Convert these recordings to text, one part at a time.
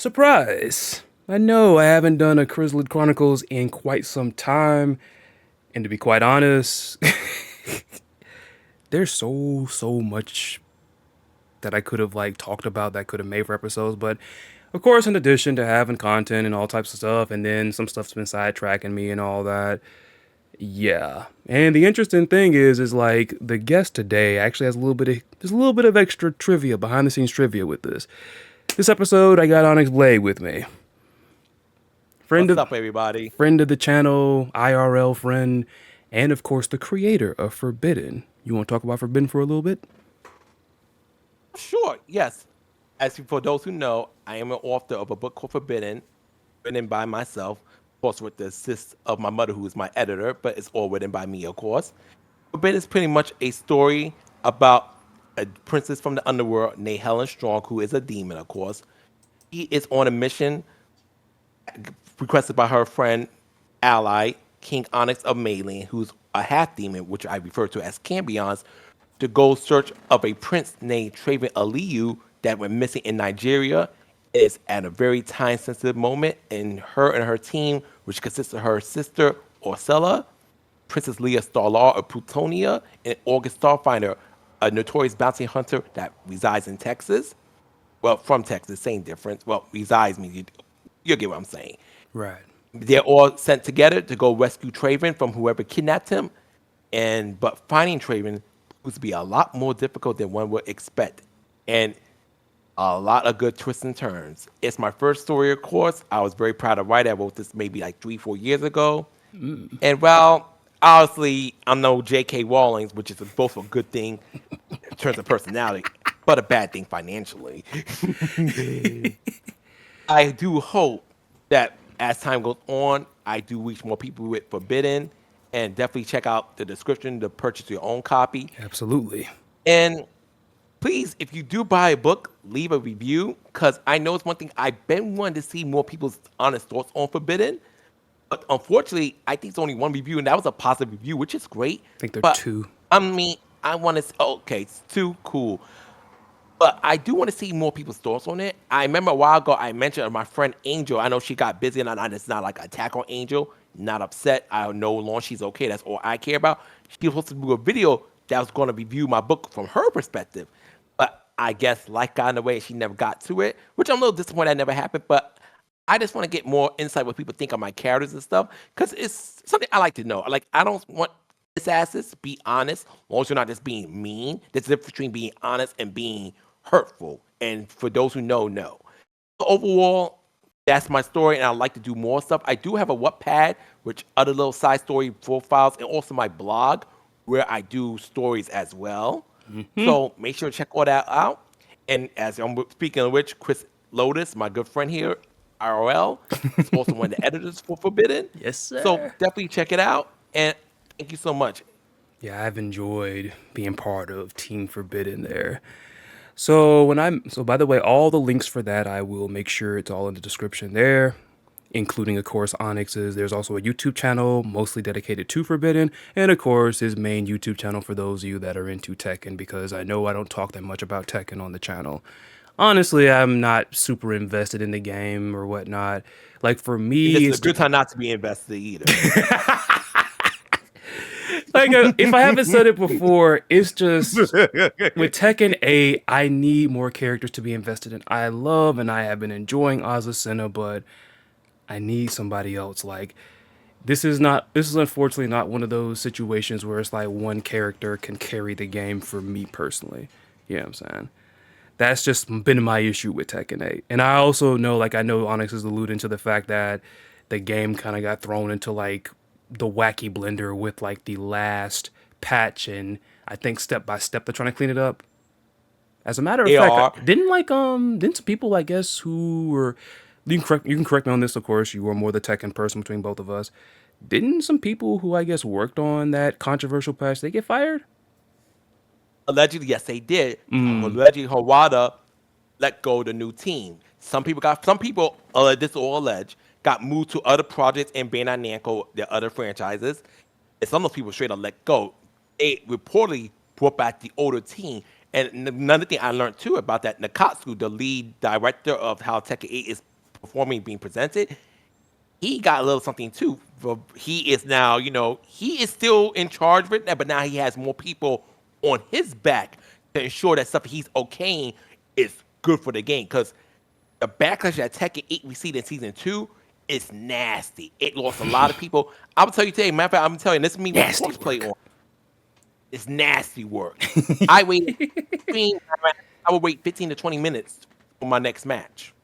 Surprise! I know I haven't done a Chrizalid Chronicles in quite some time, and to be quite honest, there's so much that I could have like talked about that could have made for episodes, but of course, in addition to having content and all types of stuff, and then some stuff's been sidetracking me and all that. Yeah, and the interesting thing is like the guest today actually has a little bit of there's a little bit of extra trivia, behind the scenes trivia with this. This episode, I got ONYXE Blade with me. What's up, everybody? Friend of the channel, IRL friend, and of course the creator of Forbidden. You want to talk about Forbidden for a little bit? Sure, yes. For those who know, I am an author of a book called Forbidden, written by myself, of course with the assist of my mother, who is my editor, but it's all written by me, of course. Forbidden is pretty much a story about a princess from the underworld named Helen Strong, who is a demon, of course. He is on a mission requested by her friend, ally, King Onyx of Maylene, who's a half-demon, which I refer to as Cambions, to go search of a prince named Traven Aliyu that went missing in Nigeria. Is at a very time-sensitive moment, and her team, which consists of her sister, Orcella, Princess Leah Starlar of Plutonia, and August Starfinder, a notorious bounty hunter that resides in Texas. Well, from Texas, same difference. Well, resides means you'll get what I'm saying. Right. They're all sent together to go rescue Traven from whoever kidnapped him, but finding Traven proves to be a lot more difficult than one would expect, and a lot of good twists and turns. It's my first story, of course. I was very proud to write it. I wrote this maybe like 3-4 years ago, and well, obviously I'm no J.K. Rawlings, which is both a good thing in terms of personality, but a bad thing financially. I do hope that as time goes on, I do reach more people with Forbidden, and definitely check out the description to purchase your own copy. Absolutely. And please, if you do buy a book, leave a review, because I know it's one thing I've been wanting to see more people's honest thoughts on Forbidden. But unfortunately, I think it's only one review, and that was a positive review, which is great. I think there are two. I mean, I want to. Okay, it's too cool. But I do want to see more people's thoughts on it. I remember a while ago I mentioned my friend Angel. I know she got busy, and it's not like an attack on Angel. Not upset. I know long she's okay. That's all I care about. She was supposed to do a video that was going to review my book from her perspective. But I guess life got in the way, and she never got to it, which I'm a little disappointed that never happened. But I just want to get more insight what people think of my characters and stuff, because it's something I like to know. Like, I don't want asses, be honest, as long as you're not just being mean. There's a difference between being honest and being hurtful. And for those who know. Overall, that's my story, and I'd like to do more stuff. I do have a Wattpad, which other little side story profiles, and also my blog, where I do stories as well. So make sure to check all that out. And as I'm speaking of which, Chris Lotus, my good friend here, IRL, is also one of the editors for Forbidden. Yes, sir. So definitely check it out, and thank you so much. Yeah, I've enjoyed being part of Team Forbidden there. So by the way, all the links for that, I will make sure it's all in the description there, including, of course, ONYXE's. There's also a YouTube channel mostly dedicated to Forbidden, and of course, his main YouTube channel for those of you that are into Tekken, because I know I don't talk that much about Tekken on the channel. Honestly, I'm not super invested in the game or whatnot. Like, for me, it's a good time not to be invested either. Like, if I haven't said it before, it's just with Tekken 8, I need more characters to be invested in. I love and I have been enjoying Azucena, but I need somebody else. Like, this is unfortunately not one of those situations where it's like one character can carry the game for me personally. You know what I'm saying? That's just been my issue with Tekken 8. And I also know, like, I know ONYXE is alluding to the fact that the game kind of got thrown into, like, the wacky blender with, like, the last patch, and I think step by step they're trying to clean it up. As a matter of fact, didn't some people, I guess, who were, you can correct me on this, of course, you are more the Tekken person between both of us. Didn't some people who, I guess, worked on that controversial patch, they get fired? Allegedly, yes, they did. Allegedly, Harada let go of the new team. Some people, this is all alleged, got moved to other projects in Bandai Namco, their other franchises. And some of those people straight up let go. They reportedly brought back the older team. And another thing I learned too about that, Nakatsu, the lead director of how Tekken 8 is performing, being presented, he got a little something too. He is now, he is still in charge with that, but now he has more people on his back to ensure that stuff he's okaying is good for the game. Because the backlash that Tekken 8 we see in season 2 is nasty. It lost a lot of people. I'm tell you today, matter of fact, I'm telling you, this is me with horseplay on. It's nasty work. I would wait 15 to 20 minutes for my next match.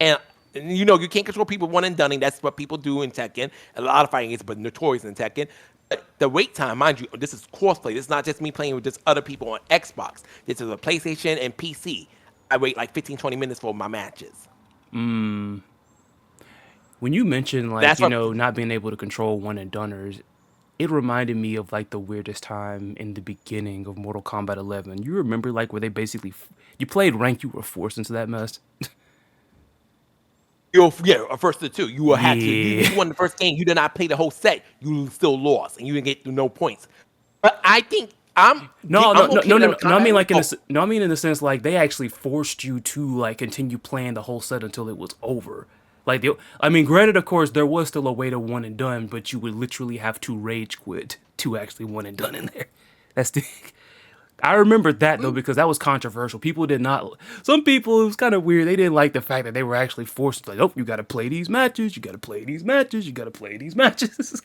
And you can't control people one and done. That's what people do in Tekken. A lot of fighting is but notorious in Tekken. But the wait time, mind you, this is crossplay. This is not just me playing with just other people on Xbox. This is a PlayStation and PC. I wait like 15, 20 minutes for my matches. When you mentioned like, not being able to control one and doners, it reminded me of like the weirdest time in the beginning of Mortal Kombat 11. You remember like where they basically, you played rank, you were forced into that mess? First to two. You had to. You won the first game. You did not play the whole set. You still lost, and you didn't get no points. But I think no. I mean like I mean in the sense like they actually forced you to like continue playing the whole set until it was over. Like I mean, granted, of course, there was still a way to one and done, but you would literally have to rage quit to actually one and done in there. I remember that though because that was controversial. People did not. Some people, it was kind of weird. They didn't like the fact that they were actually forced to like, oh, you got to play these matches. You got to play these matches. You got to play these matches.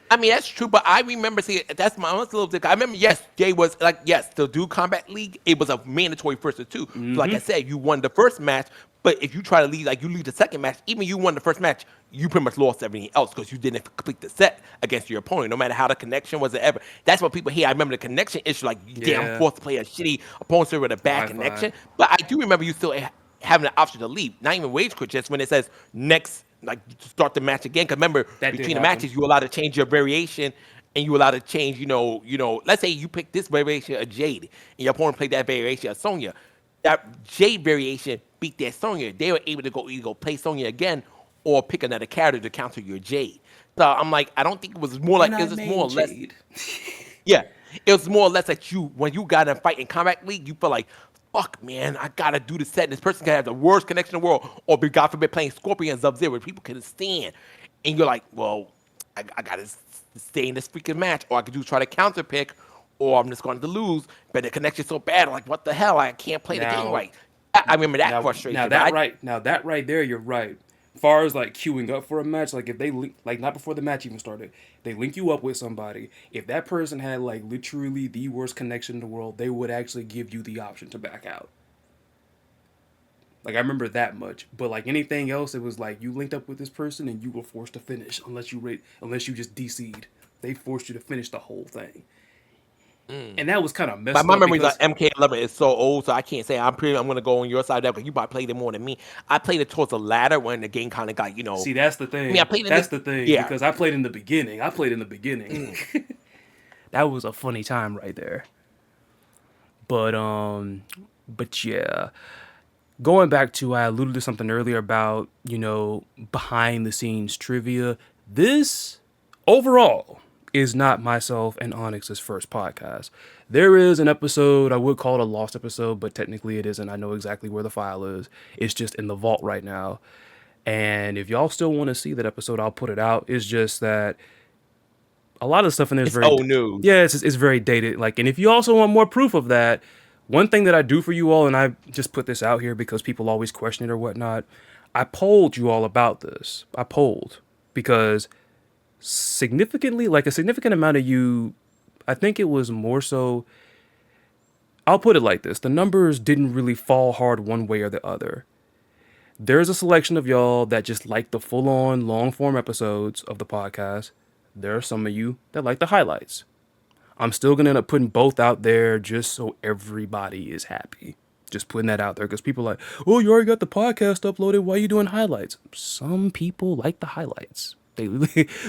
I mean, that's true, but I remember seeing that's my honest little. I remember, yes, Jay was like, yes, to do Combat League, it was a mandatory first or two. So like I said, you won the first match, but if you try to leave, like you leave the second match, even you won the first match, you pretty much lost everything else because you didn't complete the set against your opponent, no matter how the connection was ever. That's what people hear. I remember the connection issue, like, damn, I'm forced to play a shitty opponent with a bad connection. But I do remember you still having the option to leave, not even rage quit, just when it says next. Like start the match again. Because remember, between the matches, you're allowed to change your variation, and you're allowed to change. Let's say you pick this variation of Jade, and your opponent played that variation of Sonya. That Jade variation beat that Sonya. They were able to either play Sonya again or pick another character to counter your Jade. So I'm like, I don't think it was more like it was more or less. Yeah, it was more or less that when you got in a fight in Combat League, you feel like, fuck, man, I gotta do the set. And this person can have the worst connection in the world, or be, God forbid, playing Scorpion and Sub-Zero, where people couldn't stand. And you're like, well, I gotta stay in this freaking match, or I could try to counter pick, or I'm just going to lose. But the connection's so bad, I'm like, what the hell? I can't play the game right. I remember that frustration. Now that right there, you're right. As far as like queuing up for a match, like if they link, like not before the match even started, they link you up with somebody. If that person had like literally the worst connection in the world, they would actually give you the option to back out. Like I remember that much, but like anything else, it was like you linked up with this person and you were forced to finish unless you just DC'd. They forced you to finish the whole thing. And that was kind of messed up. My memory like MK11 is so old, so I can't say I'm gonna go on your side of that because you probably played it more than me. I played it towards the latter when the game kind of got, See, that's the thing. That's the thing. Yeah. Because I played in the beginning. That was a funny time right there. But yeah. Going back to, I alluded to something earlier about, behind the scenes trivia. This overall is not myself and ONYXE's first podcast. There is an episode, I would call it a lost episode, but technically it isn't. I know exactly where the file is. It's just in the vault right now. And if y'all still want to see that episode, I'll put it out. It's just that a lot of stuff in there is very old news. Yeah, it's very dated. Like, and if you also want more proof of that, one thing that I do for you all, and I just put this out here because people always question it or whatnot, I polled you all about this. I polled because a significant amount of you, I think it was more so, I'll put it like this, the numbers didn't really fall hard one way or the other. There's a selection of y'all that just like the full-on long-form episodes of the podcast. There are some of you that like the highlights. I'm still going to end up putting both out there just so everybody is happy. Just putting that out there because people are like, oh, you already got the podcast uploaded, why are you doing highlights? Some people like the highlights.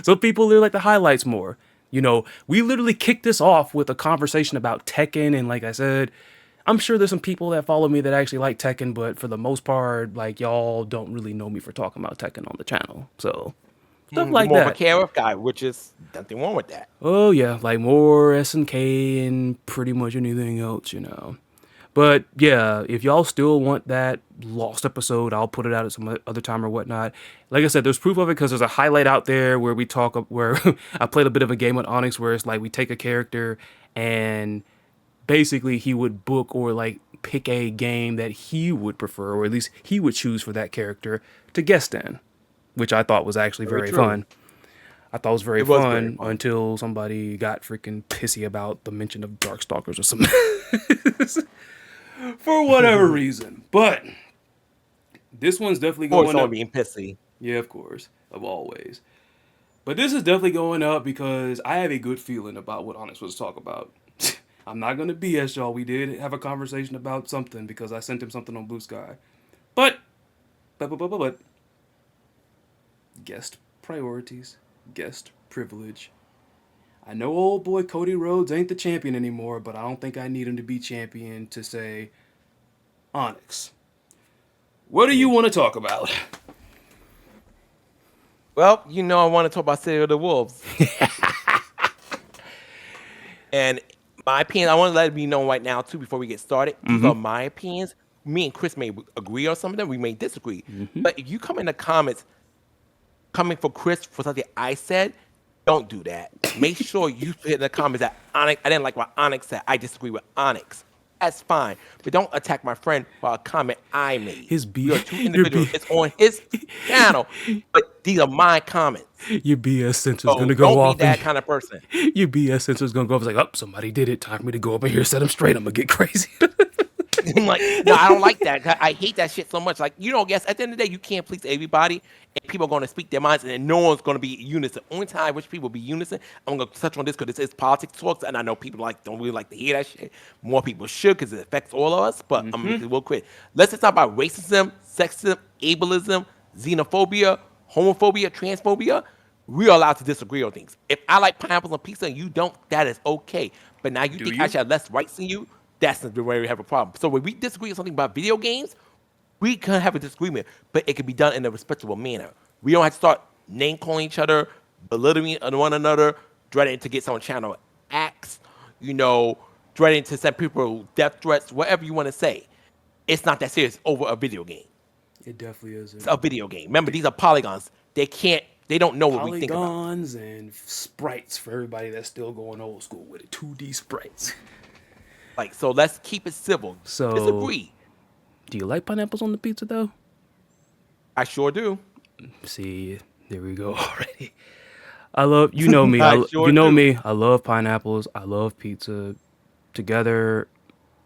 Some people really like the highlights more. We literally kicked this off with a conversation about Tekken, and like I said, I'm sure there's some people that follow me that actually like Tekken, but for the most part, like y'all don't really know me for talking about Tekken on the channel. So stuff like more that. More of a KOF guy, which is nothing wrong with that. Oh yeah, like more SNK and pretty much anything else, But yeah, if y'all still want that lost episode, I'll put it out at some other time or whatnot. Like I said, there's proof of it because there's a highlight out there where we talk where I played a bit of a game with ONYXE where it's like we take a character and basically he would book or like pick a game that he would prefer, or at least he would choose for that character to guest in, which I thought was actually very fun. I thought it was very fun until somebody got freaking pissy about the mention of Darkstalkers or something. For whatever reason. But this one's definitely going up. Being pissy. Yeah, of course. Of always. But this is definitely going up because I have a good feeling about what ONYXE was talking about. I'm not going to BS y'all. We did have a conversation about something because I sent him something on Blue Sky. But. Guest priorities. Guest privilege. I know old boy Cody Rhodes ain't the champion anymore, but I don't think I need him to be champion to say, ONYXE, what do you want to talk about? Well, I want to talk about City of the Wolves. And my opinion, I want to let it be known right now, too, before we get started. These are my opinions. Me and Chris may agree on some of them. We may disagree. But if you come in the comments coming for Chris for something I said, don't do that. Make sure you put in the comments that ONYXE, I didn't like what ONYXE said. I disagree with ONYXE. That's fine. But don't attack my friend for a comment I made. We are two individuals. It's on his channel. But these are my comments. Your BS sensor's going to go off. Don't be that kind of person. Your BS sensor's going to go off. It's like, oh, somebody did it. Time for me to go up in here, set them straight. I'm going to get crazy. I'm like, no, I don't like that. I hate that shit so much. Like, yes, at the end of the day, you can't please everybody, and people are going to speak their minds, and then no one's going to be unison. Only time I wish people be unison, I'm going to touch on this because this is politics talks, and I know people don't really like to hear that shit. More people should because it affects all of us, but I'm going to real quick. Let's just talk about racism, sexism, ableism, xenophobia, homophobia, transphobia. We are allowed to disagree on things. If I like pineapples on pizza and you don't, that is okay. But now you think I should have less rights than you? That's the way we have a problem. So when we disagree on something about video games, we can have a disagreement, but it can be done in a respectable manner. We don't have to start name-calling each other, belittling one another, dreading to get someone channel acts, dreading to send people death threats, whatever you want to say. It's not that serious over a video game. It definitely is. It's a video game. Remember, these are polygons. They don't know what we think about. Polygons and sprites for everybody that's still going old school with it. 2D sprites. So let's keep it civil. So, disagree. Do you like pineapples on the pizza, though? I sure do. See, there we go already. I love, me. Me. I love pineapples. I love pizza. Together,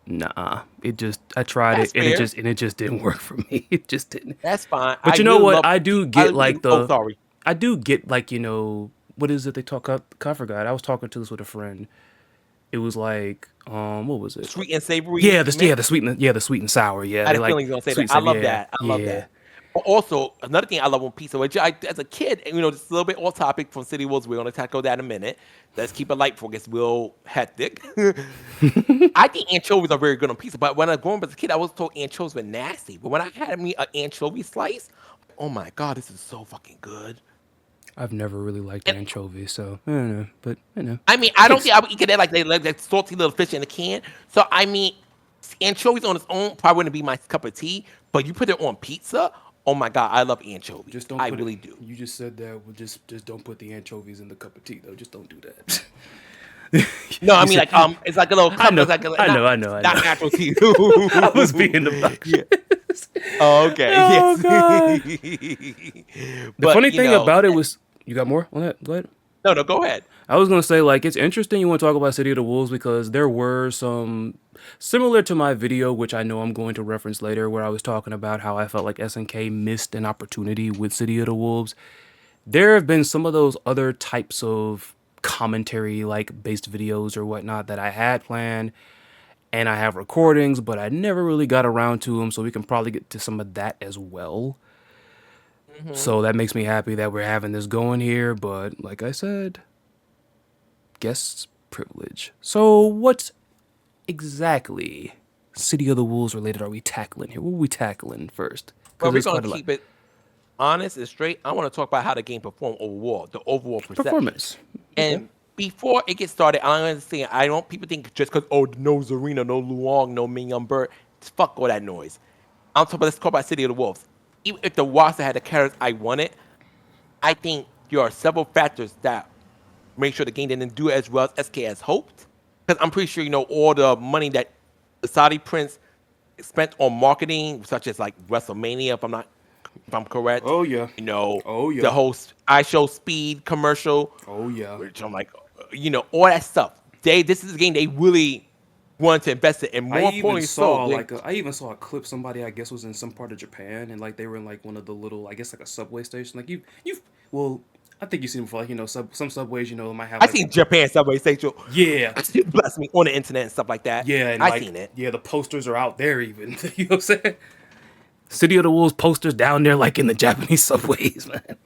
nah. I tried it, and it just didn't work for me. It just didn't. That's fine. But you know what? I do get I do get what is it they talk about? I forgot. I was talking to this with a friend. It was like, what was it? Sweet and savory. Yeah, the sweet and sour. Yeah, I had a feeling you were gonna say that. I love that. I love that. But also, another thing I love on pizza, which as a kid, just a little bit off topic from City Wolves, we're gonna tackle that in a minute. Let's keep it light before it gets real hectic. I think anchovies are very good on pizza, but when I was growing up as a kid, I was told anchovies were nasty. But when I had an anchovy slice, oh my god, this is so fucking good. I've never really liked anchovies, so I don't know. But I mean, I don't think I would eat that like that salty little fish in a can. So I mean, anchovies on its own probably wouldn't be my cup of tea. But you put it on pizza, oh my god, I love anchovies. Just don't. I really do. You just said that. Well, just don't put the anchovies in the cup of tea, though. Just don't do that. No, I mean it's like a little cup. I know. Not natural tea. I was being obnoxious. Oh, okay. Oh, God. The funny thing about it was, you got more on that? Go ahead. No, go ahead. I was going to say, it's interesting you want to talk about City of the Wolves because there were some, similar to my video, which I know I'm going to reference later, where I was talking about how I felt like SNK missed an opportunity with City of the Wolves. There have been some of those other types of commentary, based videos or whatnot that I had planned. And I have recordings, but I never really got around to them, so we can probably get to some of that as well. So that makes me happy that we're having this going here, but like I said, guest privilege. So what exactly City of the Wolves related are we tackling here? What are we tackling first? Well, we're going to keep it honest and straight. I want to talk about how the game performed overall, the overall perception. Performance. And before it gets started, I understand. I don't people think just because no Zarina, no Luong, no Ming Young Bird, fuck all that noise. I'm talking about let's talk about City of the Wolves. Even if the roster had the characters I wanted, I think there are several factors that make sure the game didn't do as well as SK has hoped. Because I'm pretty sure all the money that the Saudi Prince spent on marketing, such as like WrestleMania, if I'm correct. Oh yeah. Oh yeah. The whole iShow Speed commercial. Oh yeah. Which I'm like, all that stuff. This is a game they really wanted to invest in, and more importantly, I even saw a clip. Somebody I guess was in some part of Japan, and like they were in like one of the little, I guess like a subway station. Like I think you've seen before. Like some subways, might have. I seen Japan subway station. Yeah, bless me, on the internet and stuff like that. Yeah, and I seen it. Yeah, the posters are out there even. You know what I'm saying? City of the Wolves posters down there, like in the Japanese subways, man.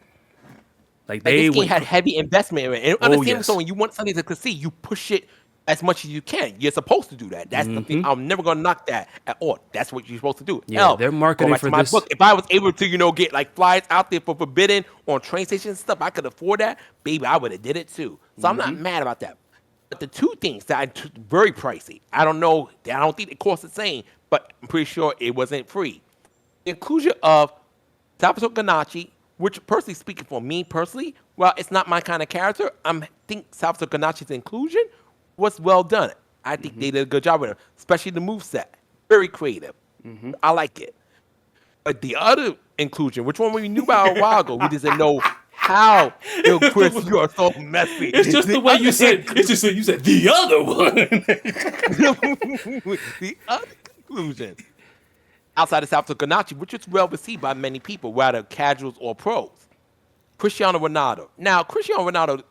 Like this game had heavy investment in it. And understand, yes. So when you want something to succeed, you push it as much as you can. You're supposed to do that. That's the thing. I'm never gonna knock that at all. That's what you're supposed to do. Yeah, they're marketing for my this. Book. If I was able to, get like flyers out there for Forbidden on train stations and stuff, I could afford that. Baby, I would have did it too. So I'm not mad about that. But the two things that I took very pricey. I don't know. I don't think it cost the same, but I'm pretty sure it wasn't free. The inclusion of Salvatore Ganacci, which personally speaking for me personally, well, it's not my kind of character. I think Salvatore Ganacci's inclusion was well done. I think they did a good job with him, especially the moveset. Very creative. I like it. But the other inclusion, which one we knew about a while ago, we just didn't know how. Chris, you are so messy. It's just the way you said. It's just you said the other one. The other inclusion. Outside of Salvatore Ganacci, which is well received by many people, whether casuals or pros. Cristiano Ronaldo. Now, Cristiano Ronaldo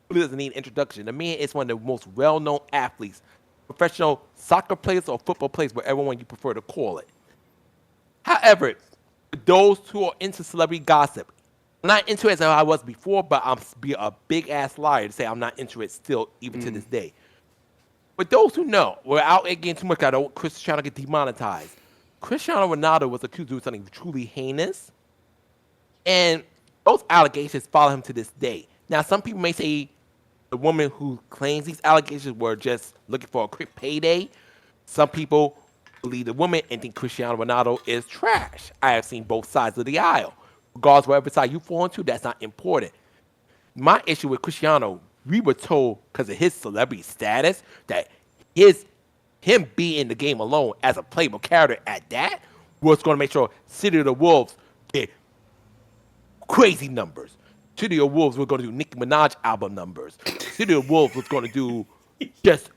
really doesn't need introduction. The man is one of the most well-known athletes, professional soccer players or football players, whatever one you prefer to call it. However, those who are into celebrity gossip, I'm not into it as I was before, but I'm be a big-ass liar to say I'm not into it still, even to this day. But those who know, we're out getting too much out of Cristiano get demonetized. Cristiano Ronaldo was accused of something truly heinous, and those allegations follow him to this day. Now, some people may say the woman who claims these allegations were just looking for a quick payday. Some people believe the woman and think Cristiano Ronaldo is trash. I have seen both sides of the aisle. Regardless of whatever side you fall into, that's not important. My issue with Cristiano, we were told because of his celebrity status that him being in the game alone as a playable character at that was going to make sure City of the Wolves did crazy numbers. City of the Wolves were going to do Nicki Minaj album numbers. City of the Wolves was going to do just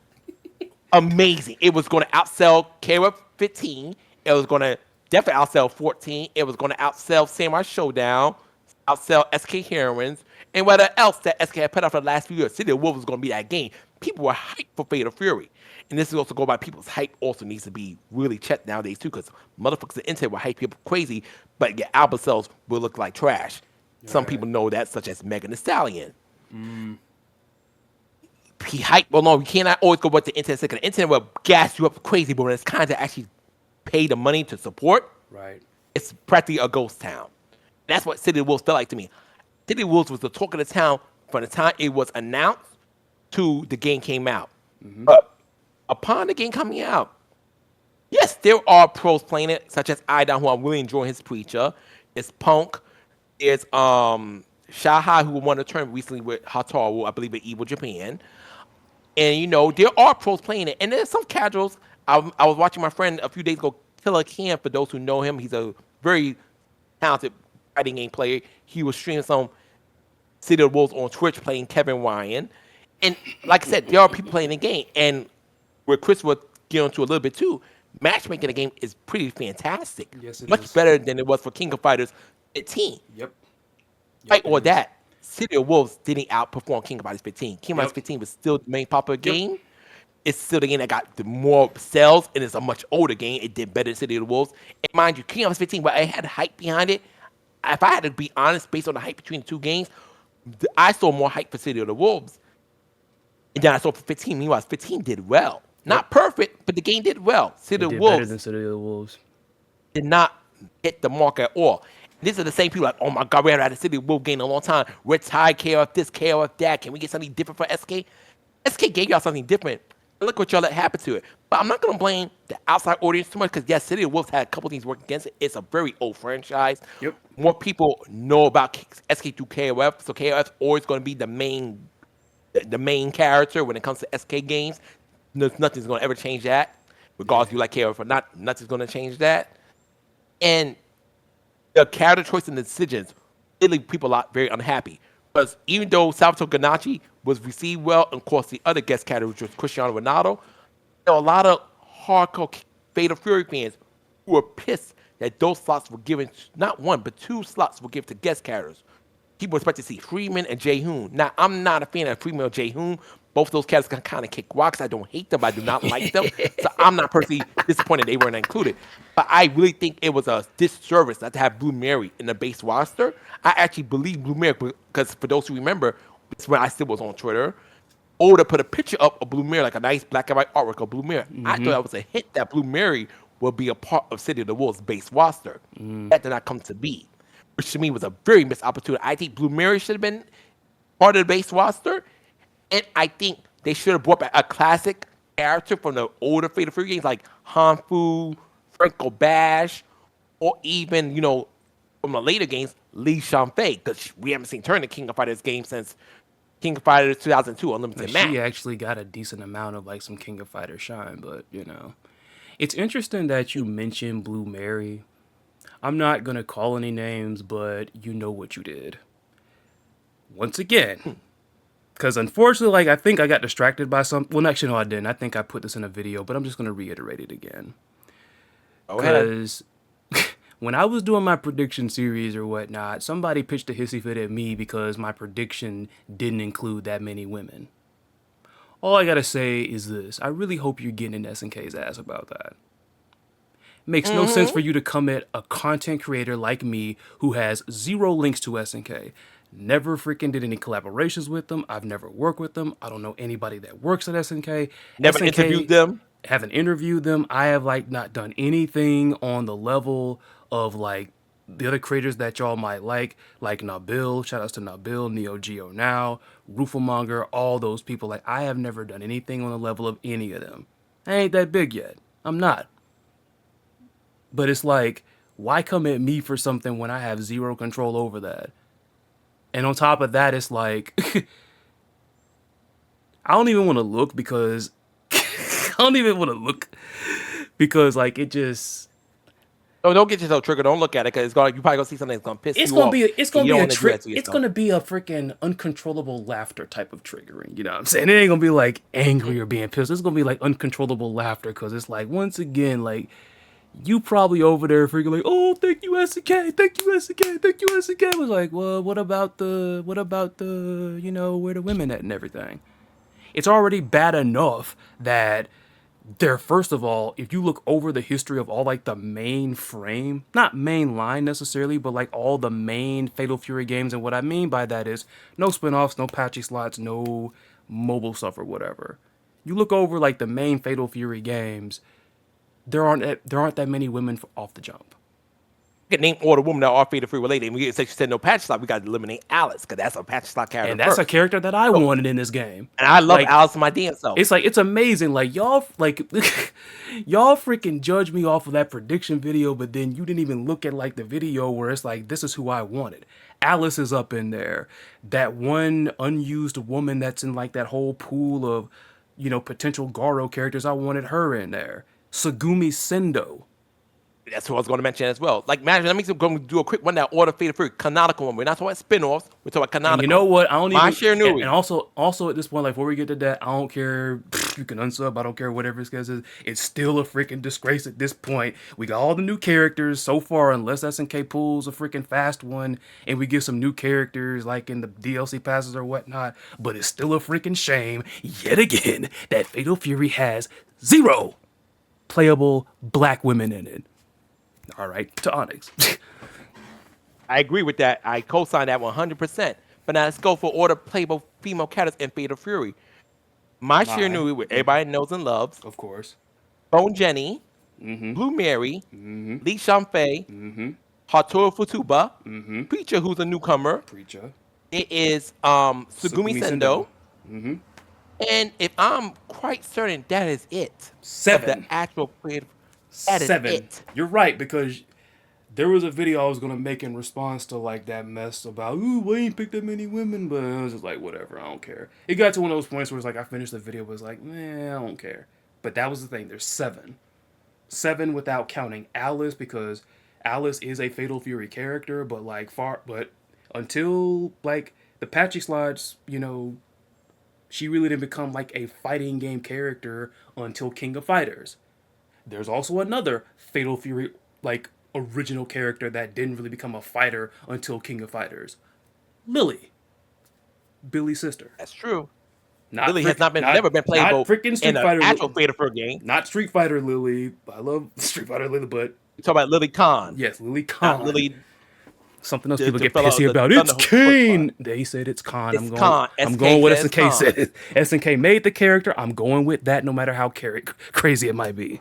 amazing. It was going to outsell KOF 15. It was going to definitely outsell 14. It was going to outsell Samurai Showdown, outsell SK Heroines, and whatever else that SK had put out for the last few years. City of the Wolves was going to be that game. People were hyped for Fatal Fury. And this is also go by people's hype also needs to be really checked nowadays too, because motherfuckers the internet will hype people crazy, but your album sales will look like trash. Some people know that, such as Megan Thee Stallion. He hype. Well, no, we cannot always go with the internet. The internet will gas you up crazy, but when it's kind of actually pay the money to support, right? It's practically a ghost town. That's what City of the Wolves felt like to me. City of the Wolves was the talk of the town from the time it was announced to the game came out. But upon the game coming out, yes, there are pros playing it, such as Idon, who I'm really enjoying his preacher. It's Punk. There's Shahai, who won a tournament recently with Hataru, I believe, at Evil Japan. And, there are pros playing it. And there's some casuals. I was watching my friend a few days ago, Killer Cam, for those who know him. He's a very talented fighting game player. He was streaming some City of the Wolves on Twitch playing Kevin Ryan. And like I said, there are people playing the game. And where Chris would get into a little bit too, matchmaking in the game is pretty fantastic. Yes, it Much is. better than it was for King of Fighters 15. Yep. Right, or that. City of Wolves didn't outperform King of Fighters 15. King of Fighters 15 was still the main popular game. It's still the game that got the more sales, and it's a much older game. It did better than City of the Wolves. And mind you, King of Fighters 15, but it had hype behind it. If I had to be honest, based on the hype between the two games, I saw more hype for City of the Wolves. And then I saw for 15. Meanwhile, 15 did well. Not perfect, but the game did well. City of the Wolves better than City of the Wolves. did not hit the mark at all. These are the same people like, oh my God, we haven't had a City Wolf game in a long time. We're tired, KOF this, KOF that. Can we get something different for SK? SK gave y'all something different. Look what y'all let happen to it. But I'm not going to blame the outside audience too much because, yes, City of Wolves had a couple things work against it. It's a very old franchise. Yep. More people know about SK through KOF, so KOF's always going to be the main character when it comes to SK games. Nothing's going to ever change that. Regardless if you like KOF or not, nothing's going to change that. And the character choice and decisions really people are very unhappy. Because even though Salvatore Ganacci was received well, and of course the other guest character, which was Cristiano Ronaldo, there were a lot of hardcore Fatal Fury fans who were pissed that those slots were given, not one, but 2 slots were given to guest characters. People expect to see Freeman and Jae-hoon. Now, I'm not a fan of Freeman or Jae-hoon. Both those characters can kind of kick rocks. I don't hate them, but I do not like them. So I'm not personally disappointed they weren't included. But I really think it was a disservice not to have Blue Mary in the base roster. I actually believe Blue Mary, because for those who remember, it's when I still was on Twitter, Oda put a picture up of Blue Mary, like a nice black and white artwork of Blue Mary. I thought that was a hint that Blue Mary will be a part of City of the Wolves base roster. That did not come to be, which to me was a very missed opportunity. I think Blue Mary should have been part of the base roster, and I think they should have brought back a classic character from the older Fatal Fury games like Hanfu, Franco Bash, or even, from the later games, Lee Shanfei, because we haven't seen her in the King of Fighters game since King of Fighters 2002 Unlimited Match. She actually got a decent amount of like some King of Fighters shine, but it's interesting that you mentioned Blue Mary. I'm not gonna call any names, but you know what you did. Once again, because unfortunately, like I think I got distracted by some. Well, actually, no, I didn't. I think I put this in a video, but I'm just gonna reiterate it again. Because when I was doing my prediction series or whatnot, somebody pitched a hissy fit at me because my prediction didn't include that many women. All I gotta say is this: I really hope you're getting in SNK's ass about that. Makes no sense for you to come at a content creator like me who has 0 links to SNK. Never freaking did any collaborations with them. I've never worked with them. I don't know anybody that works at SNK. Never interviewed them. Haven't interviewed them. I have not done anything on the level of the other creators that y'all might like Nabil. Shout outs to Nabil, Neo Geo Now, Rufelmonger, all those people. I have never done anything on the level of any of them. I ain't that big yet. I'm not. But it's why come at me for something when I have 0 control over that? And on top of that, it's I don't even want to look because it just. Oh, don't get yourself triggered. Don't look at it because you probably gonna see something that's gonna piss you off. It's gonna be a freaking uncontrollable laughter type of triggering. You know what I'm saying? It ain't gonna be angry or being pissed. It's gonna be uncontrollable laughter because it's once again you probably over there freaking oh, thank you SNK, thank you SNK, thank you SNK. I was well, what about the where the women at and everything? It's already bad enough that first of all, if you look over the history of all the main frame, not main line necessarily, but all the main Fatal Fury games, and what I mean by that is no spin-offs, no patchy slots, no mobile stuff or whatever. You look over the main Fatal Fury games, there aren't that many women off the jump. You can name all the women that are Fatal Fury related. And we said no patch slot. We got to eliminate Alice because that's a patch slot character. And that's a character that I wanted in this game. And I love Alice in my damn self. It's it's amazing. Y'all y'all freaking judge me off of that prediction video, but then you didn't even look at the video where it's this is who I wanted. Alice is up in there. That one unused woman that's in that whole pool of potential Garo characters. I wanted her in there. Sagumi Sendo. That's what I was going to mention as well. Imagine, let me go do a quick one that order Fatal Fury canonical one. We're not talking about spin-offs. We're talking about canonical. And you know what? I don't even. SHUN'EI. And also at this point, before we get to that, I don't care. You can unsub. I don't care whatever it says. It's still a freaking disgrace at this point. We got all the new characters so far, unless SNK pulls a freaking fast one, and we get some new characters in the DLC passes or whatnot. But it's still a freaking shame yet again that Fatal Fury has 0 playable black women in it. All right, to ONYXE. I agree with that. I co-sign that 100%. But now let's go for order playable female characters in Fatal Fury. My SHUN'EI, which everybody knows and loves. Of course. Bone Jenny, Blue Mary, Lee Shanfei, Hatori Futuba, Preacher, who's a newcomer. Preacher. It is Sugumi Sendo. Mm-hmm. And if I'm quite certain that is it. Of the 7. actual creative. That is 7. it. You're right, because there was a video I was gonna make in response to like that mess about, ooh, we ain't picked that many women, but I was just like, whatever, I don't care. It got to one of those points where it's like I finished the video, but it's like, I don't care. But that was the thing. There's 7. 7 without counting Alice, because Alice is a Fatal Fury character, but until like the Patchy Slides, she really didn't become like a fighting game character until King of Fighters. There's also another Fatal Fury like original character that didn't really become a fighter until King of Fighters. Lily. Billy's sister. That's true. Not Lily has never been playable freaking Street in an Fighter actual Fatal Fury game. Not Street Fighter Lily. I love Street Fighter Lily, but You talk about Lily Khan. yes, Lily Khan. Not Lily. Something else The- people the get fellow- pissy the about. It's Thunderhawk Kane. They said it's Khan. It's Khan. I'm SK going with says SNK Khan. said. SNK made the character. I'm going with that, no matter how crazy it might be.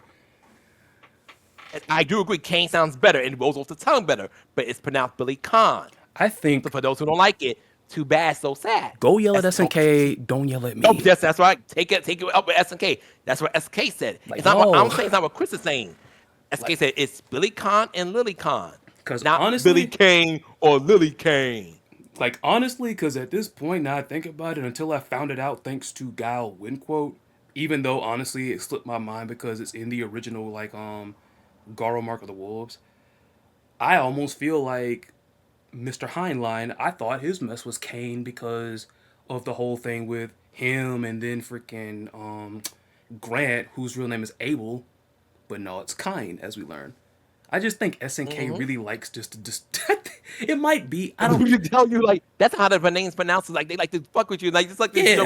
I do agree. Kane sounds better and rolls off the tongue better, but it's pronounced Billy Khan. I think So for those who don't like it, too bad, so sad. go yell at That's- SNK. Don't yell at me. No, that's right. Take it up with SNK. That's what SK said. Like, it's not what no. I'm saying. It's not what Chris is saying. SK said it's Billy Khan and Lily Khan. 'Cause not honestly- Billy Kane or Lily Kane. Like, honestly, because at this point, now I think about it, until I found it out thanks to Guile Win-Quote, even though, honestly, it slipped my mind because it's in the original, like, Garo Mark of the Wolves, I almost feel like Mr. Heinlein, I thought his mess was Kane because of the whole thing with him and then freaking Grant, whose real name is Abel, but no, it's Kine, as we learn. I just think SNK really likes just to it might be. I don't You tell you like that's how the name's pronounced. Like they like to fuck with you. Like just like this,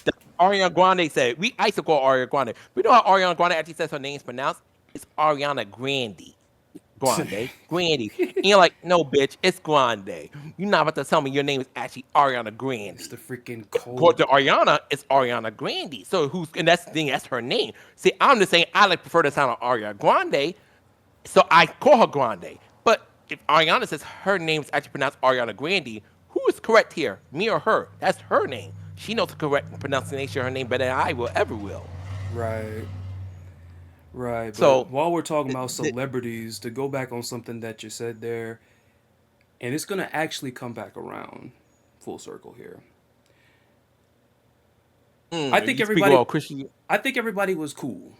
Yeah. Ariana Grande said. I used to call Ariana Grande. We know how Ariana Grande actually says her name's pronounced. It's Ariana Grande. Grande. And you're like, no, bitch, it's Grande. You're not about to tell me your name is actually Ariana Grande. it's the freaking According cold. to Ariana, it's Ariana Grande. So and that's the thing, that's her name. See, I'm just saying I like prefer the sound of Ariana Grande. So I call her Grande. But if Ariana says her name is actually pronounced Ariana Grande, who is correct here? Me or her? That's her name. She knows the correct pronunciation of her name better than I will ever will. Right. Right. So, But while we're talking about celebrities, to go back on something that you said there, and it's gonna actually come back around full circle here. I think You speak everybody about Christian. I think everybody was cool.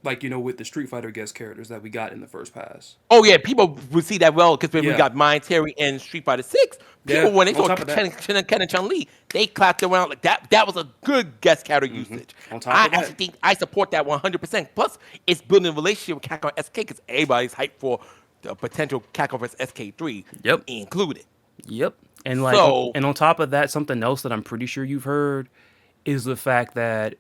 Like, with the Street Fighter guest characters that we got in the first pass. Oh yeah, people would see that well because when we Yeah. got Mind Terry and Street Fighter 6, people Yeah, when they on saw top of that. Ken and Chun Li, they clapped around like that. That was a good guest character usage. On top I of that. actually think I support that 100%. Plus, it's building a relationship with Capcom SK because everybody's hyped for the potential Capcom vs SK3 Yep. included. Yep. And and on top of that, something else that I'm pretty sure you've heard is the fact that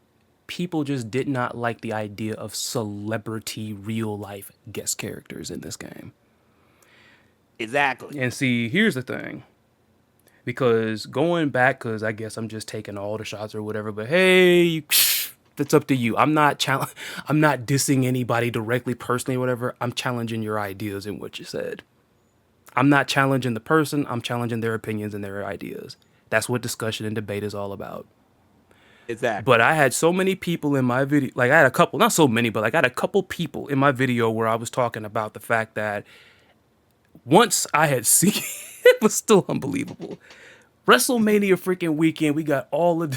people just did not like the idea of celebrity real life guest characters in this game. Exactly. And see, here's the thing. Because going back, because I guess I'm just taking all the shots or whatever, but hey, that's up to you. I'm not dissing anybody directly, personally, or whatever. I'm challenging your ideas and what you said. I'm not challenging the person. I'm challenging their opinions and their ideas. That's what discussion and debate is all about. Exactly. But I had so many people in my video, like I had a couple, not so many, but like I had a couple people in my video where I was talking about the fact that once I had seen, it was still unbelievable. WrestleMania freaking weekend, we got all of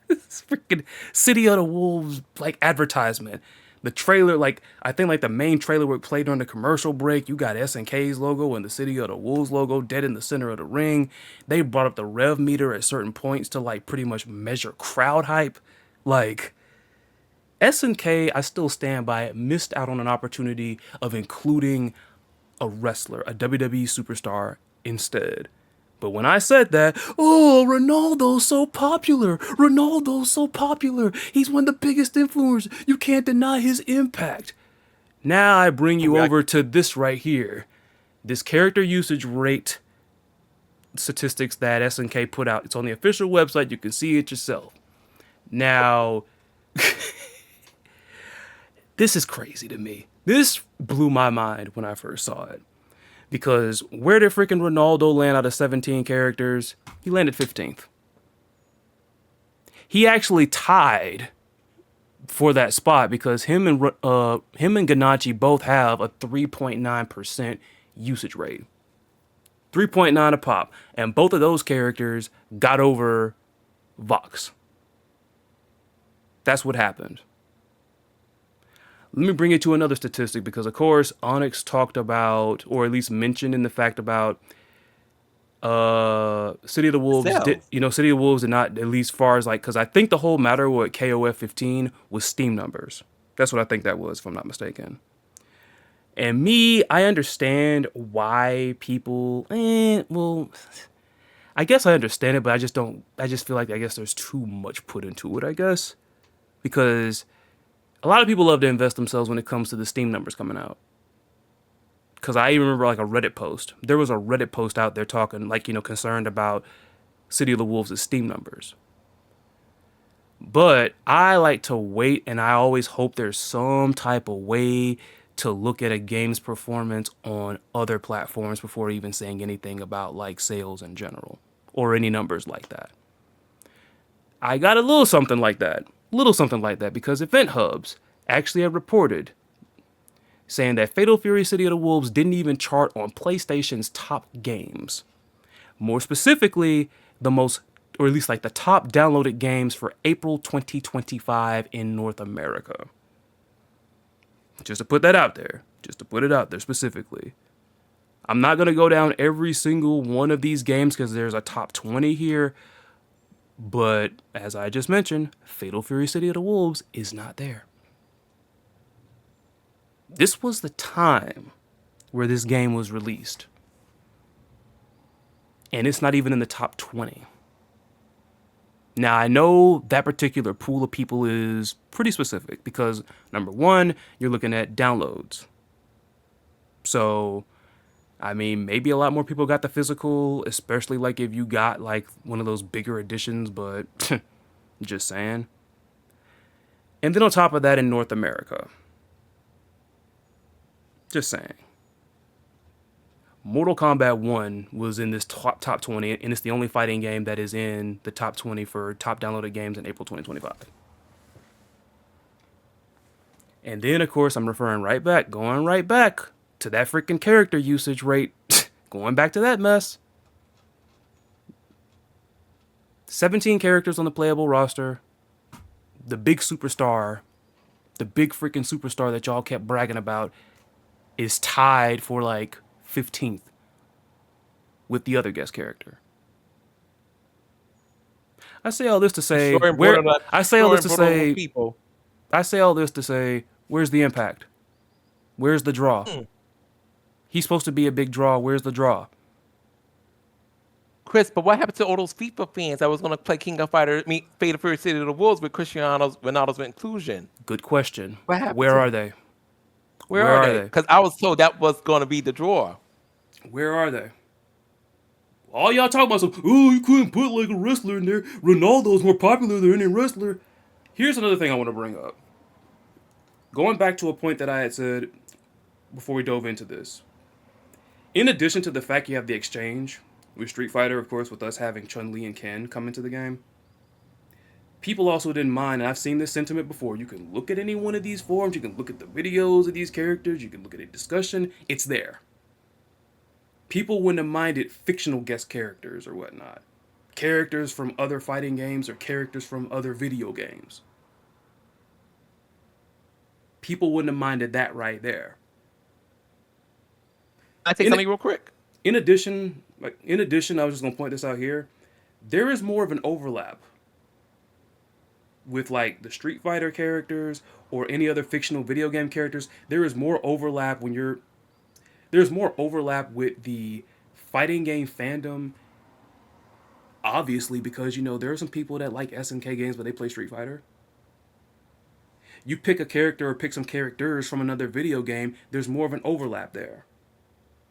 this freaking City of the Wolves like advertisement. The trailer, like I think like the main trailer would play during the commercial break. You got SNK's logo and the City of the Wolves logo dead in the center of the ring. They brought up the rev meter at certain points to like pretty much measure crowd hype. Like SNK, I still stand by it, missed out on an opportunity of including a wrestler, a WWE superstar instead. But when I said that, oh, Ronaldo's so popular. Ronaldo's so popular. He's one of the biggest influencers. You can't deny his impact. Now I bring you over to this right here. This character usage rate statistics that SNK put out. It's on the official website. You can see it yourself. Now, this is crazy to me. This blew my mind when I first saw it. Because where did freaking Ronaldo land out of 17 characters? He landed 15th. He actually tied for that spot because him and GANACCI both have a 3.9% usage rate. 3.9 a pop. And both of those characters got over Vox. That's what happened. Let me bring it to another statistic because, of course, ONYXE talked about, or at least mentioned in the fact about City of the Wolves did, Sales. City of the Wolves did not, at least far as like, because I think the whole matter with KOF 15 was Steam numbers. That's what I think that was, if I'm not mistaken. And me, I understand why people, well, I guess I understand it, but I just don't, I just feel like, I guess there's too much put into it, I guess. Because a lot of people love to invest themselves when it comes to the Steam numbers coming out. Because I even remember like a Reddit post. There was a Reddit post out there talking, like, concerned about City of the Wolves' Steam numbers. But I like to wait, and I always hope there's some type of way to look at a game's performance on other platforms before even saying anything about like sales in general or any numbers like that. I got a little something like that. Because Event Hubs actually have reported saying that Fatal Fury City of the Wolves didn't even chart on PlayStation's top games. More specifically, the most, or at least like the top downloaded games for April 2025 in North America. Just to put that out there. Just to put it out there specifically. I'm not going to go down every single one of these games because there's a top 20 here. But as I just mentioned, Fatal Fury City of the Wolves is not there. This was the time where this game was released. And it's not even in the top 20. Now, I know that particular pool of people is pretty specific because, number one, you're looking at downloads. So, I mean, maybe a lot more people got the physical, especially like if you got like one of those bigger editions, but just saying. And then on top of that, in North America, just saying. Mortal Kombat 1 was in this top 20, and it's the only fighting game that is in the top 20 for top downloaded games in April 2025. And then, of course, I'm going right back to that freaking character usage rate. Going back to that mess. 17 characters on the playable roster. The big superstar, the big freaking superstar that y'all kept bragging about is tied for like 15th with the other guest character. I say all this to say where's the impact? Where's the draw? He's supposed to be a big draw. Where's the draw? Chris, but what happened to all those FIFA fans that was going to play King of Fighters, Fatal Fury City of the Wolves with Ronaldo's inclusion? Good question. What happened? Where are they? Where are they? Because I was told that was going to be the draw. Where are they? All y'all talking about you couldn't put like a wrestler in there. Ronaldo's more popular than any wrestler. Here's another thing I want to bring up. Going back to a point that I had said before we dove into this. In addition to the fact you have the exchange with Street Fighter, of course, with us having Chun-Li and Ken come into the game, people also didn't mind, and I've seen this sentiment before, you can look at any one of these forums, you can look at the videos of these characters, you can look at a discussion, it's there. People wouldn't have minded fictional guest characters or whatnot. Characters from other fighting games or characters from other video games. People wouldn't have minded that right there. I think something real quick. In addition, I was just going to point this out here. There is more of an overlap with like the Street Fighter characters or any other fictional video game characters. There is more overlap there's more overlap with the fighting game fandom. Obviously, because there are some people that like SNK games but they play Street Fighter. You pick a character or pick some characters from another video game, there's more of an overlap there.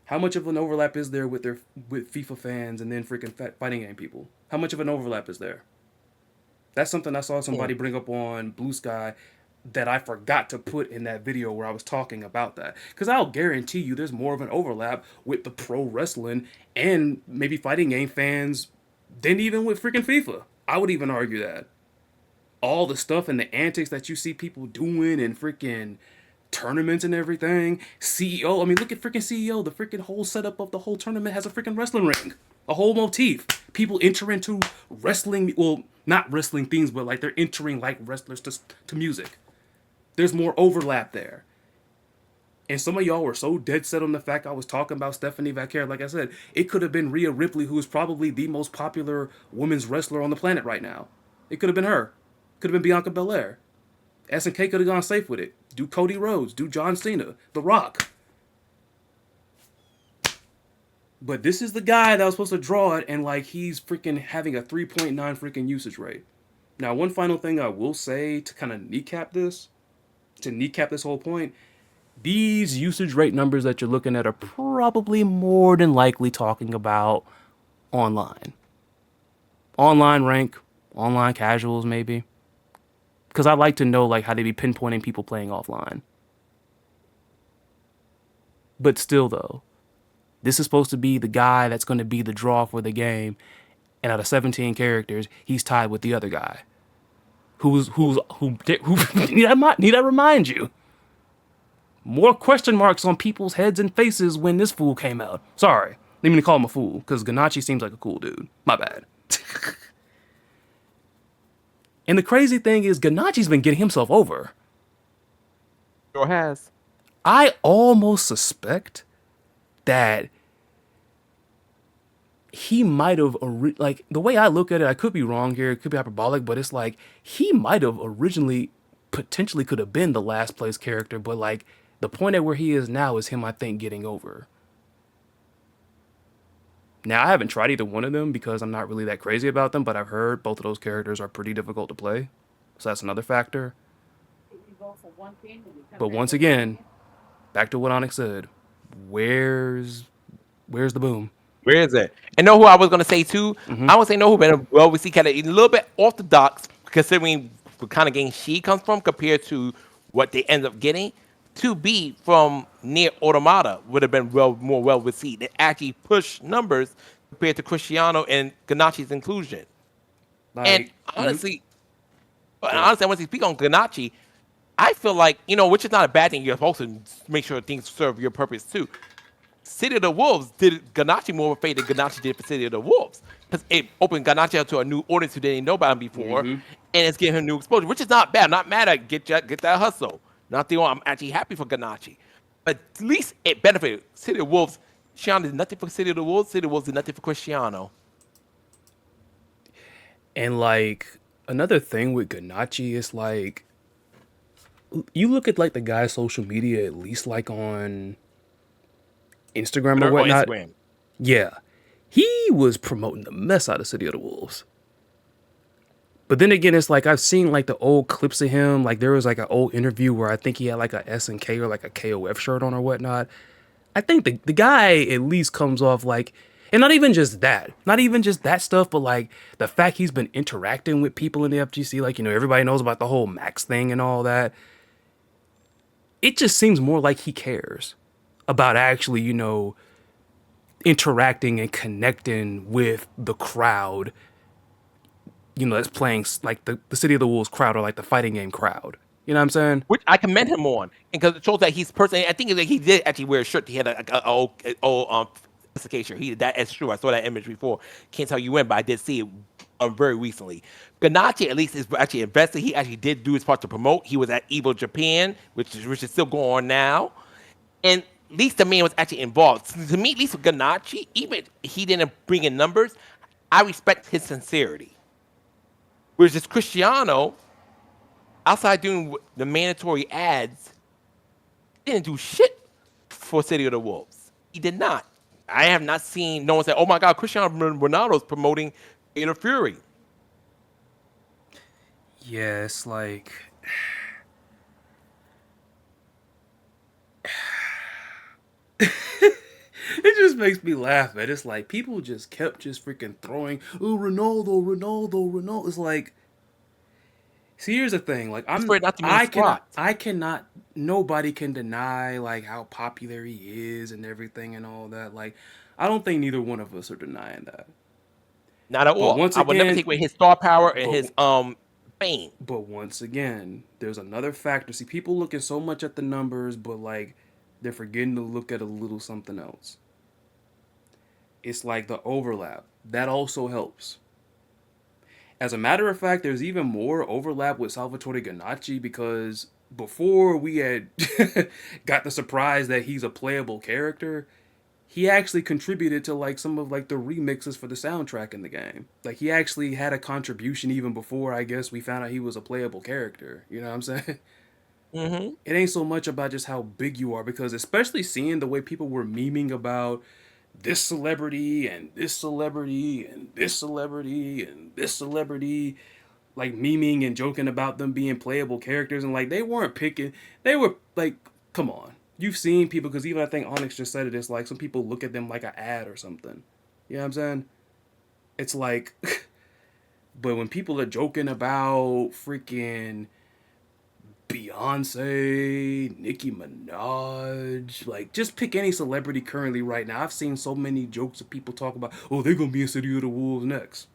How much of an overlap is there with FIFA fans and then freaking fighting game people? How much of an overlap is there? That's something I saw somebody bring up on Blue Sky that I forgot to put in that video where I was talking about that. Because I'll guarantee you there's more of an overlap with the pro wrestling and maybe fighting game fans than even with freaking FIFA. I would even argue that. All the stuff and the antics that you see people doing and freaking tournaments and everything. CEO, I mean, look at freaking CEO. The freaking whole setup of the whole tournament has a freaking wrestling ring. A whole motif. People enter into wrestling, well, not wrestling themes, but like they're entering like wrestlers to music. There's more overlap there. And some of y'all were so dead set on the fact I was talking about Stephanie Vaquer. Like I said, it could have been Rhea Ripley, who is probably the most popular women's wrestler on the planet right now. It could have been her. Could have been Bianca Belair. SNK could have gone safe with it. Do Cody Rhodes. Do John Cena. The Rock. But this is the guy that was supposed to draw it, and like he's freaking having a 3.9 freaking usage rate. Now, one final thing I will say to kind of kneecap this whole point, these usage rate numbers that you're looking at are probably more than likely talking about online. Online rank, online casuals maybe. Because I like to know like how they be pinpointing people playing offline. But still though, this is supposed to be the guy that's going to be the draw for the game, and out of 17 characters, he's tied with the other guy. Who need I remind you? More question marks on people's heads and faces when this fool came out. Sorry, didn't mean to call him a fool, because Ganacci seems like a cool dude. My bad. And the crazy thing is, Ganacci's been getting himself over. Sure has. I almost suspect that he might have, like, the way I look at it, I could be wrong here, it could be hyperbolic, but it's like, he might have originally, potentially could have been the last place character, but like, the point at where he is now is him, I think, getting over. Now, I haven't tried either one of them because I'm not really that crazy about them, but I've heard both of those characters are pretty difficult to play. So that's another factor. But once again, back to what ONYXE said. Where's the boom? Where is it? And know who I was gonna say too? Mm-hmm. I would say know who better. Well, we see kind of a little bit orthodox considering the kind of game she comes from compared to what they end up getting. To be from near Automata would have been more well received. It actually pushed numbers compared to Cristiano and Ganacci's inclusion. Like, And honestly, I want to speak on Ganacci. I feel like, which is not a bad thing. You're supposed to make sure things serve your purpose too. City of the Wolves did Ganacci more of a favor than Ganacci did for City of the Wolves. Because it opened Ganacci up to a new audience who didn't know about him before. And it's giving him new exposure, which is not bad. I'm not mad at get that hustle. Not the one. I'm actually happy for Ganacci. But at least it benefited City of the Wolves. Cristiano did nothing for City of the Wolves. City of the Wolves did nothing for Cristiano. And like, another thing with Ganacci is like, you look at like the guy's social media, at least like on Instagram or whatnot. Instagram. Yeah. He was promoting the mess out of City of the Wolves. But then again, it's like I've seen like the old clips of him. Like there was like an old interview where I think he had like a SNK or like a KOF shirt on or whatnot. I think the guy at least comes off like, and not even just that stuff, but like the fact he's been interacting with people in the FGC, like, everybody knows about the whole Max thing and all that. It just seems more like he cares about actually, interacting and connecting with the crowd, that's playing like the City of the Wolves crowd or like the fighting game crowd. You know what I'm saying? Which I commend him on, because it shows that he's personally. I think that he did actually wear a shirt. He had a old SK shirt. That is true. I saw that image before. Can't tell you when, but I did see it very recently. Ganacci at least is actually invested. He actually did do his part to promote. He was at Evo Japan, which is still going on now, and at least the man was actually involved. To me, at least with Ganacci, even if he didn't bring in numbers, I respect his sincerity. Whereas this Cristiano, outside doing the mandatory ads, didn't do shit for City of the Wolves. He did not. I have not seen no one say, "Oh my God, Cristiano Ronaldo's promoting Inner Fury." Yeah, it's like it just makes me laugh, man. It's like people just kept freaking throwing, oh, Ronaldo. It's like, See, here's the thing. Like, It's for it not to mean squat. I cannot. Nobody can deny like how popular he is and everything and all that. Like, I don't think neither one of us are denying that. Not at But all. once I would never again, take away his star power and but his fame. but once again, there's another factor. See, people looking so much at the numbers, but like they're forgetting to look at a little something else. It's like the overlap. That also helps. As a matter of fact, there's even more overlap with Salvatore Ganacci because before we had got the surprise that he's a playable character, he actually contributed to like some of like the remixes for the soundtrack in the game. Like he actually had a contribution even before I guess we found out he was a playable character. You know what I'm saying? Mm-hmm. It ain't so much about just how big you are because especially seeing the way people were memeing about this celebrity and this celebrity and this celebrity and this celebrity like memeing and joking about them being playable characters and like they weren't picking they were like come on you've seen people because even I think Onyx just said it it's like some people look at them like an ad or something you know what I'm saying it's like but when people are joking about freaking Beyonce, Nicki Minaj, like just pick any celebrity currently right now. I've seen so many jokes of people talk about, oh, they're gonna be in City of the Wolves next.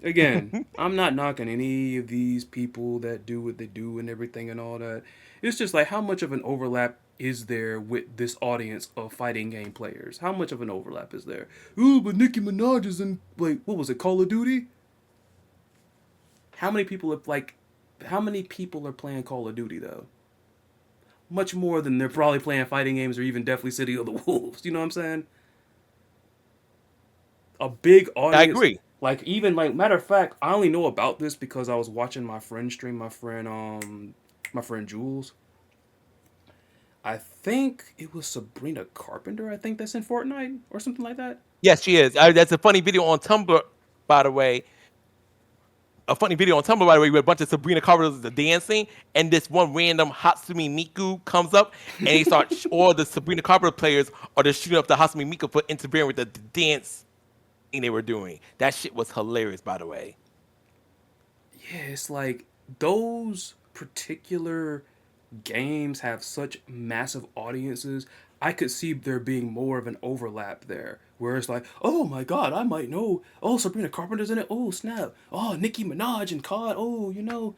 Again, I'm not knocking any of these people that do what they do and everything and all that. It's just like how much of an overlap is there with this audience of fighting game players? How much of an overlap is there? Ooh, but Nicki Minaj is in like what was it, Call of Duty? How many people have like how many people are playing Call of Duty though? Much more than they're probably playing fighting games or even definitely City of the Wolves. You know what I'm saying? A big I audience. agree. Like even like matter of fact, I only know about this because I was watching my friend stream. My friend Jules. I think it was Sabrina Carpenter. I think that's in Fortnite or something like that. Yes, she is. That's a funny video on Tumblr, by the way. A funny video on Tumblr, by the way, with a bunch of Sabrina Carpenter's dancing, and this one random Hatsune Miku comes up, and they start all the Sabrina Carpenter players are just shooting up the Hatsune Miku for interfering with the dance thing they were doing. That shit was hilarious, by the way. Yeah, it's like those particular games have such massive audiences. I could see there being more of an overlap there, where it's like, oh my god, I might know. Oh, Sabrina Carpenter's in it. Oh snap. Oh, Nicki Minaj and COD. Oh, you know,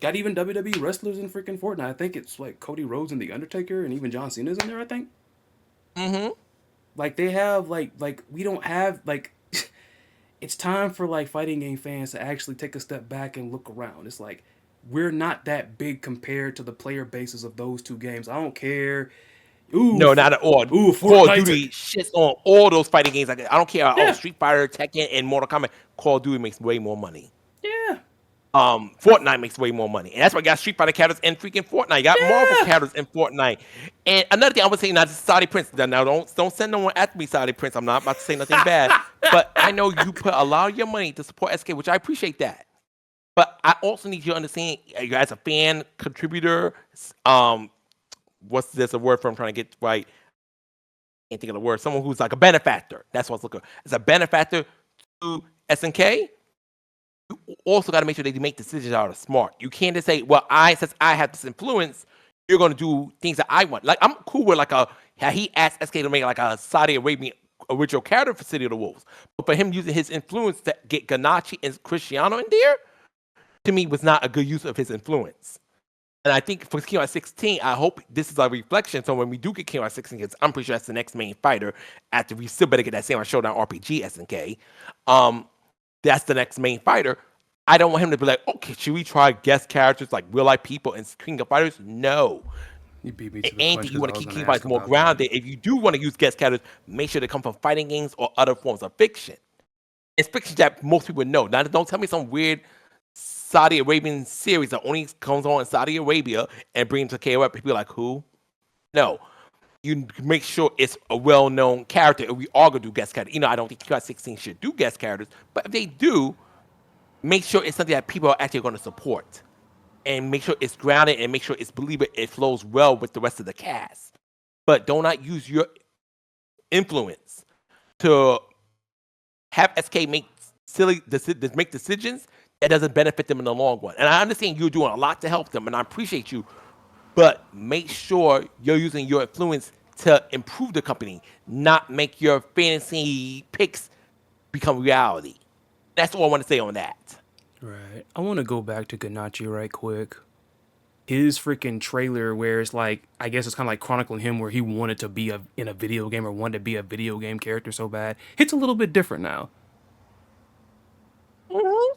got even WWE wrestlers in freaking Fortnite. I think it's like Cody Rhodes and The Undertaker, and even John Cena's in there. I think. Mm-hmm. Like they have we don't have like. It's time for like fighting game fans to actually take a step back and look around. It's like we're not that big compared to the player bases of those two games. I don't care. No, not at all. Call of Duty shits on all those fighting games. Like I don't care. Yeah. Oh, Street Fighter, Tekken, and Mortal Kombat. Call of Duty makes way more money. Yeah. Fortnite makes way more money, and that's why you got Street Fighter characters in freaking Fortnite. You got Marvel characters in Fortnite. And another thing I would say, not just Saudi Prince. Now, don't send no one after me, Saudi Prince. I'm not about to say nothing bad, but I know you put a lot of your money to support SK, which I appreciate that. But I also need you to understand, you as a fan contributor. What's this a word for? I'm trying to get right. Can't think of the word. Someone who's like a benefactor. That's what I was looking for. As a benefactor to SNK. You also got to make sure that you make decisions that are smart. You can't just say, well, since I have this influence, you're going to do things that I want. Like, I'm cool with how he asked SK to make like a Saudi Arabian original character for City of the Wolves. But for him using his influence to get Ganacci and Cristiano in there, to me, was not a good use of his influence. And I think for KOF 16, I hope this is a reflection. So when we do get KOF 16, because I'm pretty sure that's the next main fighter, after we still better get that Samurai Showdown RPG SNK. That's the next main fighter. I don't want him to be like, okay, should we try guest characters like real life people and King of Fighters? No. You beat me to the Anything punch you want 'cause to I keep was King of gonna Fighters ask more about grounded. If you do want to use guest characters, make sure they come from fighting games or other forms of fiction. It's fiction that most people know. Now, don't tell me some weird Saudi Arabian series that only comes on in Saudi Arabia and brings to KOF. People are like, who? No. You make sure it's a well-known character, and we all gonna do guest characters. I don't think KOF 16 should do guest characters, but if they do, make sure it's something that people are actually going to support, and make sure it's grounded, and make sure it's believable. It flows well with the rest of the cast, but do not use your influence to have SK make decisions that doesn't benefit them in the long run. And I understand you're doing a lot to help them, and I appreciate you, but make sure you're using your influence to improve the company, not make your fantasy picks become reality. That's all I want to say on that. Right. I want to go back to Ganachi right quick. His freaking trailer, where it's like, I guess it's kind of like chronicling him, where he wanted to be in a video game or wanted to be a video game character so bad. It's a little bit different now. Mhm.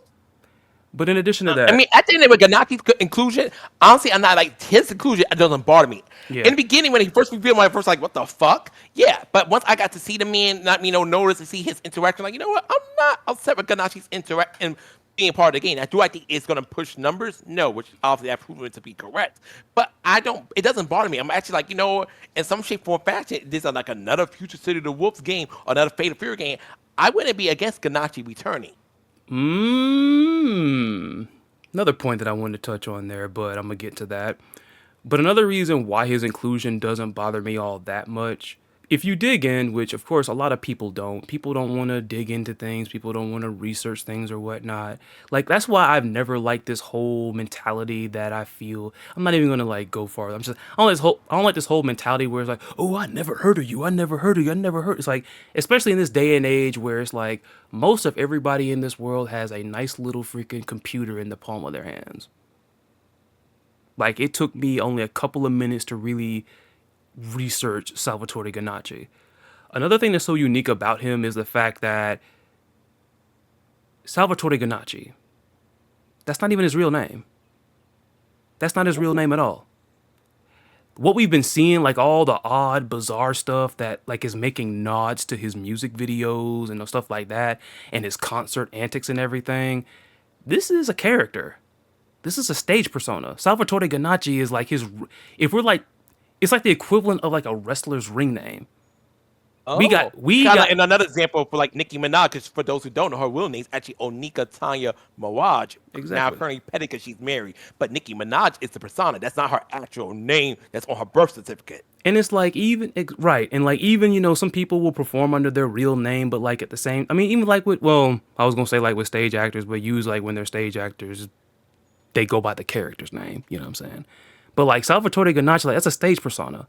But in addition to I that, mean, at the end of it, Ganacci's inclusion, honestly, I'm not like his inclusion. It doesn't bother me. yeah. In the beginning, when he first revealed, my first like, what the fuck? Yeah, but once I got to see the man, not notice to see his interaction, like, you know what? I'm not upset with Ganacci's interact and being part of the game. Now, do I think it's gonna push numbers? No, which obviously I've proven it to be correct. But I don't. It doesn't bother me. I'm actually like, in some shape, form, fashion, this is like another Future City of the Wolves game, or another Fate of Fear game. I wouldn't be against Ganacci returning. Another point that I wanted to touch on there, but I'm gonna get to that. But another reason why his inclusion doesn't bother me all that much, if you dig in, which of course a lot of people don't want to dig into things, people don't want to research things or whatnot. Like, that's why I've never liked this whole mentality that I feel. I'm not even gonna like go far. I don't like this whole mentality where it's like, oh, I never heard of you, I never heard of you, I never heard. It's like, especially in this day and age where it's like most of everybody in this world has a nice little freaking computer in the palm of their hands. Like, it took me only a couple of minutes to really research Salvatore Ganacci. Another thing that's so unique about him is the fact that Salvatore Ganacci, that's not even his real name. That's not his real name at all. What we've been seeing, like all the odd, bizarre stuff that like is making nods to his music videos and stuff like that, and his concert antics and everything, this is a character. This is a stage persona. Salvatore Ganacci is like if we're like, it's like the equivalent of like a wrestler's ring name. We Oh, got, we kind of, got, and another example for like Nicki Minaj, because for those who don't know, her real name is actually Onika Tanya Maraj. Now exactly. currently petty because she's married, but Nicki Minaj is the persona. That's not her actual name. That's on her birth certificate. And it's like right, and like even some people will perform under their real name, but like at the same, I mean, even like with, well, I was gonna say like with stage actors, but use like when they're stage actors, they go by the character's name. You know what I'm saying? But like Salvatore Ganacci, like that's a stage persona.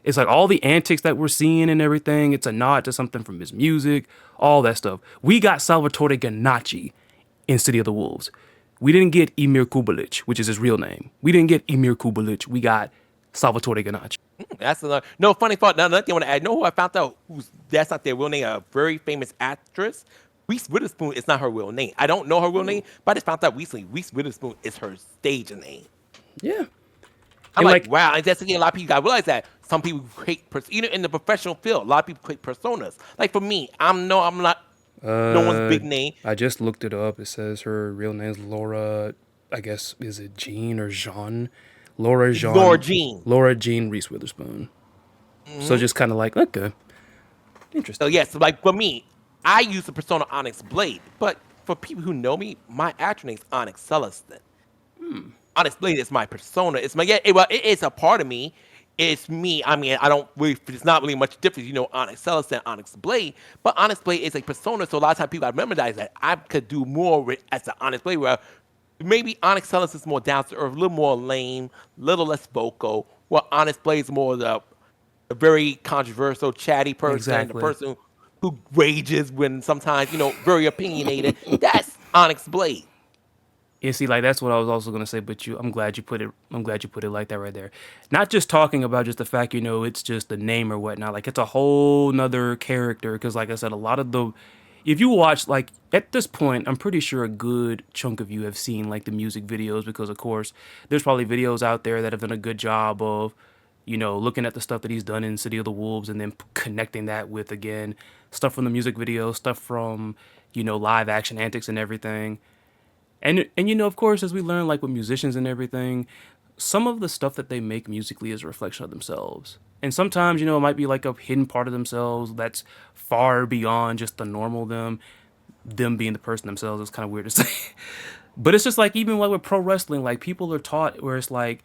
It's like all the antics that we're seeing and everything. It's a nod to something from his music, all that stuff. We got Salvatore Ganacci in City of the Wolves. We didn't get Emir Kubelich, which is his real name. We didn't get Emir Kubelich. We got Salvatore Ganacci. That's another. No, funny thought. Now, another thing I want to add. Know who I found out? That's not their real name? A very famous actress. Reese Witherspoon is not her real name. I don't know her real name, but I just found out recently Reese Witherspoon is her stage name. Yeah. I'm And like, like, wow. And that's again, a lot of people got to realize that some people create, in the professional field, a lot of people create personas. Like for me, I'm not no one's big name. I just looked it up. It says her real name is Laura. I guess, is it Jean or Jean? Laura It's Jean. Laura Jean. Laura Jean Reese Witherspoon. So just kind of like, okay, So interesting. yeah, so like for me, I use the persona Onyx Blade, but for people who know me, my actual name's Onyx Celestin. Onyx Blade is my persona. It's my well, it is a part of me. It's me. I mean, I don't really. It's not really much difference, Onyx Celestin, Onyx Blade. But Onyx Blade is a persona, so a lot of times people have memorized that. I could do more with as the Onyx Blade, where maybe Onyx Celestin is more down to earth, a little more lame, a little less vocal. While Onyx Blade is more the very controversial, chatty person, the Exactly. person who rages when sometimes, very opinionated. That's Onyx Blade. Yeah, see, like that's what I was also gonna say, but I'm glad you put it. I'm glad you put it like that right there. Not just talking about just the fact, it's just the name or whatnot. Like it's a whole nother character. Because, like I said, a lot of if you watch, like at this point, I'm pretty sure a good chunk of you have seen like the music videos. Because of course, there's probably videos out there that have done a good job of, looking at the stuff that he's done in City of the Wolves and then connecting that with again stuff from the music videos, stuff from live action antics and everything. And of course, as we learn, like with musicians and everything, some of the stuff that they make musically is a reflection of themselves. And sometimes, it might be like a hidden part of themselves that's far beyond just the normal them. Them being the person themselves is kind of weird to say. But it's just like, even like with pro wrestling, like people are taught where it's like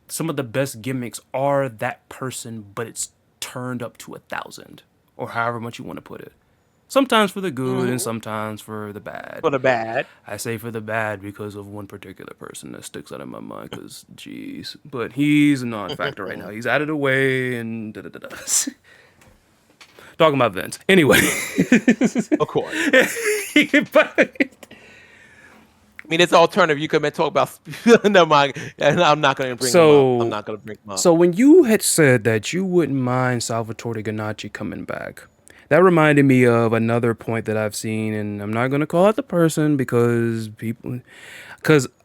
some of the best gimmicks are that person, but it's turned up to 1,000 or however much you want to put it. Sometimes for the good and Mhm. sometimes for the bad. For the bad. I say for the bad because of one particular person that sticks out in my mind. Because, jeez, but he's a non-factor right now. He's out of the way and da da da da. Talking about Vince. Anyway, Of course. but I mean, it's alternative. You could talk about. Never mind. And I'm not going to bring him up. I'm so not going to bring him up. so when you had said that you wouldn't mind Salvatore Ganacci coming back, that reminded me of another point that I've seen, and I'm not going to call out the person because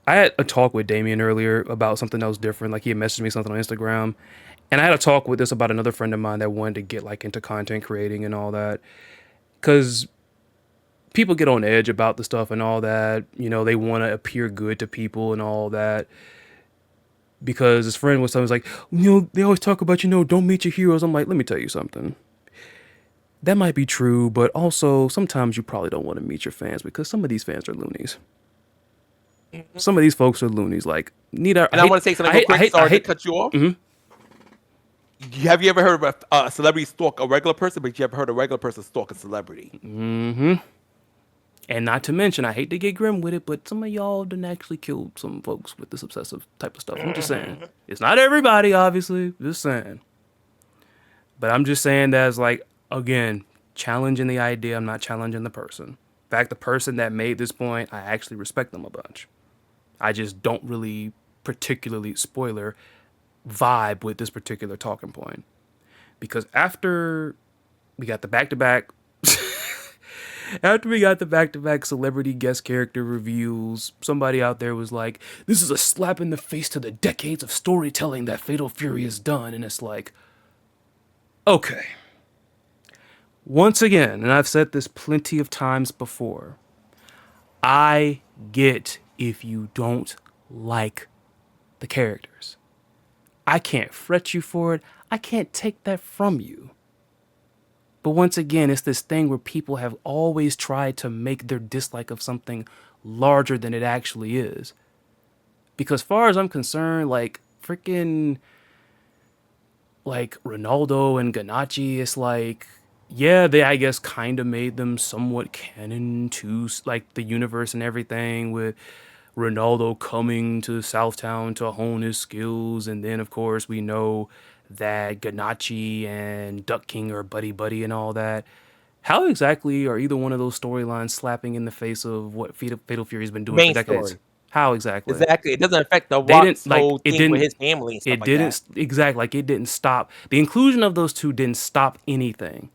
I had a talk with Damien earlier about something that was different. Like he had messaged me something on Instagram, and I had a talk with this about another friend of mine that wanted to get like into content creating and all that, because people get on edge about the stuff and all that. You know, they want to appear good to people and all that. Because his friend was always like, they always talk about, don't meet your heroes. I'm like, let me tell you something. That might be true, but also sometimes you probably don't want to meet your fans because some of these fans are loonies. Some of these folks are loonies. Like, And I want to say something real quick. Sorry to cut you off. Have you ever heard of a celebrity stalk a regular person, but you ever heard a regular person stalk a celebrity? And not to mention, I hate to get grim with it, but some of y'all done actually killed some folks with this obsessive type of stuff. I'm just saying. It's not everybody, obviously. Just saying. But I'm just saying that as like, again, challenging the idea. I'm not challenging the person. In fact, the person that made this point, I actually respect them a bunch. I just don't really particularly, spoiler, vibe with this particular talking point. Because after we got the back-to-back celebrity guest character reviews, somebody out there was like, this is a slap in the face to the decades of storytelling that Fatal Fury has done. And it's like, okay. Once again, and I've said this plenty of times before, I get if you don't like the characters. I can't fret you for it. I can't take that from you. But once again, it's this thing where people have always tried to make their dislike of something larger than it actually is. Because far as I'm concerned, like freaking like Ronaldo and Ganacci, it's like, yeah, they, I guess, kind of made them somewhat canon to like the universe and everything, with Ronaldo coming to Southtown to hone his skills. And then, of course, we know that Ganacci and Duck King are buddy and all that. How exactly are either one of those storylines slapping in the face of what Fatal Fury's been doing for Main decades? story. How exactly? Exactly. It doesn't affect the They didn't Rock's like whole it. thing with Didn't his family and stuff it? like Didn't that. exactly like it didn't stop the inclusion of those two. Didn't stop anything.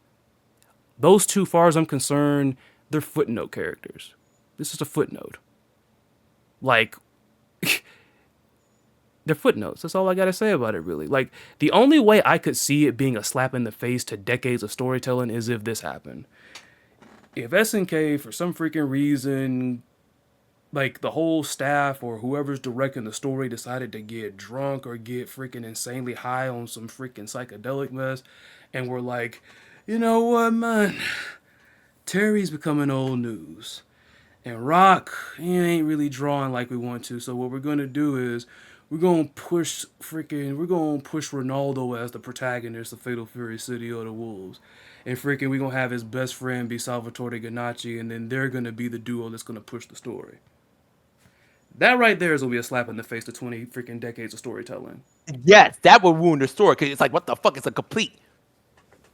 Those two, far as I'm concerned, they're footnote characters. This is a footnote. Like, they're footnotes. That's all I gotta say about it, really. Like, the only way I could see it being a slap in the face to decades of storytelling is if this happened. If SNK, for some freaking reason, like the whole staff or whoever's directing the story decided to get drunk or get freaking insanely high on some freaking psychedelic mess, and we're like, you know what, man? Terry's becoming old news. And Rock, he ain't really drawing like we want to. So what we're gonna do is we're gonna push Ronaldo as the protagonist of Fatal Fury City of the Wolves. And freaking we're gonna have his best friend be Salvatore Ganacci, and then they're gonna be the duo that's gonna push the story. That right there is gonna be a slap in the face to 20 freaking decades of storytelling. Yes, that would ruin the story because it's like, what the fuck? It's a complete.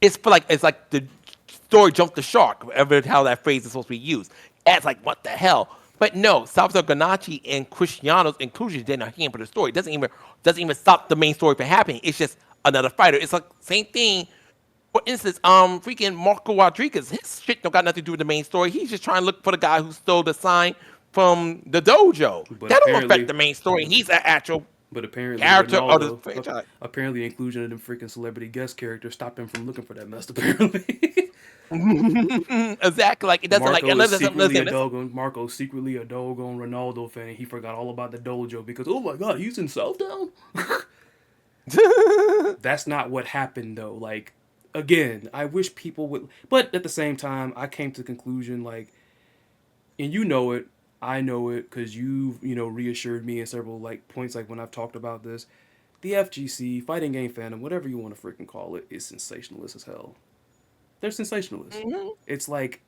It's like the story jumped the shark, whatever how that phrase is supposed to be used. It's like, what the hell? But no, Salvatore Ganacci and Cristiano's inclusion did not hamper the story. It doesn't even stop the main story from happening. It's just another fighter. It's like same thing. For instance, freaking Marco Rodriguez, his shit don't got nothing to do with the main story. He's just trying to look for the guy who stole the sign from the dojo. But That don't affect the main story. He's an actual But apparently, character of the Ronaldo, franchise. apparently the inclusion of the freaking celebrity guest character stopped him from looking for that mess. Apparently, Exactly. Like it doesn't like Marco's unless secretly a doggone Ronaldo fan. He forgot all about the dojo because, oh my god, he's in Southtown. That's not what happened though. Like, again, I wish people would, but at the same time, I came to the conclusion, like, and you know it, I know it, because you've, reassured me in several, like, points, like, when I've talked about this. The FGC, fighting game fandom, whatever you want to freaking call it, is sensationalist as hell. They're sensationalists. Mhm. It's like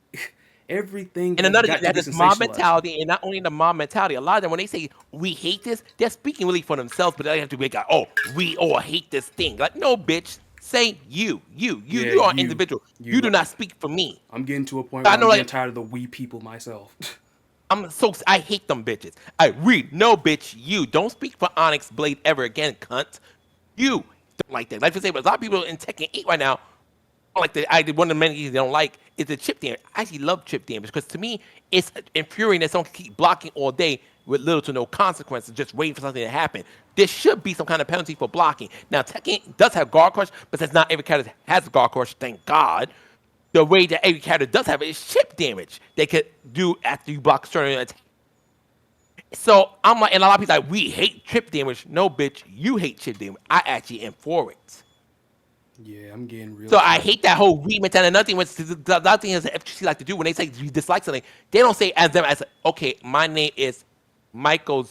everything And has another thing, got to that be is mob sensationalized. mentality, and not only the mob mentality. A lot of them, when they say we hate this, they're speaking really for themselves, but they have to be like, oh, we all hate this thing. Like, no, bitch, say Yeah, you are an individual. You do not speak for me. I'm getting to a point I where I'm know, getting like, tired of the we people myself. I hate them bitches. No, bitch, you don't speak for Onyx Blade ever again, cunt. You don't like that. Like I say, but a lot of people in Tekken 8 right now like one of the many things they don't like is the chip damage. I actually love chip damage because to me it's infuriating that someone can keep blocking all day with little to no consequences, just waiting for something to happen. There should be some kind of penalty for blocking. Now Tekken does have guard crush, but since not every character has guard crush, thank God. The way that every character does have it is chip damage they could do after you block certain attacks. So I'm like, and a lot of people like, we hate chip damage. No, bitch, you hate chip damage. I actually am for it. Yeah, I'm getting real So I tired. hate that whole remix. And another thing, the other thing is the FGC like to do when they say you dislike something, they don't say as them as okay, my name is Michael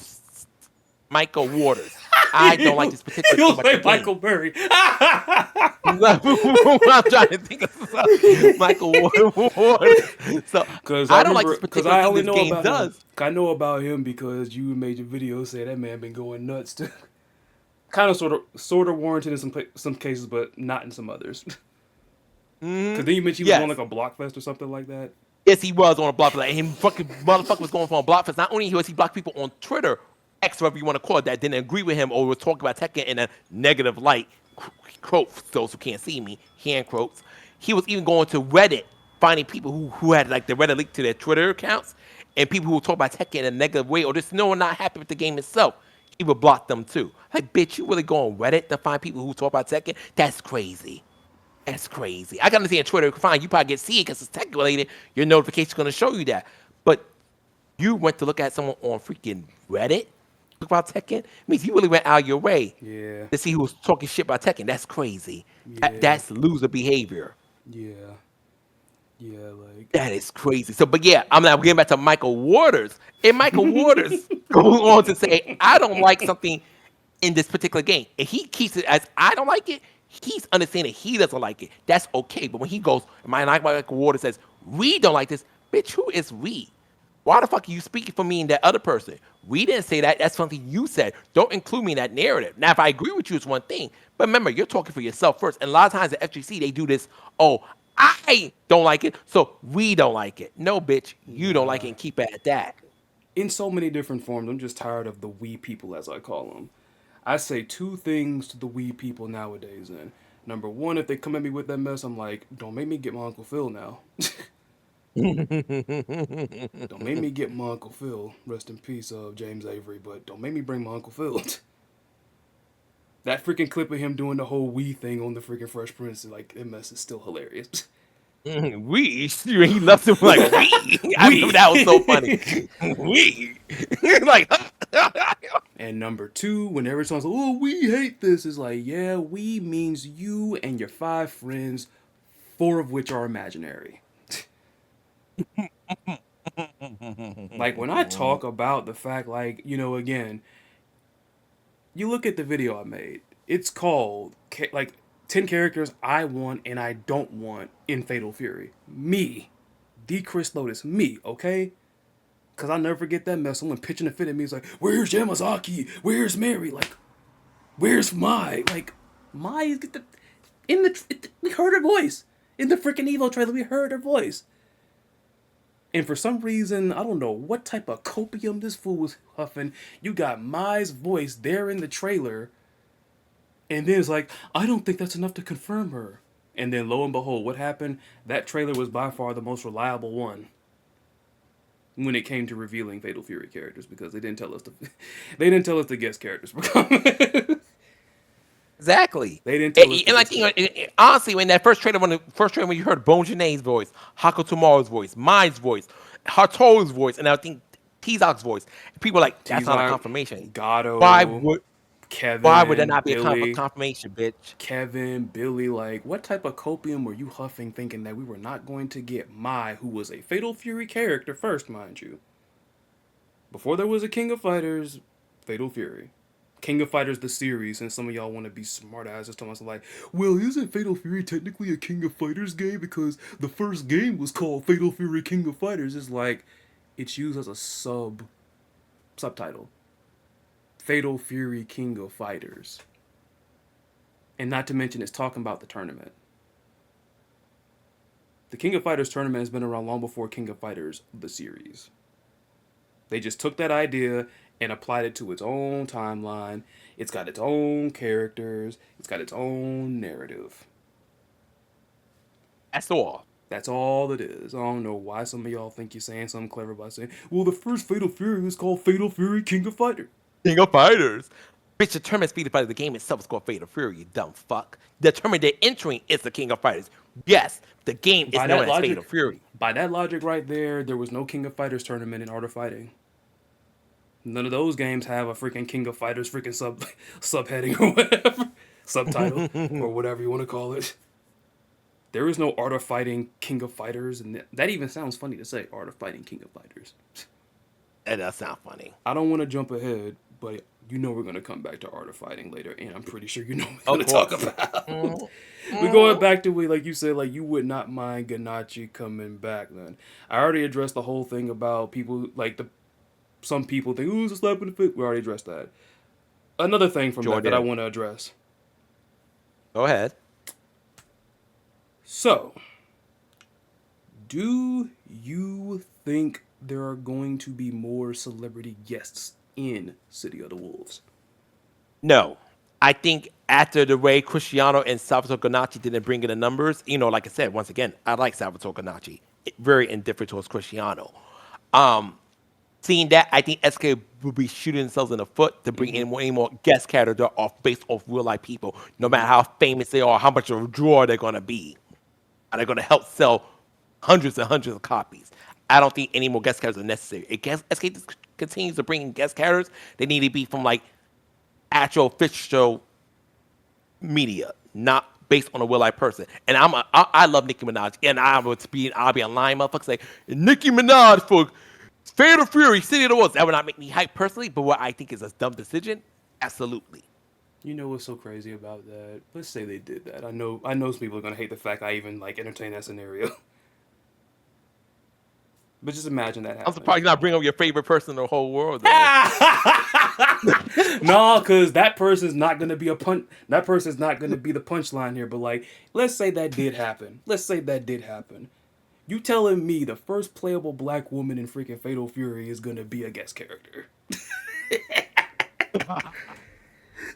Michael Waters. I don't like this particular thing You'll about the say game. Michael Burry. I'm trying to think of stuff. Michael Waters. So Because I I don't like remember, this because particular I thing only this know game about him. does. I know about him because you made your video say that man been going nuts. To kind of, sort of warranted in some cases, but not in some others. Because then you mentioned he was on Yes. like a Blockfest or something like that. Yes, he was on a block. Like, him fucking motherfucker was going for a block. Not only was he blocked people on Twitter, X, whatever you want to call it, that didn't agree with him or was talking about Tekken in a negative light. Quotes, those who can't see me, hand quotes. He was even going to Reddit, finding people who had like the Reddit link to their Twitter accounts, and people who would talk about Tekken in a negative way or just no one not happy with the game itself. He would block them too. Like, bitch, you really go on Reddit to find people who talk about Tekken? That's crazy. That's crazy. I can understand Twitter. Fine, you probably get see it because it's tech related. Your notification's going to show you that. But you went to look at someone on freaking Reddit talk about Tekken. Means you really went out of your way Yeah, to see who was talking shit about Tekken. That's crazy. yeah, That's loser behavior. yeah, yeah. Like, That is crazy. So, but yeah, I'm now getting back to Michael Waters. And Michael Waters goes on to say, I don't like something in this particular game. And he keeps it as I don't like it. He's understanding he doesn't like it. That's okay. But when he goes, Michael Waters says, we don't like this, bitch, who is we? Why the fuck are you speaking for me and that other person? We didn't say that. That's something you said. Don't include me in that narrative. Now, if I agree with you, it's one thing. But remember, you're talking for yourself first. And a lot of times at FGC, they do this, oh, I don't like it, so we don't like it. No, bitch, you don't like it nah. and keep it at that. In so many different forms, I'm just tired of the we people, as I call them. I say two things to the we people nowadays. And number one, if they come at me with that mess, I'm like, don't make me get my Uncle Phil now. Don't make me get my Uncle Phil. Rest in peace, James Avery. But don't make me bring my Uncle Phil. That freaking clip of him doing the whole we thing on the freaking Fresh Prince, like, that mess is still hilarious. We, he loves him like we. I remember We. that was so funny. We, like, And number two, whenever someone's like, oh, we hate this, is like, yeah, we means you and your 5 friends, 4 of which are imaginary. Like, when I talk about the fact, like, again, you look at the video I made, it's called, like, 10 characters I want and I don't want in Fatal Fury. Me. D. Chris Lotus. Me, okay? Because I'll never forget that mess. Someone pitching a fit at me. He's like, where's Yamazaki? Where's Mary? Like, where's Mai? Like, Mai is we heard her voice. In the freaking Evo trailer, we heard her voice. And for some reason, I don't know what type of copium this fool was huffing. You got Mai's voice there in the trailer. And then it's like, I don't think that's enough to confirm her. And then lo and behold, what happened? That trailer was by far the most reliable one when it came to revealing Fatal Fury characters because they didn't tell us the guest characters were coming. exactly. They didn't tell us. And like, honestly, when that first trailer, when you heard Bone Janae's voice, Hako Tomorrow's voice, Mai's voice, Harto's voice, and I think Tizok's voice, people were like, that's not a confirmation. Why Gato, would there Kevin, not be a Billy, confirmation, bitch? Kevin, Billy, like, what type of copium were you huffing thinking that we were not going to get Mai, who was a Fatal Fury character first, mind you? Before there was a King of Fighters, Fatal Fury. King of Fighters the series, and some of y'all want to be smart asses telling us like, well, isn't Fatal Fury technically a King of Fighters game because the first game was called Fatal Fury King of Fighters? It's like it's used as a subtitle. Fatal Fury King of Fighters. And not to mention it's talking about the tournament. The King of Fighters tournament has been around long before King of Fighters the series. They just took that idea and applied it to its own timeline. It's got its own characters. It's got its own narrative. That's all. That's all it is. I don't know why some of y'all think you're saying something clever by saying, well, the first Fatal Fury was called Fatal Fury King of Fighters. King of Fighters. Bitch, the tournament Fatal Fighters, the game itself is called Fatal Fury, you dumb fuck. The tournament they're entering is the King of Fighters. Yes, the game is known as Fatal Fury. By that logic right there was no King of Fighters tournament in Art of Fighting. None of those games have a freaking King of Fighters freaking subheading or whatever. Subtitle or whatever you want to call it. There is no Art of Fighting King of Fighters, and that even sounds funny to say, Art of Fighting King of Fighters. That does sound funny. I don't want to jump ahead, but you know we're going to come back to Art of Fighting later, and I'm pretty sure you know what we're going to talk about. We're going back to, like you said, like you would not mind GANACCI coming back then. I already addressed the whole thing about people, like some people think, ooh, it's a slap in the face. We already addressed that. Another thing from that I want to address. Go ahead. So, do you think there are going to be more celebrity guests in City of the Wolves? No. I think after the way Cristiano and Salvatore Ganacci didn't bring in the numbers, like I said, once again, I like Salvatore Ganacci. Very indifferent towards Cristiano. Seeing that, I think SK will be shooting themselves in the foot to bring in any more guest characters based off real life people, no matter how famous they are, how much of a draw they're going to be. And they're going to help sell hundreds and hundreds of copies. I don't think any more guest characters are necessary. If SK continues to bring in guest characters, they need to be from like actual official media, not based on a real life person. And I love Nicki Minaj, and I'll be a lying motherfucker say Nicki Minaj for Fatal Fury, City of the Wolves. That would not make me hype personally, but what I think is a dumb decision, absolutely. You know what's so crazy about that? Let's say they did that. I know some people are gonna hate the fact I even like entertain that scenario. But just imagine that happening. I'm surprised you're not bringing up your favorite person in the whole world. No, because that person's not gonna be that person's not gonna be the punchline here. But like, let's say that did happen. You telling me the first playable black woman in freaking Fatal Fury is gonna be a guest character?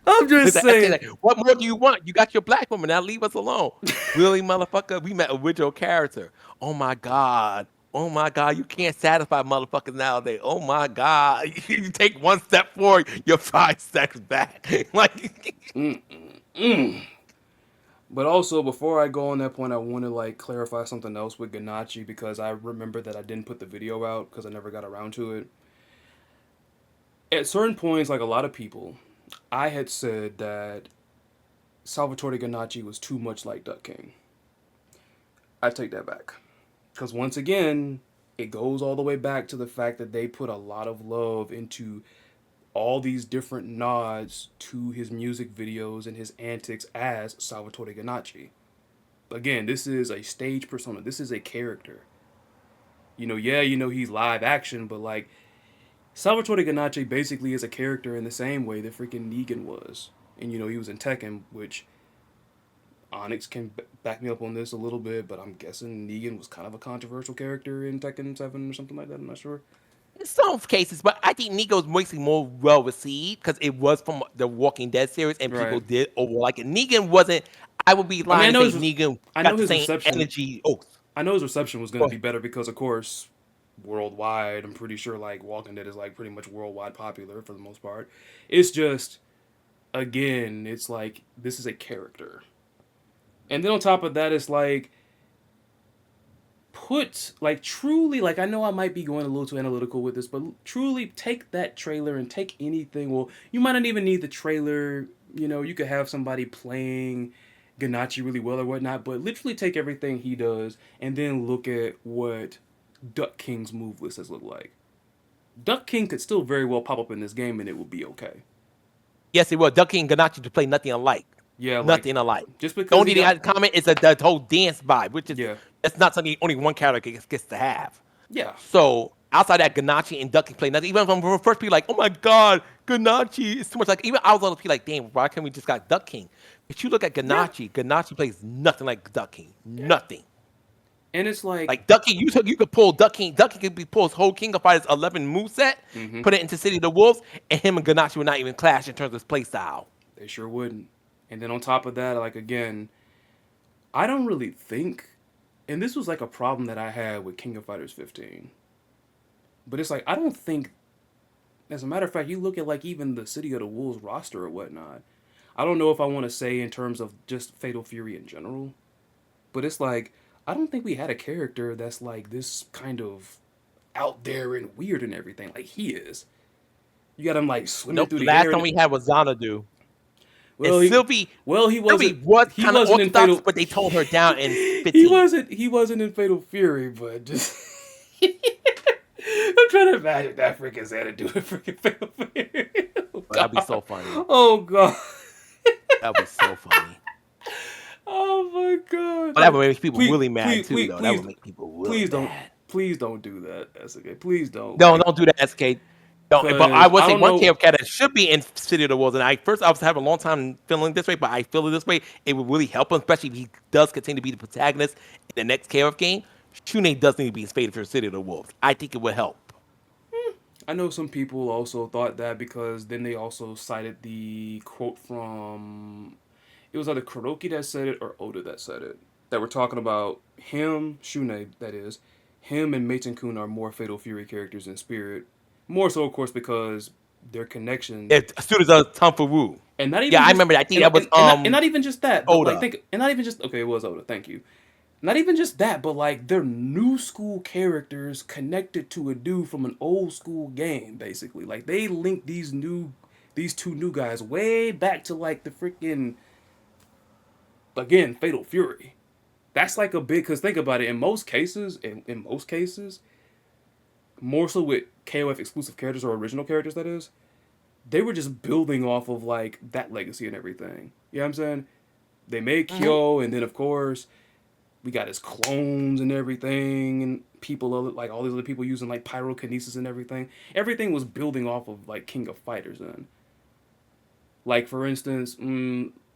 I'm just saying. What more do you want? You got your black woman. Now leave us alone. Really, motherfucker? We met original character. Oh my God. You can't satisfy motherfuckers nowadays. Oh my God. You take one step forward, you're 5 steps back. But also, before I go on that point, I want to like clarify something else with GANACCI, because I remember that I didn't put the video out because I never got around to it. At certain points, like a lot of people, I had said that Salvatore Ganacci was too much like Duck King. I take that back. Because once again, it goes all the way back to the fact that they put a lot of love into all these different nods to his music videos and his antics as Salvatore Ganacci. Again, this is a stage persona. This is a character. He's live action, but like, Salvatore Ganacci basically is a character in the same way that freaking Negan was. And, he was in Tekken, which ONYXE can back me up on this a little bit, but I'm guessing Negan was kind of a controversial character in Tekken 7 or something like that. I'm not sure. In some cases, but I think Negan was mostly more well received because it was from the Walking Dead series and people did overall like it. Negan wasn't, I would be lying to say Negan got the same energy. I know his reception was going to be better because, of course, worldwide, I'm pretty sure like Walking Dead is like pretty much worldwide popular for the most part. It's just, again, it's like, this is a character. And then on top of that, it's like, truly, like, I know I might be going a little too analytical with this, but truly take that trailer and take anything. Well, you might not even need the trailer. You could have somebody playing Ganacci really well or whatnot, but literally take everything he does and then look at what Duck King's move list has looked like. Duck King could still very well pop up in this game and it would be okay. Yes, it was. Ducky and Ganachi to play nothing alike. Yeah, like Nothing alike. just The because only he thing I got comment is that the whole dance vibe, which is yeah that's not something only one character gets to have. yeah So outside that, Ganachi and Ducky play nothing. Even from the first people like, oh my god, Ganachi is too much. Like even I was on the people like, damn, why can't we just got Duck King? But you look at yeah Ganachi, Ganachi plays nothing like Duck King. yeah, Nothing. and it's like Like Duck King, you could pull Duck King. Duck King could be pull his whole King of Fighters 11 moveset, hmm put it into City of the Wolves, and him and Ganachi would not even clash in terms of his play style. they sure wouldn't. And then on top of that, like again, I don't really think, and this was like a problem that I had with King of Fighters 15. But it's like I don't think, as a matter of fact, you look at like even the City of the Wolves roster or whatnot. I don't know if I want to say in terms of just Fatal Fury in general, but it's like I don't think we had a character that's like this kind of out there and weird and everything like he is. You got him like swimming Nope. through The the last air. time we had was Xanadu. And Well, he Sylvie well Sylvie was he kind of wasn't in orthodox, Fatal. but they toned her down in He 15. wasn't in Fatal Fury, but just I'm trying to imagine that freaking Xanadu in freaking Fatal Fury. Oh But that'd be god. so funny. Oh god. That'd be so funny. Oh my god. But that would Like, make people really mad too, though. That please, would make people really mad. please don't do that. That's okay. Please don't. No, Like, don't do that, SK. Don't. But I cause would I say don't one know. character that should be in City of the Wolves, and I was having a long time feeling this way, but I feel it this way. It would really help him, especially if he does continue to be the protagonist in the next KOF game. SHUN'EI does need to be faded for City of the Wolves. I think it would help. I know some people also thought that because then they also cited the quote from it was either Kuroki that said it or Oda that said it. That we're talking about him, SHUN'EI, that is, him and Meitan Kun are more Fatal Fury characters in spirit. More so, of course, because their connection, As soon as Tonfa Wu. and not Yeah, even I just, remember that. I think that was and not even just that, but like Oda. think, and not even just okay, it was Oda. Thank you. Not even just that, but like they're new school characters connected to a dude from an old school game, basically. Like they link these two new guys way back to like the freaking again Fatal Fury. That's like a big because think about it. In most cases, more so with KOF exclusive characters or original characters, that is, they were just building off of like that legacy and everything. You know what I'm saying? They made Mhm. Kyo, and then of course we got his clones and everything, and like all these other people using like pyrokinesis and everything. Everything was building off of like King of Fighters then. Like for instance,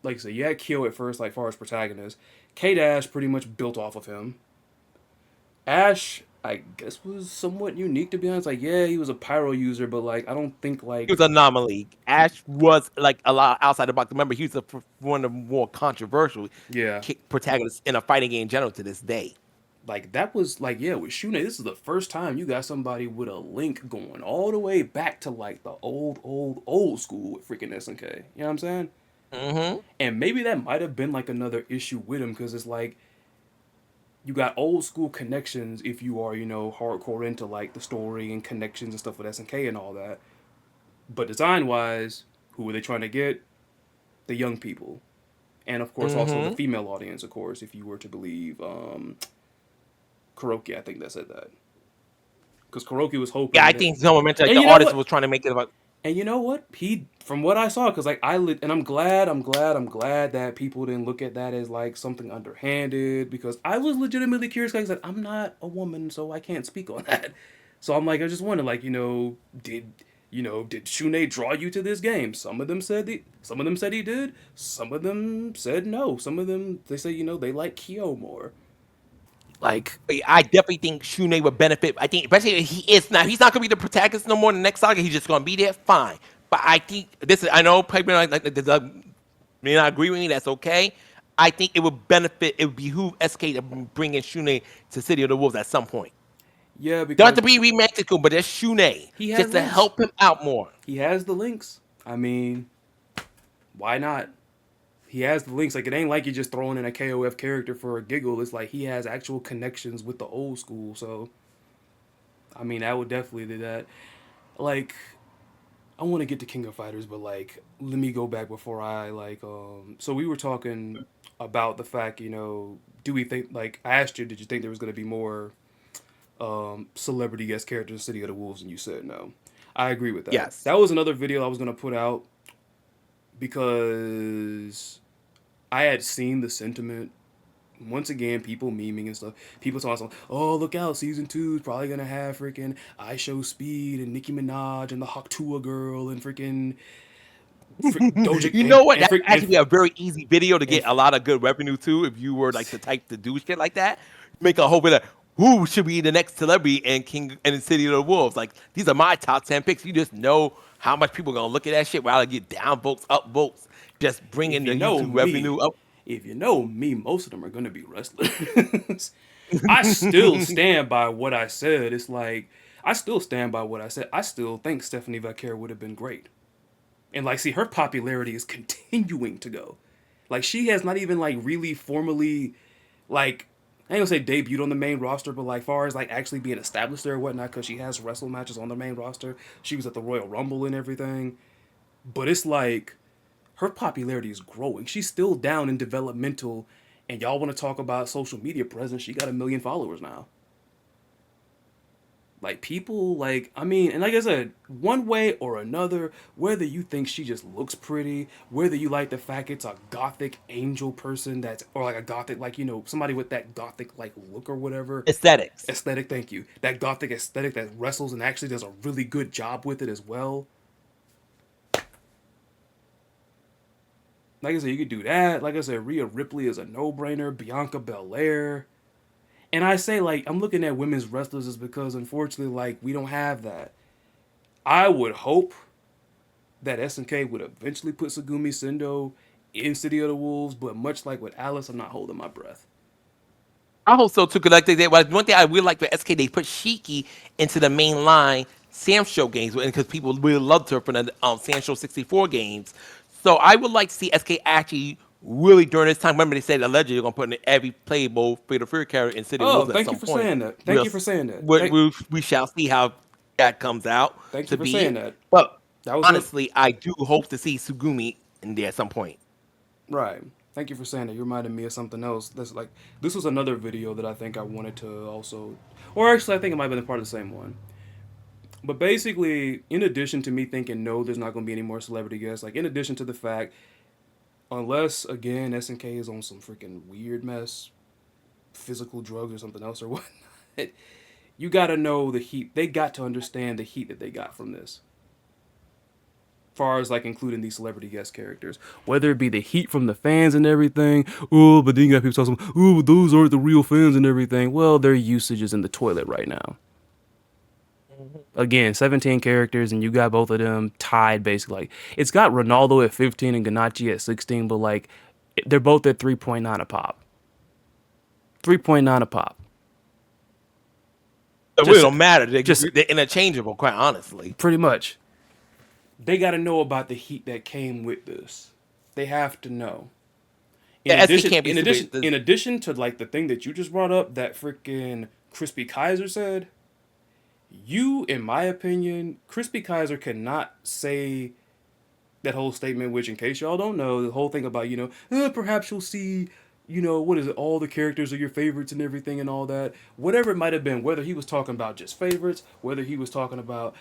like I said, you had Kyo at first, like far as protagonist. K Dash pretty much built off of him. Ash, I guess, was somewhat unique to be honest. Like, yeah, he was a pyro user, but like I don't think He like was an anomaly. Ash was like a lot outside the box. Remember, he's one of the more controversial yeah. protagonists in a fighting game in general to this day. Like that was like yeah with SHUN'EI, this is the first time you got somebody with a link going all the way back to like the old school with freaking SNK. You know what I'm saying? Mm-hmm. And maybe that might have been like another issue with him because it's like you got old school connections if you are hardcore into like the story and connections and stuff with SNK and all that. But design wise, who were they trying to get? The young people, and of course also the Mm-hmm. female audience. Of course, if you were to believe Kuroki, I think that said that. Because Kuroki was Yeah, hoping I that, think someone mentioned like and the you know artist what? was trying to make it about. And you know what? He, from what I saw, because like and I'm glad that people didn't look at that as like something underhanded. Because I was legitimately curious. Because like, I'm not a woman, so I can't speak on that. So I'm like, I just wonder, like, did SHUN'EI draw you to this game? Some of them said he did. Some of them said no. Some of them they say they like Kyo more. Like, I definitely think SHUN'EI would benefit. I think, especially if he is now, he's not going to be the protagonist no more in the next saga. He's just going to be there. Fine. But I think this is, I know people may not agree with me. That's okay. I think it would benefit, it would behoove SK to bring in SHUN'EI to City of the Wolves at some point. yeah, Don't have because to be romantical, but there's SHUN'EI he has just to links. help him out more. He has the links. I mean, why not? He has the links. Like, it ain't like you're just throwing in a KOF character for a giggle. It's like he has actual connections with the old school. So, I mean, I would definitely do that. Like, I want to get to King of Fighters, but like, let me go back before I like. So we were talking about the fact, do we think like I asked you, did you think there was going to be more celebrity guest characters in City of the Wolves, and you said no. I agree with that. Yes. That was another video I was going to put out because I had seen the sentiment. Once again, people memeing and stuff. People talking, oh, look out, season 2 is probably gonna have freaking I Show Speed and Nicki Minaj and the Hawktua girl and freaking Doja You know what? and, That's freak, actually a very easy video to and get a lot of good revenue too. If you were like the type to do shit like that, make a whole bit of who should be the next celebrity in King and the City of the Wolves. Like these are my top 10 picks. You just know how much people are gonna look at that shit. While I get down votes, up votes, just bringing if the you know YouTube revenue me, up. if you know me, most of them are gonna be wrestlers. I still stand by what I said. It's like I still stand by what I said. I still think Stephanie Vaquer would have been great. And like, see, her popularity is continuing to go. Like, she has not even like really formally, like, I ain't gonna say debuted on the main roster, but like far as like actually being established there or whatnot, because she has wrestle matches on the main roster. She was at the Royal Rumble and everything. But it's like her popularity is growing. She's still down in developmental, and y'all want to talk about social media presence? She got 1 million followers now. Like, people, like, I mean, and like I said, one way or another, whether you think she just looks pretty, whether you like the fact it's a gothic angel person that's, or like a gothic, like, you know, somebody with that gothic, like, look or whatever. Aesthetics. Aesthetic, thank you. That gothic aesthetic that wrestles and actually does a really good job with it as well. Like I said, you could do that. Like I said, Rhea Ripley is a no-brainer. Bianca Belair. And I say, like, I'm looking at women's wrestlers is because, unfortunately, like, we don't have that. I would hope that SNK would eventually put Segumi Sendo in City of the Wolves, but much like with Alice, I'm not holding my breath. I hope so too. Cause like one thing I really like for SK, they put Shiki into the main line Sam Show games, because people really loved her from the Sam Show 64 games. So I would like to see SK actually really during this time. Remember, they said allegedly they're gonna put in every playable Fatal Fury character in City Oh, Wolves at thank you some for point. saying that. Thank you for saying that. We shall see how that comes out Thank you to for be. saying that. But That was honestly, I do hope to see Sugumi in there at some point. right. Thank you for saying that. You reminded me of something else. That's like, this was another video that I think I wanted to also, or actually, I think it might have been part of the same one. But basically, in addition to me thinking, no, there's not going to be any more celebrity guests, like, in addition to the fact, unless, again, SNK is on some freaking weird mess, physical drugs or something else or whatnot, you got to know the heat. They got to understand the heat that they got from this. Far as like including these celebrity guest characters, whether it be the heat from the fans and everything, oh, but then you got people talking, oh, those aren't the real fans and everything. Well, their usage is in the toilet right now. Again, 17 characters, and you got both of them tied basically. Like, it's got Ronaldo at 15 and GANACCI at 16, but like they're both at 3.9 a pop. 3.9 a pop. It really don't matter. They're just interchangeable, quite honestly. Pretty much. They got to know about the heat that came with this. They have to know. In addition to like the thing that you just brought up, that freaking Crispy Kaiser said, you, in my opinion, Crispy Kaiser cannot say that whole statement, which in case y'all don't know, the whole thing about, you know, perhaps you'll see, you know, what is it, all the characters are your favorites and everything and all that. Whatever it might have been, whether he was talking about just favorites, whether he was talking about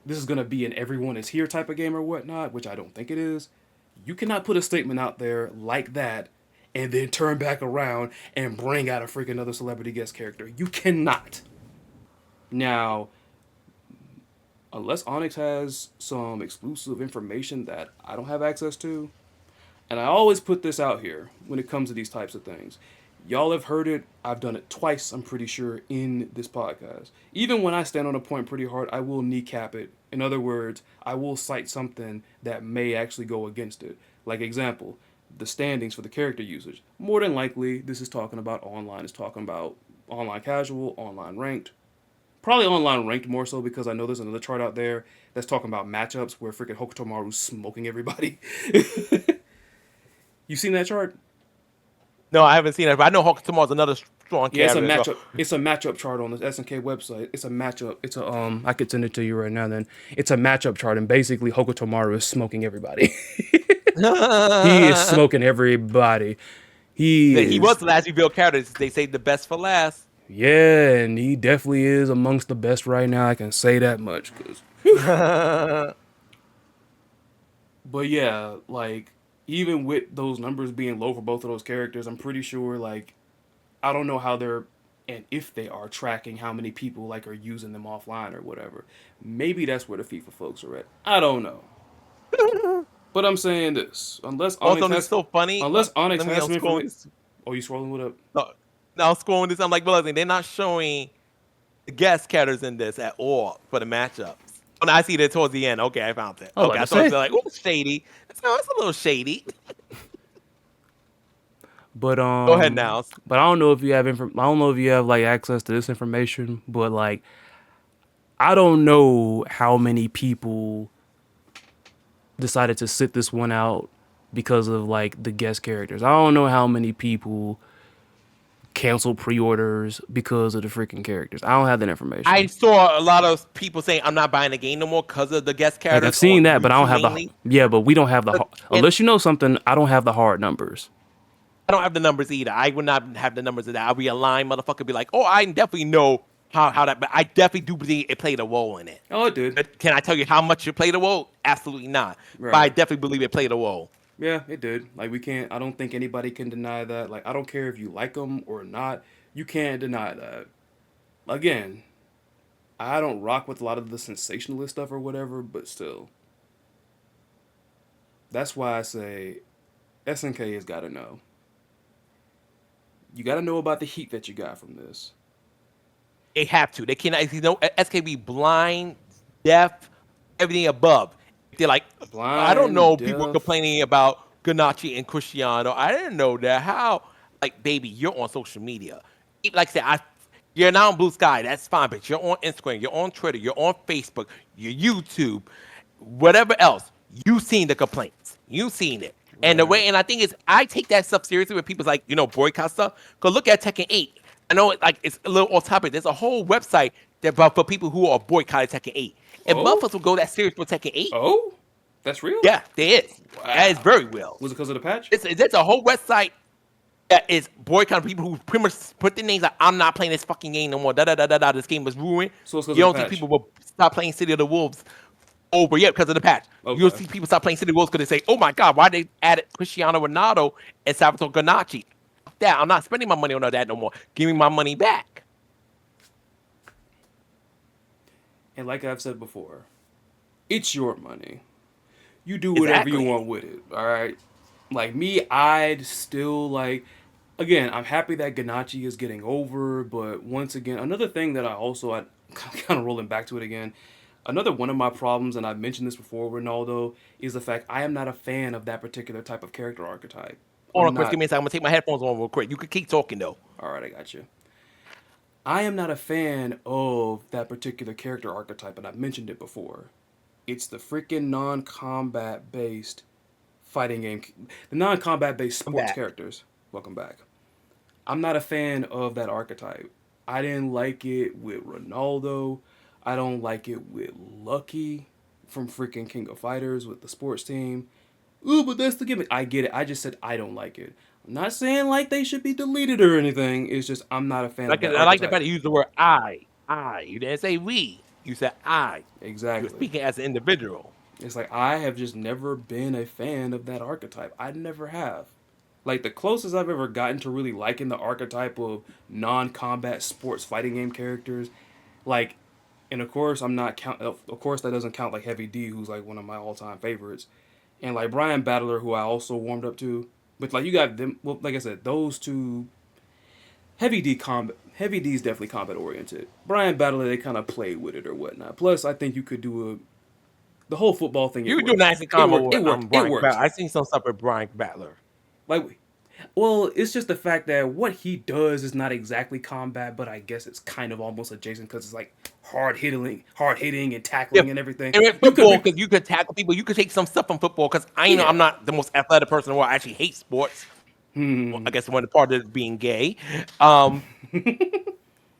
this is going to be an everyone is here type of game or whatnot, which I don't think it is. You cannot put a statement out there like that and then turn back around and bring out a freaking other celebrity guest character. You cannot. Now, unless ONYXE has some exclusive information that I don't have access to, and I always put this out here when it comes to these types of things. Y'all have heard it. I've done it twice, I'm pretty sure, in this podcast. Even when I stand on a point pretty hard, I will kneecap it. In other words, I will cite something that may actually go against it. Like, example, the standings for the character usage. More than likely, this is talking about online. It's talking about online casual, online ranked. Probably online ranked more so, because I know there's another chart out there that's talking about matchups where freaking Hokutomaru's smoking everybody. You seen that chart? No, I haven't seen it, but I know Hokutomaru's another strong character. Yeah, it's a matchup. It's a matchup chart on the SNK website. It's a matchup. It's a I could send it to you right now. Then it's a matchup chart, and basically Hokutomaru is smoking everybody. He is smoking everybody. He was the last revealed character. They say the best for last. Yeah, and he definitely is amongst the best right now. I can say that much. But yeah, like even with those numbers being low for both of those characters, I'm pretty sure like I don't know how they're and if they are tracking how many people like are using them offline or whatever. Maybe that's where the FIFA folks are at. I don't know. But I'm saying this, Also, it's so funny. Unless Onyx Let me has some scroll information. this. Oh, you scrolling what up? No, now scrolling this, I'm like realizing they're not showing the guest characters in this at all for the matchups. Oh, no, I see that towards the end. Okay, I found it. I was Okay, about I to thought it was say. like, oh, shady. It's a little shady. But Go ahead now. I don't know if you have I don't know if you have like access to this information, but like I don't know how many people decided to sit this one out because of like the guest characters. I don't know how many people canceled pre-orders because of the freaking characters. I don't have that I information. saw a lot of people saying I'm not buying the game no more because of the guest Like I've characters seen on that, but I don't YouTube have mainly. but we don't have the But and unless you know something. I don't have the hard numbers. I don't have the numbers either. I would not have the numbers of that. I'll be a lying motherfucker. Be like, oh, I definitely know how that. But I definitely do believe it played a role in it. Oh, it did. But can I tell you how much it played a role? Absolutely not. But I Right. definitely believe it played a role. Yeah, it did. Like we can't. I don't think anybody can deny that. Like I don't care if you like them or not. You can't deny that. Again, I don't rock with a lot of the sensationalist stuff or whatever, but still, that's why I say SNK has got to know. You got to know about the heat that you got from this. They have to. They cannot. You know, SKB blind, deaf, everything above. They're like, I don't know. Blind, People deaf. complaining about Ganacci and Cristiano. I didn't know that. How? Like, baby, you're on social media. Like I said, you're not on Blue Sky. That's fine. But you're on Instagram. You're on Twitter. You're on Facebook. You're YouTube. Whatever else. You've seen the complaints. You've seen it. And the Right. way, and I think is, I take that stuff seriously when people's like, boycott stuff. Because look at Tekken 8. I know it's a little off topic. There's a whole website that for people who are boycotting Tekken 8. And Oh, motherfuckers will go that serious for Tekken 8. oh, that's real. Yeah, there is. That is Wow. very real. Was it because of the patch? It's a whole website that is boycotting people who pretty much put their names like, I'm not playing this fucking game no more. Da da da da da. This game was ruined. So it's because You of don't the see patch. people will stop playing City of the Wolves over yet because of the patch. You'll Okay. see people stop playing City of the Wolves because they say, oh my God, why they added Cristiano Ronaldo and Salvatore Ganacci? That I'm not spending my money on that no more. Give me my money back. And like I've said before, it's your money. You do whatever you Exactly. want with it. All right. Like me, I'd still like. Again, I'm happy that Ganacci is getting over, but once again, another thing that I kind of rolling back to it again. Another one of my problems, and I've mentioned this before, Ronaldo, is the fact I am not a fan of that particular type of character archetype. Hold I'm on, Chris. Give not. me a second. I'm gonna take my headphones on real quick. You could keep talking though. All right, I got you. I am not a fan of that particular character archetype, and I've mentioned it before. It's the freaking non-combat based fighting game, the non-combat based I'm sports back. characters. Welcome back. I'm not a fan of that archetype. I didn't like it with Ronaldo. I don't like it with Lucky from freaking King of Fighters with the sports team. Ooh, but that's the gimmick. I get it. I just said I don't like it. I'm not saying like they should be deleted or anything. It's just I'm not a fan of that I like the archetype. fact that you used the word I. I. You didn't say we. You said I. You were Exactly. speaking as an individual. It's like I have just never been a fan of that archetype. I never have. Like the closest I've ever gotten to really liking the archetype of non-combat sports fighting game characters, like, and of course I'm not count. Of course that doesn't count like Heavy D, who's like one of my all-time favorites, and like Brian Battler, who I also warmed up to. But like you got them. Well, like I said, those two. Heavy D combat. Heavy D is definitely combat oriented. Brian Battler, they kind of play with it or whatnot. Plus, I think you could do the whole football thing. It You do works. nice and It combo worked. It with worked. It Brian works. Battler. I seen some stuff with Brian Battler. Like, well, it's just the fact that what he does is not exactly combat, but I guess it's kind of almost adjacent because it's like hard hitting, and Yeah, tackling and everything. and in You could football, be, because you could tackle people, you could take some stuff from football. Because I know I'm yeah. not the most athletic person in the world. I actually hate sports. Well, I guess one part of it being gay. Um,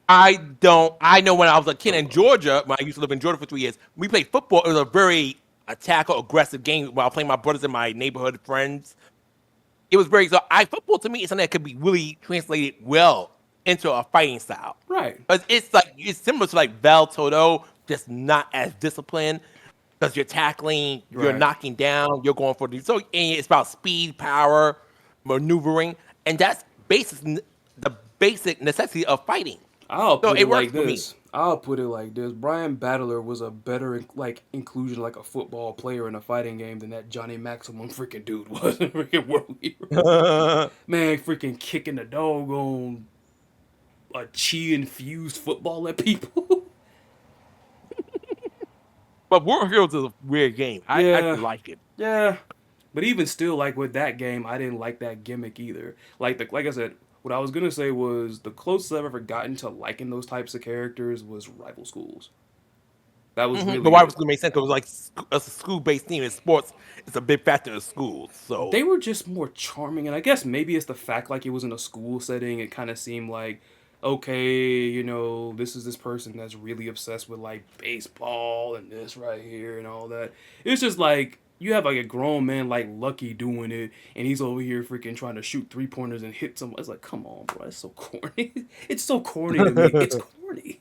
I don't. I know when I was a kid in Georgia, when I used to live in Georgia for 3 years, we played football. It was a very attack or aggressive game while playing my brothers and my neighborhood friends. It was very so. Football to me is something that could be really translated well into a fighting style. Right. But it's like it's similar to like Val Toto, just not as disciplined. because you're tackling, you're Right. knocking down, you're going for the so and it's about speed, power, maneuvering, and that's the basic necessity of fighting. I'll So put it it works like for me. this. I'll put it like this. Brian Battler was a better like inclusion like a football player in a fighting game than that Johnny Maximum freaking dude was in freaking World Heroes. Man, freaking kicking the doggone a chi infused football at people. But World Heroes is a weird game. I Yeah. actually like it. Yeah. But even still, like with that game, I didn't like that gimmick either. Like I said, what I was gonna say was the closest I've ever gotten to liking those types of characters was Rival Schools. That was The really wide it. receiver made sense because it was like a school-based team in sports. It's a big factor in schools. So They were just more charming, and I guess maybe it's the fact like it was in a school setting. It kind of seemed like, okay, this is this person that's really obsessed with like baseball and this right here and all that. It's just like you have like a grown man like Lucky doing it, and he's over here freaking trying to shoot 3-pointers and hit someone. It's like, come on, bro, it's so corny. It's so corny to me. It's corny.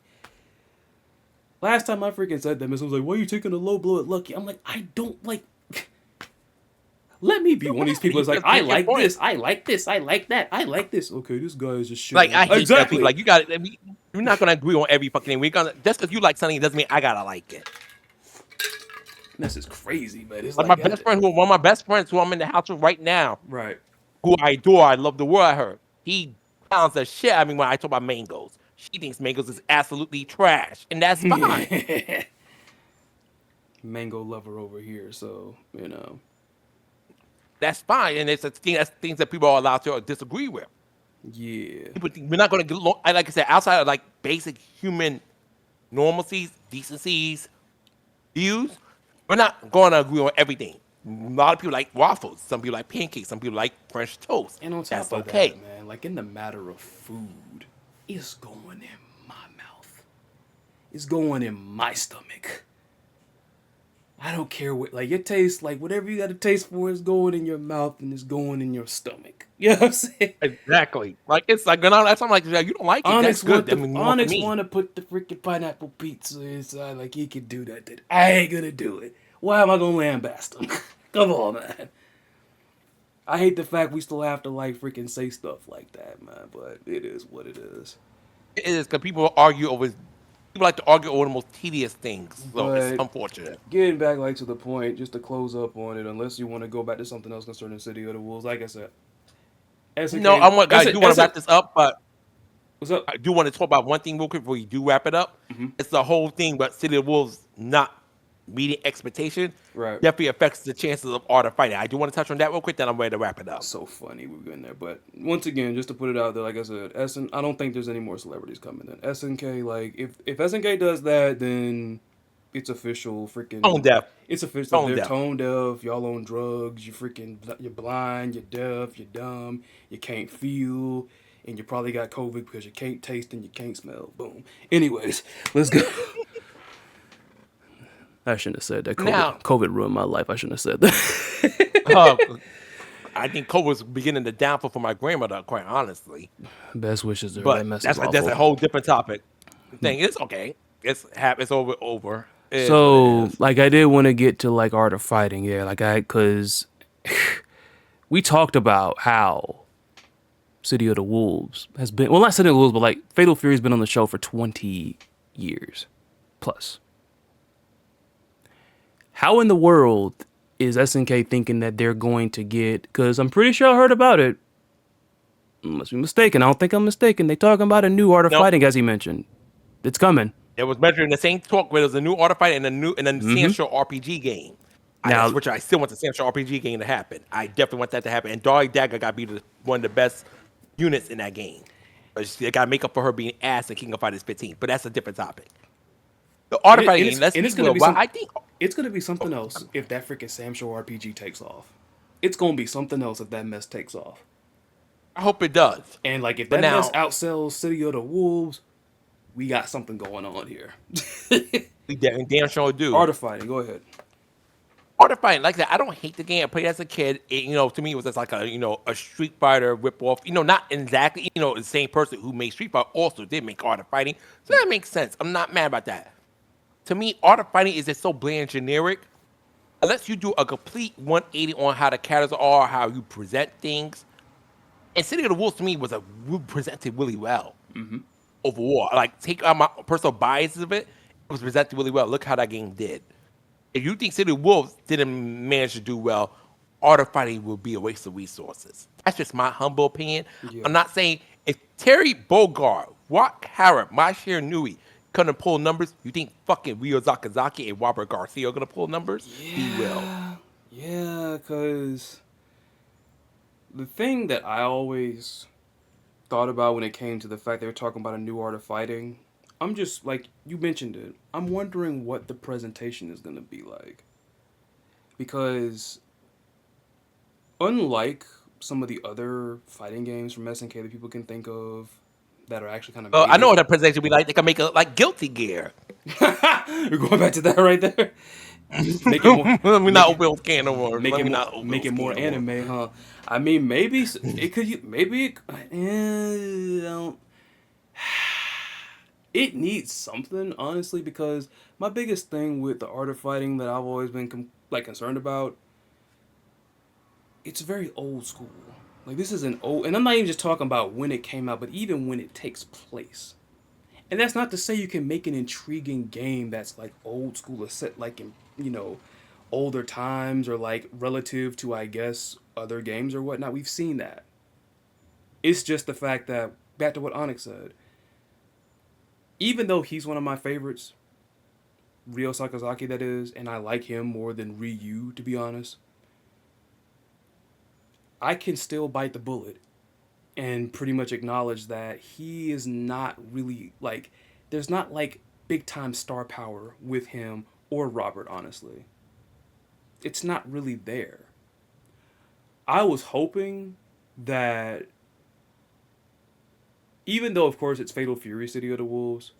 Last time I freaking said that, Miss was like, "Why are you taking a low blow at Lucky?" I'm like, I don't like. Let me be one of these people that's like, I like this, I like this, I like that, I like this. Okay, this guy is just shit. like I hate that Exactly. people. Like you got to You're not gonna agree on every fucking thing. We're gonna just because you like something doesn't mean I gotta like it. This is crazy, man. It's Like like my best friend, one of my best friends, who I'm in the house with right now, right. who I adore, I love the world out of her. He pounds the shit out of me when I talk about mangoes. She thinks mangoes is absolutely trash, and that's fine. Mango lover over here, so That's fine, and it's a thing. That's things that people are allowed to disagree with. yeah. People think we're not going to get along. Like I said, outside of like basic human normalcies, decencies, views, we're not going to agree on everything. A lot of people like waffles. Some people like pancakes. Some people like French toast. And on top That's of okay. that, man, like in the matter of food, it's going in my mouth. It's going in my stomach. I don't care what, like, it tastes like whatever you got to taste for is going in your mouth and it's going in your stomach. You know what I'm saying? Exactly. Like it's like that's something like you don't like it. Onyx That's good. Onyx want to put the freaking pineapple pizza inside, like he could do that. I ain't gonna do it. Why am I gonna lambaste him? Come on, man. I hate the fact we still have to like freaking say stuff like that, man. But it is what it is. It is because people argue over. People like to argue over the most tedious things. So it's But unfortunate. getting back like to the point, just to close up on it, unless you want to go back to something else concerning City of the Wolves, like I said, SNK, No, I do want to wrap this up, but what's up? I do want to talk about one thing real quick before you do wrap it up. Mm-hmm. It's the whole thing about City of Wolves not meeting expectation. Right. Definitely affects the chances of art of fighting. I do want to touch on that real quick, then I'm ready to wrap it up. So funny we're getting there, but once again, just to put it out there, like I said, I don't think there's any more celebrities coming in. SNK, like if SNK does that, then it's official. Freaking Tone deaf. It's official. Tone They're deaf. tone deaf. Y'all on drugs. You're blind. You're deaf. You're dumb. You can't feel, and you probably got COVID because you can't taste and you can't smell. Boom. Anyways, let's go. I shouldn't have said that. COVID ruined my life. I shouldn't have said that. I think COVID was beginning to downfall for my grandmother, quite honestly. Best wishes there. But That mess that's is that's a awful. whole different topic. Thing it's okay. It's over. It is what So, it is. like, I did want to get to like art of fighting, yeah. Because we talked about how City of the Wolves has been, well, not City of the Wolves, but like Fatal Fury's been on the show for 20 years plus. How in the world is SNK thinking that they're going to get, because I'm pretty sure I heard about it. Must be mistaken. I don't think I'm mistaken. They talking about a new art of fighting, as he mentioned. It's coming. It was measuring the same talk where there's a new art of fighting and a Sancho RPG game. Now- Which I still want the Sancho RPG game to happen. I definitely want that to happen. And Dari Dagger got to be one of the best units in that game. But they got to make up for her being ass in King of Fighters 15. But that's a different topic. The art of fighting game, let's be real. I think it's gonna be something else if that freaking Sam Show RPG takes off. It's gonna be something else if that mess takes off. I hope it does. And like if But that now- mess outsells City of the Wolves, we got something going on here. We damn sure do. Art of fighting, go ahead. Art of fighting, like that. I don't hate the game. I played as a kid. To me, it was just like a Street Fighter ripoff. Not exactly. The same person who made Street Fighter also did make Art of Fighting, so that makes sense. I'm not mad about that. to me, art of fighting is just so bland and generic. Unless you do a complete 180 on how the characters are, how you present things. And City of the Wolves to me was presented really well overall. Like, take out my personal biases of it, it was presented really well. Look how that game did. If you think City of the Wolves didn't manage to do well, art of fighting will be a waste of resources. That's just my humble opinion. Yeah. I'm not saying if Terry Bogard, Rock Harrop, Masahiro Nui couldn't pull numbers, you think fucking Ryo Zakazaki and Robert Garcia are gonna pull numbers? He will. Yeah, because the thing that I always thought about when it came to the fact they were talking about a new art of fighting, I'm just like you mentioned it. I'm wondering what the presentation is gonna be like, because unlike some of the other fighting games from SNK that people can think of that are actually kind of I know major. what that presentation will be like. They can make it like Guilty Gear. We're going back to that right there. Just make it more. Let me make not it- open can no more. Make Let it me more, not open make it more can no more. anime, huh? I mean, maybe it could. Maybe don't. It needs something, honestly, because my biggest thing with the art of fighting that I've always been concerned about, it's very old school. Like, this is an old, and I'm not even just talking about when it came out, but even when it takes place. And that's not to say you can make an intriguing game that's like old school or set like in, older times or like relative to, I guess, other games or whatnot. We've seen that. It's just the fact that, back to what ONYXE said, even though he's one of my favorites, Ryo Sakazaki that is, and I like him more than Ryu, to be honest, I can still bite the bullet and pretty much acknowledge that he is not really like, there's not like big time star power with him or Robert, honestly. It's not really there. I was hoping that, even though of course it's Fatal Fury City of the Wolves,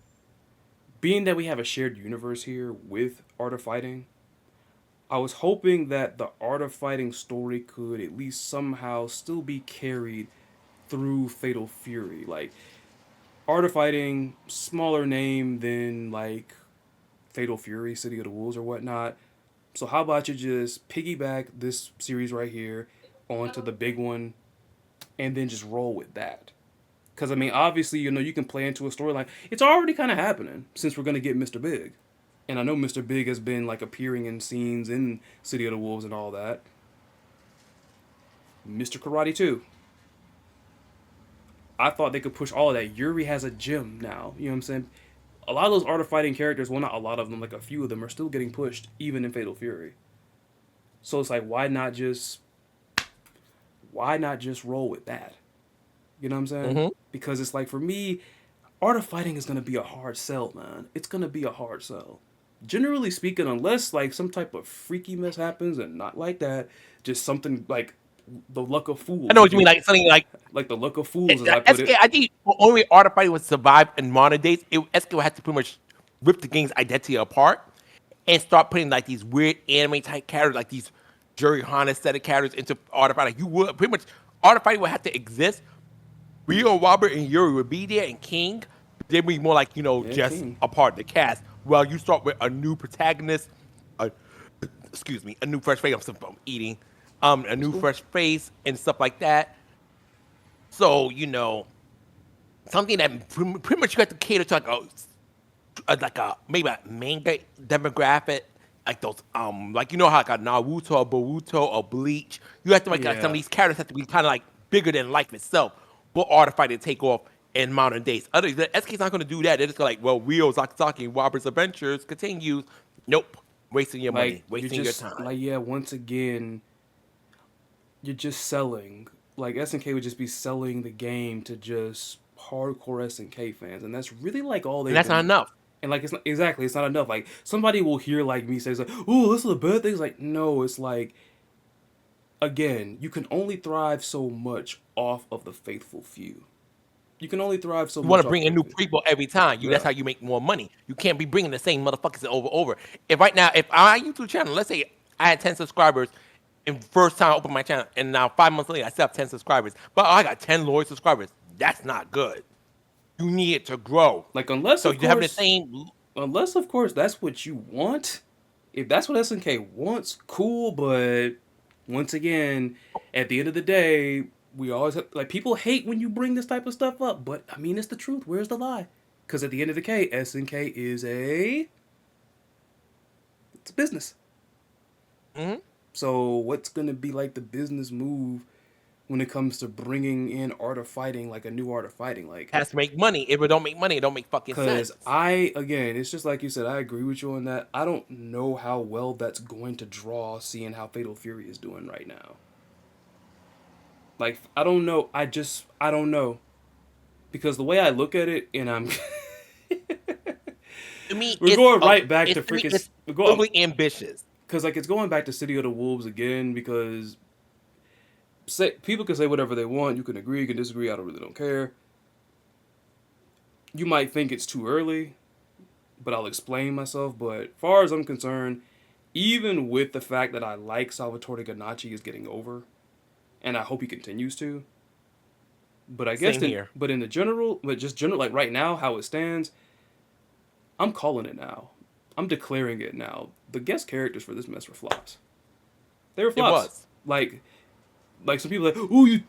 being that we have a shared universe here with Art of Fighting, I was hoping that the Art of Fighting story could at least somehow still be carried through Fatal Fury. Like, Art of Fighting, smaller name than like Fatal Fury, City of the Wolves or whatnot. So how about you just piggyback this series right here onto the big one and then just roll with that? Because, I mean, obviously, you can play into a storyline. It's already kind of happening since we're going to get Mr. Big. And I know Mr. Big has been like appearing in scenes in City of the Wolves and all that. Mr. Karate 2. I thought they could push all of that. Yuri has a gym now. You know what I'm saying? A lot of those art of fighting characters, well, not a lot of them, like a few of them, are still getting pushed, even in Fatal Fury. So it's like, why not just roll with that? You know what I'm saying? Mm-hmm. Because it's like, for me, art of fighting is going to be a hard sell, man. It's going to be a hard sell. Generally speaking, unless like some type of freaky mess happens, and not like that, just something like the luck of fools. I know what you mean, like something like the luck of fools, as I put SK. it. I think the only way art of fighting would survive in modern days, SK would have to pretty much rip the game's identity apart and start putting like these weird anime type characters, like these Jerry Hana set of characters into art of fighting. Like, you would pretty much art of fighting would have to exist. Rio, Robert, and Yuri would be there, and King, they'd be more like, just King. a part of the cast. Well, you start with a new protagonist, excuse me, a new fresh face. I'm eating, a new fresh face and stuff like that. So, something that pretty much you have to cater to like a maybe a manga demographic, like those like how like a Naruto or Boruto or Bleach. You have to make like some of these characters have to be kind of like bigger than life itself. But art of fighting take off in modern days. Other SK's not going to do that. They're just like, well, Ryo Zakazaki and Robert's adventures continues. Nope, wasting your money, wasting your time. Like, yeah, once again, you're just selling. Like, SNK would just be selling the game to just hardcore SNK fans, and that's really like all they. And that's not enough. And like, it's not enough. Like, somebody will hear like me say, like, "Oh, this is a bad thing." It's like, no, it's like, again, you can only thrive so much off of the faithful few. You can only thrive so much. You want to bring in new people every time. That's how you make more money. You can't be bringing the same motherfuckers over. If our YouTube channel, let's say I had 10 subscribers, and first time I opened my channel, and now 5 months later I still have 10 subscribers, but I got 10 loyal subscribers. That's not good. You need it to grow. Like, unless so you have the same. unless of course that's what you want. If that's what SNK wants, cool. But once again, at the end of the day, we always have, like, people hate when you bring this type of stuff up. But I mean, it's the truth. Where's the lie? Because at the end of the day, SNK is it's a business. Mm-hmm. So what's gonna be like the business move when it comes to bringing in art of fighting, like a new art of fighting, like? Has to make money. If it don't make money, it don't make fucking Because sense. again, it's just like you said, I agree with you on that. I don't know how well that's going to draw, seeing how Fatal Fury is doing right now. Like, I don't know. I don't know. Because the way I look at it, and I'm. To me, We're going right back to freaking. it's We're going. overly ambitious. Because, like, it's going back to City of the Wolves again, because people can say whatever they want. You can agree, you can disagree. I really don't care. You might think it's too early, but I'll explain myself. But far as I'm concerned, even with the fact that I like Salvatore GANACCI is getting over, and I hope he continues to. But I guess Same here. but in the general, but just general, like right now, how it stands, I'm calling it now. I'm declaring it now. The guest characters for this mess were flops. They were flops. It was. Like some people are like, oh, you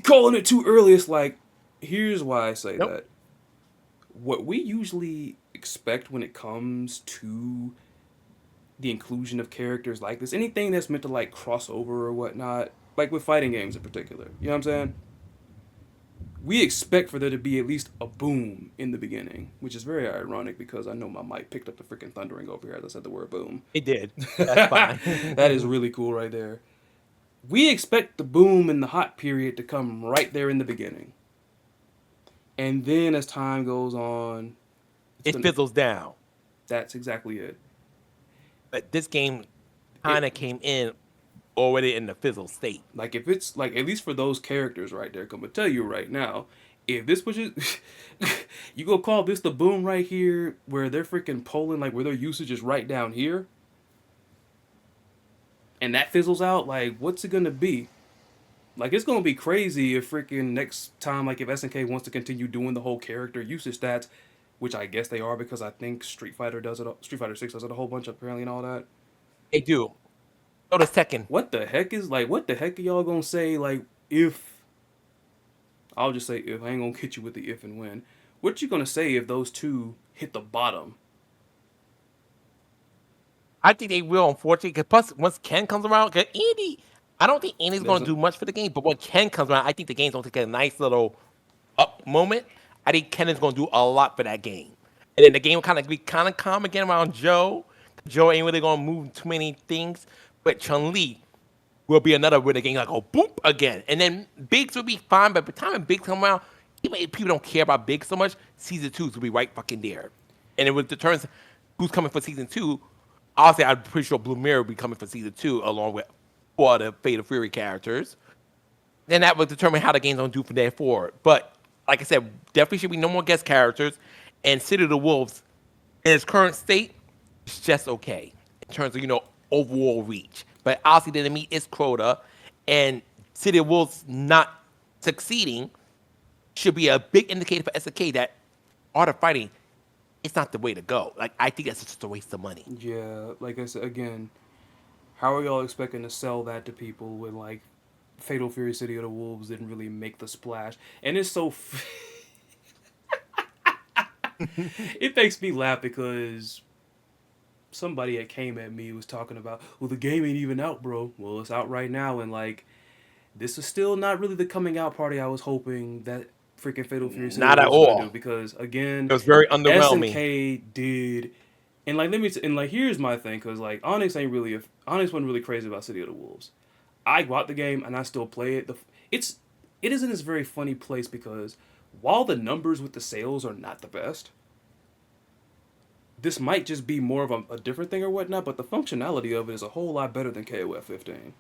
calling it too early. It's like, here's why I say Nope. that. What we usually expect when it comes to the inclusion of characters like this, anything that's meant to like cross over or whatnot, like with fighting games in particular, you know what I'm saying? We expect for there to be at least a boom in the beginning, which is very ironic because I know my mic picked up the freaking thundering over here as I said the word boom. It did. That's fine. That is really cool right there. We expect the boom and the hot period to come right there in the beginning. And then as time goes on, It fizzles down. That's exactly it. But this game kind of came in already in the fizzle state. Like, if it's like, at least for those characters right there, I'm gonna tell you right now, if this was just, you go call this the boom right here, where they're freaking polling, like where their usage is right down here, and that fizzles out, like, what's it gonna be? Like, it's gonna be crazy if freaking next time, like, if SNK wants to continue doing the whole character usage stats, which I guess they are, because I think Street Fighter does it. Street Fighter 6 does it a whole bunch apparently and all that. They do. So does Tekken. What the heck are y'all gonna say, like, if? I'll just say if. I ain't gonna hit you with the if and when. What you gonna say if those two hit the bottom? I think they will, unfortunately. Because plus, once Ken comes around, because Andy, I don't think Andy's going to do much for the game. But when Ken comes around, I think the game's going to take a nice little up moment. I think Ken is going to do a lot for that game. And then the game will kind of be kind of calm again around Joe. Joe ain't really going to move too many things. But Chun-Li will be another where the game like, oh, boop, again. And then Biggs will be fine. But by the time Biggs come around, even if people don't care about Biggs so much, Season 2 will be right fucking there. And it will determine who's coming for Season 2. Obviously, I'm pretty sure Blue Mirror will be coming for Season 2 along with all the Fatal Fury characters. Then that will determine how the game's going to do from there forward. But like I said, definitely should be no more guest characters. And City of the Wolves, in its current state, is just okay in terms of, overall reach. But obviously, the enemy is Crota. And City of Wolves not succeeding should be a big indicator for SNK that Art of Fighting, it's not the way to go. Like, I think that's just a waste of money. Yeah, like I said, again, how are y'all expecting to sell that to people when, like, Fatal Fury City of the Wolves didn't really make the splash? And it's so... It makes me laugh because somebody that came at me was talking about, well, the game ain't even out, bro. Well, it's out right now, and, like, this is still not really the coming out party I was hoping that freaking Fatal Fury City Not at was gonna all. do, because, again, It was very underwhelming. SNK did... And, like, here's my thing, because, like, Onyx wasn't really crazy about City of the Wolves. I bought the game, and I still play it. It is in this very funny place, because while the numbers with the sales are not the best, this might just be more of a different thing or whatnot, but the functionality of it is a whole lot better than KOF 15.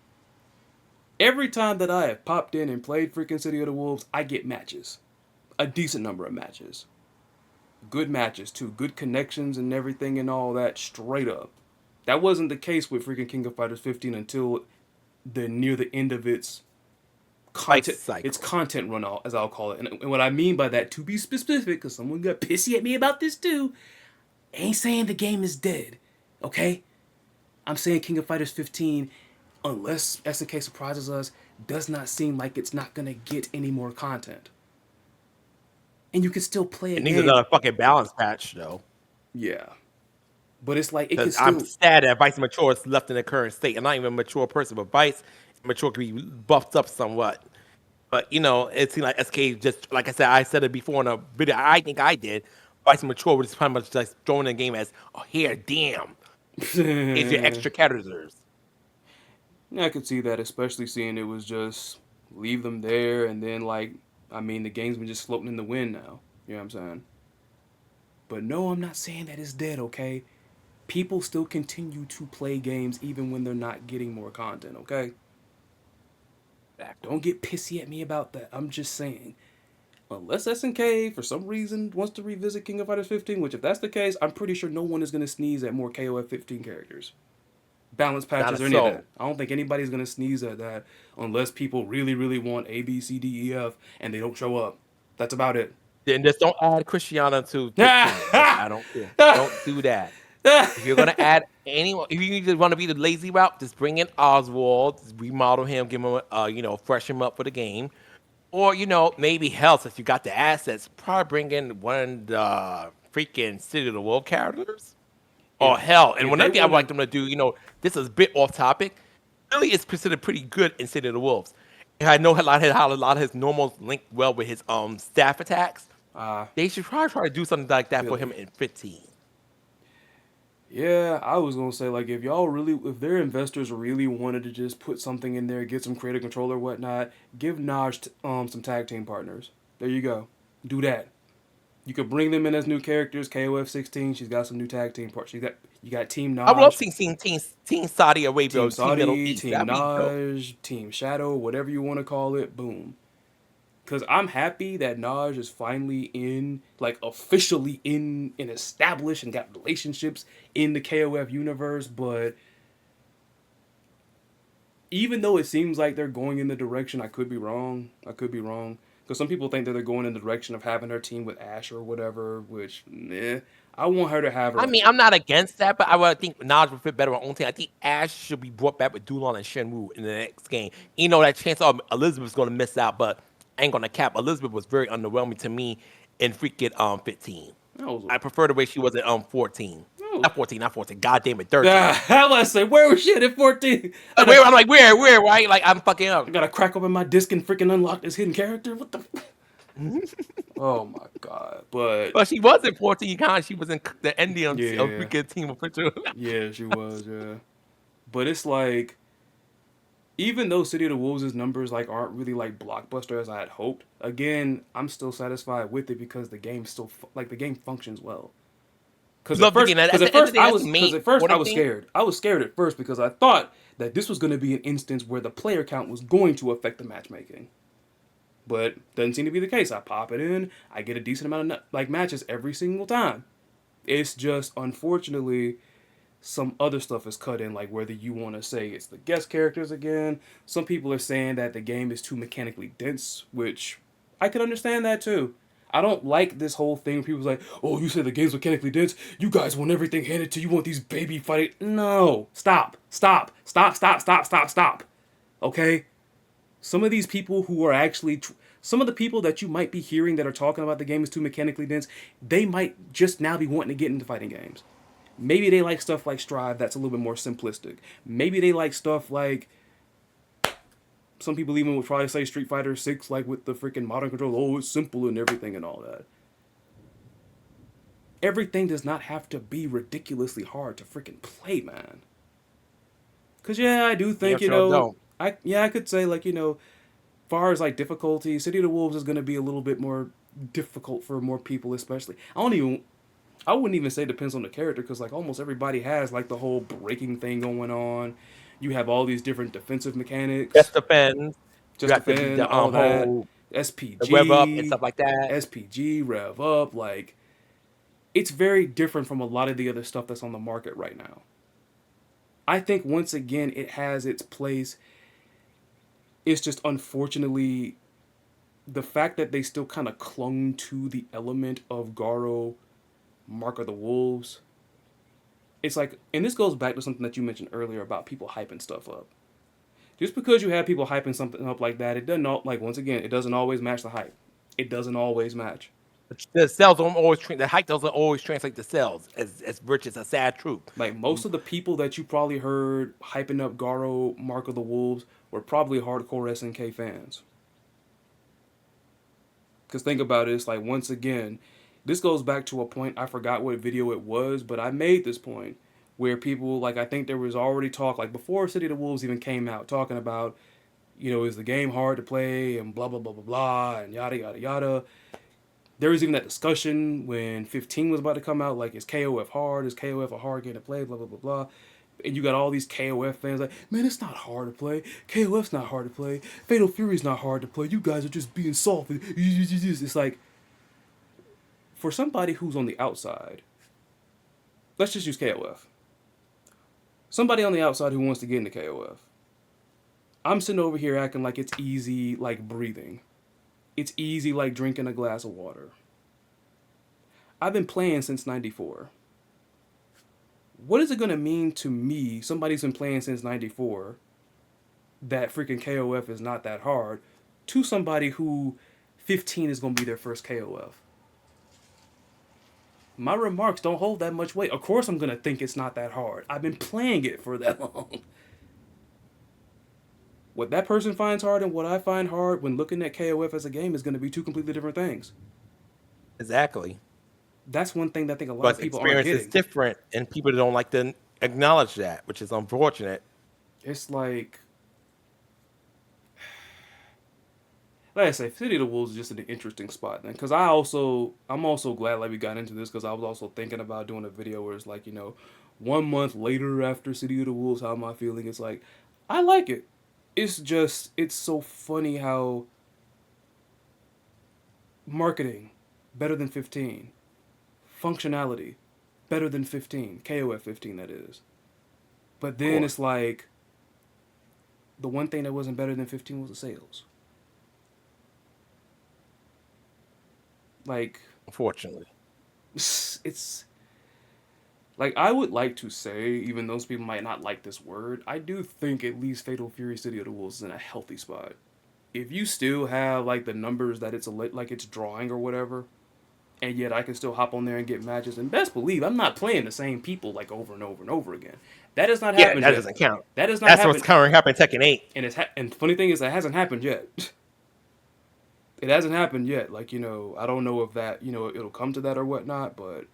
Every time that I have popped in and played freaking City of the Wolves, I get matches. A decent number of matches. Good matches too, good connections and everything and all that, straight up. That wasn't the case with freaking King of Fighters 15 until near the end of its content run out, as I'll call it. And what I mean by that, to be specific, because someone got pissy at me about this too, Ain't saying the game is dead, okay? I'm saying King of Fighters 15, unless SNK surprises us, does not seem like it's not gonna get any more content. And you can still play a It needs game. another fucking balance patch though. Yeah. But it's like it can Because I'm still sad that Vice Mature is left in the current state. I'm not even a mature person, but Vice Mature can be buffed up somewhat. But you know, it seems like SK just like I said it before in a video. I think I did. Vice Mature was pretty much just throwing the game as, oh, here, damn, here's your yeah, extra characters. I could see that, especially seeing it was just leave them there and then like I mean the game's been just floating in the wind now. You know what I'm saying? But no, I'm not saying that it's dead, okay? People still continue to play games even when they're not getting more content, okay? Don't get pissy at me about that. I'm just saying. Unless SNK, for some reason, wants to revisit King of Fighters 15, which if that's the case, I'm pretty sure no one is going to sneeze at more KOF 15 characters. Balance Not a patches or any of soul. that. I don't think anybody's going to sneeze at that unless people really, really want A, B, C, D, E, F, and they don't show up. That's about it. Then just don't add Cristiano to 15. I don't care. Don't do that. If you're gonna add anyone, if you just want to be the lazy route, just bring in Oswald, just remodel him, give him freshen him up for the game. Or, maybe hell, since you got the assets, probably bring in one of the freaking City of the World characters. Or If hell, and if one they other thing I'd want like to, them to do, this is a bit off topic. Really, it's considered pretty good in City of the Wolves. And I know how a lot of his normals link well with his staff attacks. They should probably try to do something like that for him Billy. in 15. Yeah, I was gonna say like if their investors really wanted to just put something in there, get some creative control or whatnot, give Naj some tag team partners. There you go, do that. You could bring them in as new characters. KOF 16, she's got some new tag team partners. You got Team I would love Naj, seeing Team Saudi Arabia Team or Team Middle Saudi, East. Team That'd be dope. Naj, Team Shadow, whatever you want to call it. Boom. Cause I'm happy that Naj is finally in, like officially in and established and got relationships in the KOF universe. But even though it seems like they're going in the direction, I could be wrong. I could be wrong. Because some people think that they're going in the direction of having her team with Ash or whatever, which, I want her to have I her. mean, I'm not against that, but I would think Naj would fit better on own team. I think Ash should be brought back with Dulon and Shenwu in the next game. That chance of Elizabeth's going to miss out, but I ain't going to cap. Elizabeth was very underwhelming to me in freaking 15. That was, I prefer the way she was in 14. that was, Not 14, not 14. God damn it, 13. I was say, where was shit at 14? I'm like, where, right? Like, I'm fucking up. I gotta crack open my disc and freaking unlock this hidden character? What the Oh my god. But But she was in 14 con. She was in the Indian yeah. freaking team of picture. Yeah, she was, yeah. But it's like even though City of the Wolves' numbers like aren't really like blockbuster as I had hoped, again, I'm still satisfied with it because the game still the game functions well. Because at Love the first, game. At because the at end of first the day, I that's was, the because main at first I important was thing. scared. I was scared at first because I thought that this was going to be an instance where the player count was going to affect the matchmaking. But doesn't seem to be the case. I pop it in, I get a decent amount of like matches every single time. It's just unfortunately some other stuff is cut in, like whether you want to say it's the guest characters again. Some people are saying that the game is too mechanically dense, which I can understand that too. I don't like this whole thing where people's like, oh, you say the game's mechanically dense, you guys want everything handed to you, want these baby fighting. No. Stop. Stop. Stop, stop, stop, stop, stop. Okay? Some of these people who are actually some of the people that you might be hearing that are talking about the game is too mechanically dense, they might just now be wanting to get into fighting games. Maybe they like stuff like Strive that's a little bit more simplistic. Maybe they like stuff like some people even would probably say Street Fighter 6 like with the freaking modern controls. Oh, it's simple and everything and all that. Everything does not have to be ridiculously hard to freaking play, man. Cause yeah, I do think, Sure don't. I could say like, far as like difficulty, City of the Wolves is gonna be a little bit more difficult for more people, especially. I wouldn't even say it depends on the character because like almost everybody has like the whole breaking thing going on. You have all these different defensive mechanics, Best defense. You just have to be defend, the all that. whole the rev up and SPG, stuff like that. SPG, rev up. Like it's very different from a lot of the other stuff that's on the market right now. I think once again it has its place. It's just unfortunately the fact that they still kind of clung to the element of Garo Mark of the Wolves. It's like, and this goes back to something that you mentioned earlier about people hyping stuff up. Just because you have people hyping something up like that, it doesn't like once again, it doesn't always match the hype. It doesn't always match. The sales don't always the hype doesn't always translate to sales as rich as a sad truth. Like most of the people that you probably heard hyping up Garo, Mark of the Wolves, were probably hardcore SNK fans. Because think about it, it's like once again, this goes back to a point, I forgot what video it was, but I made this point where people, like, I think there was already talk, like, before City of the Wolves even came out, talking about, is the game hard to play and blah, blah, blah, blah, blah, and yada, yada, yada. There was even that discussion when 15 was about to come out, like, is KOF hard? Is KOF a hard game to play? Blah, blah, blah, blah. And you got all these KOF fans like, man, it's not hard to play. KOF's not hard to play. Fatal Fury's not hard to play. You guys are just being soft. It's like, for somebody who's on the outside, let's just use KOF. Somebody on the outside who wants to get into KOF. I'm sitting over here acting like it's easy like breathing. It's easy like drinking a glass of water. I've been playing since 94. What is it going to mean to me, somebody who's been playing since 94, that freaking KOF is not that hard, to somebody who 15 is going to be their first KOF? My remarks don't hold that much weight. Of course I'm going to think it's not that hard. I've been playing it for that long. What that person finds hard and what I find hard when looking at KOF as a game is going to be two completely different things. Exactly. That's one thing that I think a lot of people aren't getting. Experience is different, and people don't like to acknowledge that, which is unfortunate. It's like I say, City of the Wolves is just an interesting spot then, because I'm also glad like we got into this, because I was also thinking about doing a video where it's like 1 month later after City of the Wolves, how am I feeling? It's like I like it. It's just it's so funny how marketing better than 15, functionality better than 15, KOF 15 that is, but then it's like the one thing that wasn't better than 15 was the sales. Like, unfortunately, it's like, I would like to say, even those people might not like this word, I do think at least Fatal Fury City of the Wolves is in a healthy spot. If you still have like the numbers that it's like it's drawing or whatever, and yet I can still hop on there and get matches, and best believe I'm not playing the same people like over and over and over again. That has not happened. That yet. Doesn't count. That has not That's happened. what's currently happening in Tekken 8. And the funny thing is that hasn't happened yet. It hasn't happened yet. Like, I don't know if that, it'll come to that or whatnot, but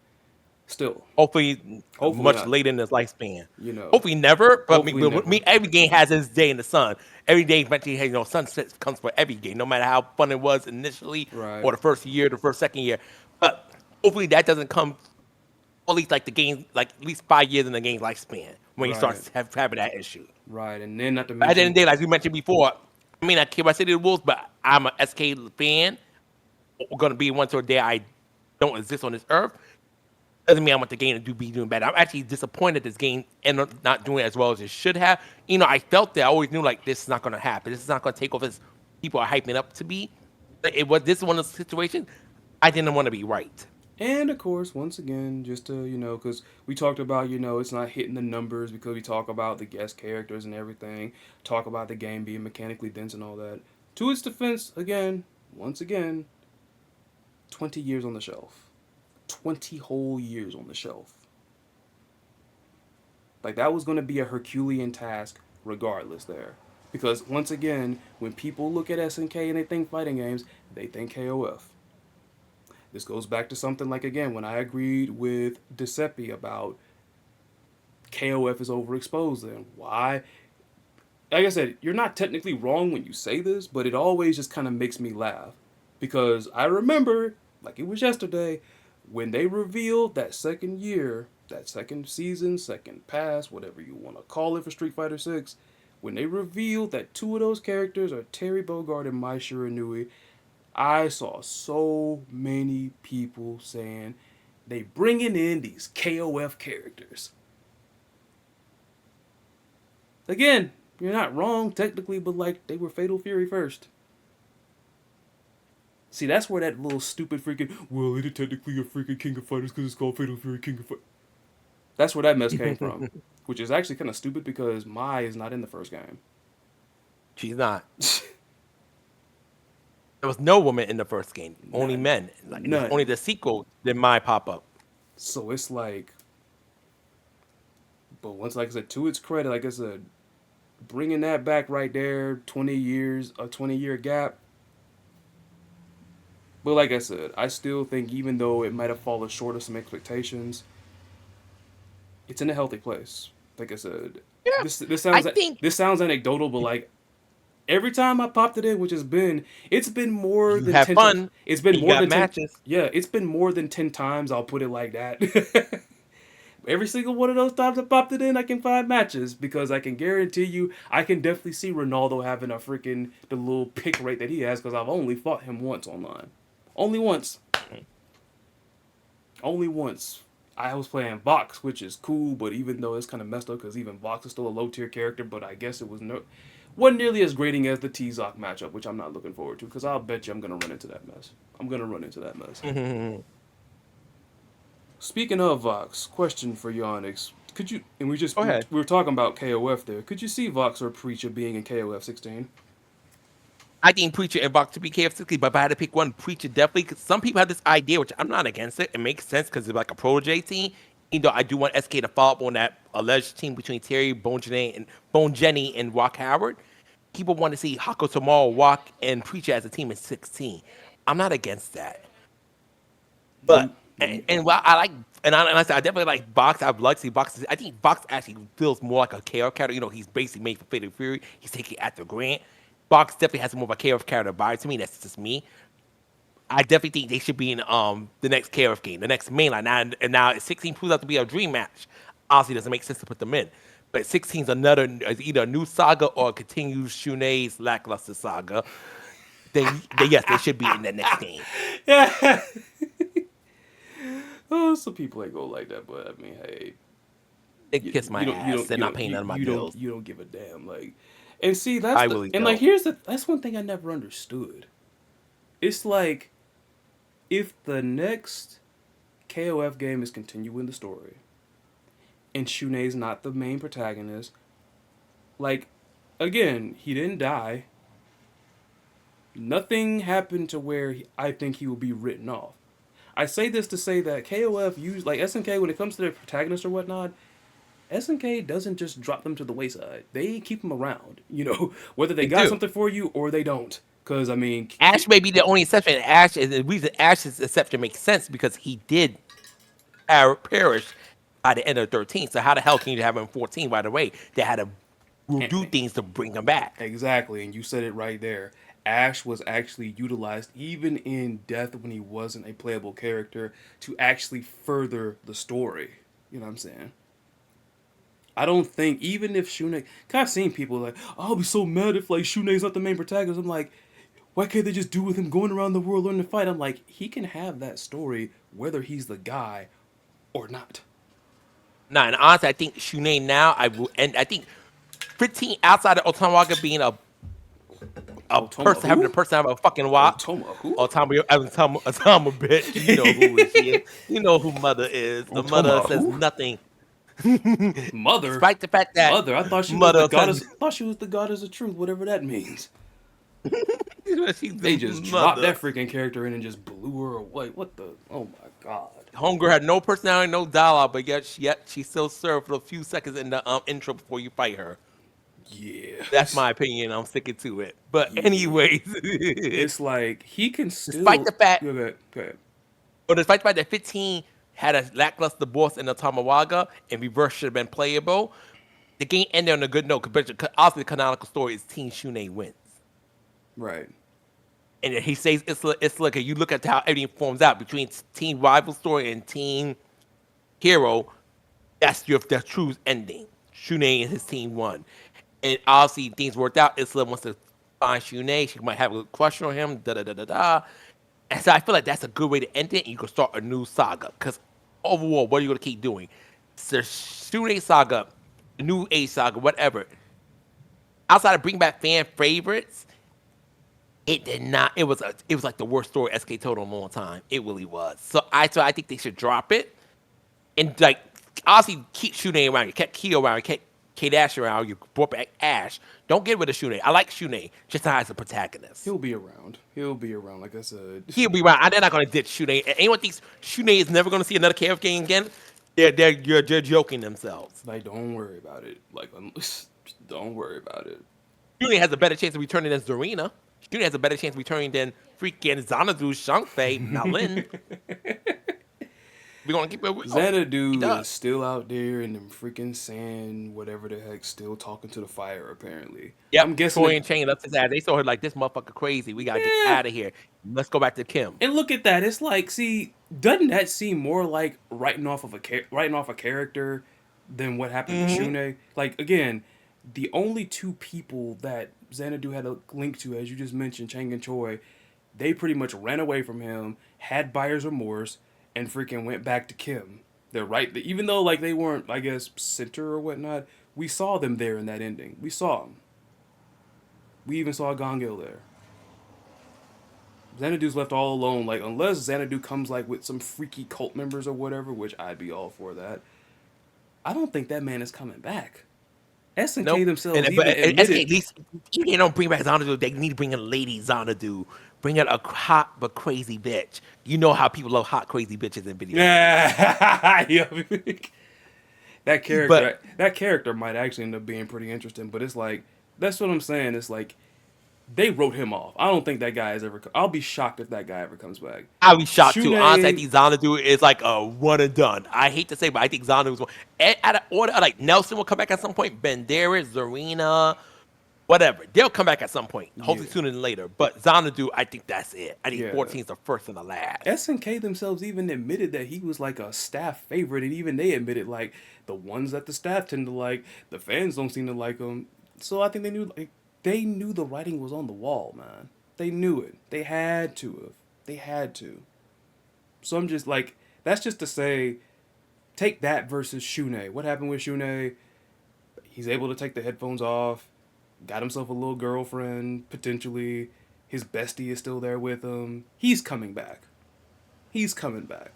still. Hopefully much not. later in its lifespan. You know. Hopefully never, but Hopefully never. Every game has its day in the sun. Every day eventually has, sunset comes for every game, no matter how fun it was initially, Right. or the first year, the first, second year. But hopefully that doesn't come, at least like the game, like at least 5 years in the game's lifespan when you start having that issue. Right, and then not to At mention, the end of the day, like we mentioned before, I mean, I care about City of the Wolves, but I'm a SK fan. Going to be one till day I don't exist on this earth. Doesn't mean I want the game to be doing bad. I'm actually disappointed this game ended up not doing as well as it should have. I felt that I always knew like this is not going to happen. This is not going to take off as people are hyping up to be. This is one of those situations I didn't want to be right. And of course, once again, just to, because we talked about, it's not hitting the numbers because we talk about the guest characters and everything, talk about the game being mechanically dense and all that. To its defense, once again, 20 years on the shelf. 20 whole years on the shelf. Like, that was going to be a Herculean task regardless there. Because, once again, when people look at SNK and they think fighting games, they think KOF. This goes back to something like, again, when I agreed with Giuseppe about KOF is overexposed then. Why? Like I said, you're not technically wrong when you say this, but it always just kind of makes me laugh. Because I remember, like it was yesterday, when they revealed that second year, that second season, second pass, whatever you want to call it for Street Fighter 6, when they revealed that two of those characters are Terry Bogard and Mai Shiranui, I saw so many people saying they bringing in these KOF characters. Again, you're not wrong technically, but like they were Fatal Fury first. See, that's where that little stupid freaking, well, it is technically a freaking King of Fighters because it's called Fatal Fury King of Fighters. That's where that mess came from, which is actually kind of stupid because Mai is not in the first game. She's not. There was no woman in the first game. Only None. men. Like, None. only the sequel did my pop up. So it's like, but once, like I said, to its credit, like I said, bringing that back right there, 20 years, a 20-year gap. But like I said, I still think even though it might have fallen short of some expectations, it's in a healthy place. Like I said, Yeah. this I sounds think this sounds anecdotal, but like every time I popped it in, which has been, it's been more you than have 10 fun. it's been You more got than 10, matches. yeah, it's been more than 10 times, I'll put it like that. Every single one of those times I popped it in, I can find matches because I can guarantee you, I can definitely see Ronaldo having a freaking the little pick rate that he has because I've only fought him once online, only once, only once. I was playing Vox, which is cool, but even though it's kind of messed up because even Vox is still a low tier character, but I guess it was wasn't nearly as grating as the T-Zoc matchup, which I'm not looking forward to because I'll bet you I'm gonna run into that mess. I'm gonna run into that mess. Speaking of Vox, question for you, ONYXE. Could you, and Go ahead. we were talking about KOF there. Could you see Vox or Preacher being in KOF 16? I think Preacher and Vox to be KF60, but if I had to pick one, Preacher definitely. Cause some people have this idea, which I'm not against it. It makes sense because it's like a protege team. Even though I do want SK to follow up on that alleged team between Terry, Bone Jenny, and Rock Howard. People want to see Hako tomorrow, Rock, and Preacher as a team in 16. I'm not against that. But and while I like I said I definitely like Box. I'd like to see Box. I think Box actually feels more like a KO character. You know, he's basically made for Fatal Fury. He's taking after Grant. Box definitely has more of a KO character vibe to me. That's just me. I definitely think they should be in the next KOF game, the next mainline. Now 16 proves out to be a dream match. Obviously, it doesn't make sense to put them in. But 16 is either a new saga or continues SHUN'EI's lackluster saga. Then yes, they should be in the next game. Yeah. Oh, some people ain't go like that, but I mean, hey, They kiss my ass. They're not paying none of my bills. You don't give a damn, like, and see I really and don't. like that's one thing I never understood. It's like if the next KOF game is continuing the story, and SHUN'EI's not the main protagonist, like, again, he didn't die. Nothing happened to where I think he will be written off. I say this to say that KOF use like SNK when it comes to their protagonists or whatnot. SNK doesn't just drop them to the wayside. They keep them around. You know, whether they got something for you or they don't. Because I mean, Ash may be the only exception. Ash is the reason Ash's exception makes sense because he did perish by the end of 13. So how the hell can you have him in 14 right away? They had to do things to bring him back. Exactly, and you said it right there. Ash was actually utilized even in Death when he wasn't a playable character to actually further the story. You know what I'm saying? I don't think, even if SHUN'EI, cause I've seen people like, oh, I'll be so mad if like SHUN'EI's not the main protagonist. I'm like, why can't they just do with him going around the world learning to fight? I'm like, he can have that story whether he's the guy or not. Nah, and honestly, I think SHUN'EI now, I think 15 outside of Otamaga being a person having a person have a fucking wop. Otama bitch. You know who she is. You know who mother is. The mother says nothing. Mother? Despite the fact that Mother? I thought she was the goddess. I thought she was the goddess of truth, whatever that means. They just dropped that freaking character in and just blew her away. What the? Oh my god. Homegirl had no personality, no dialogue, but yet she still served for a few seconds in the intro before you fight her. Yeah, that's my opinion. I'm sticking to it. But anyways, it's like he can still. Despite the fact, go ahead. But despite the fact that 15 had a lackluster boss in the Tamawaga and reverse should have been playable, the game ended on a good note. Obviously, the canonical story is Team SHUN'EI wins. Right. And he says it's like you look at how everything forms out between Team Rival Story and Team Hero. That's the true ending. SHUN'EI and his team won. And obviously things worked out. Isla wants to find SHUN'EI. She might have a crush on him. And so I feel like that's a good way to end it. And you can start a new saga. Because overall, what are you going to keep doing? It's the SHUN'EI saga, New Age saga, whatever. Outside of bring back fan favorites, It did not. It was like the worst story SK told in a long time. It really was. So I think they should drop it and like obviously keep Shun'ei around. You kept Kyo around. You kept Kate Ash around. You brought back Ash. Don't get rid of Shun'ei. I like Shun'ei just not as a protagonist. He'll be around. He'll be around. Like I said, He'll be around. They're not gonna ditch Shun'ei. And anyone thinks Shun'ei is never gonna see another KF game again? They're joking themselves. like don't worry about it. Like don't worry about it. Shun'ei has a better chance of returning than Zarina. Shun'ei has a better chance of returning than freaking Xanadu, Shangfei, Nalin. We're gonna keep it real. Xanadu He is does. still out there in them freaking sand, whatever the heck, still talking to the fire. Apparently, Yep, I'm guessing. Torian chain up his ass. They saw her like this motherfucker crazy. We gotta get Yeah. out of here. Let's go back to Kim. And look at that. It's like, see, doesn't that seem more like writing off a character than what happened with Shun'ei? Like again, the only two people that Xanadu had a link to, as you just mentioned, Chang and Choi, they pretty much ran away from him, had buyer's remorse, and freaking went back to Kim. They're right. Even though like they weren't, I guess, center or whatnot, we saw them there in that ending. We saw them. We even saw Gongil there. Xanadu's left all alone. Like, unless Xanadu comes, like, with some freaky cult members or whatever, which I'd be all for that, I don't think that man is coming back. SNK Nope. themselves And, even but SK, at admitted... least if they don't bring back Xanadu, they need to bring in Lady Xanadu. Bring out a hot but crazy bitch. You know how people love hot crazy bitches in video. Yeah. that character But- that character might actually end up being pretty interesting, but it's like, that's what I'm saying. It's like, they wrote him off. I don't think that guy is ever... I'll be shocked if that guy ever comes back. I'll be shocked too. Shun'ei- Honestly, I think Xanadu is like a one and done. I hate to say, but I think Xanadu is one. Out of order, like Nelson will come back at some point. Banderas, Zarina, whatever. They'll come back at some point. Hopefully Yeah. sooner than later. But Xanadu, I think that's it. I think Yeah. 14 is the first and the last. SNK themselves even admitted that he was like a staff favorite, and even they admitted like the ones that the staff tend to like, the fans don't seem to like him. So I think they knew the writing was on the wall, man. They knew it. They had to have. They had to. So I'm just like, that's just to say, take that versus Shun'ei. What happened with Shun'ei? He's able to take the headphones off, got himself a little girlfriend, potentially. His bestie is still there with him. He's coming back. He's coming back.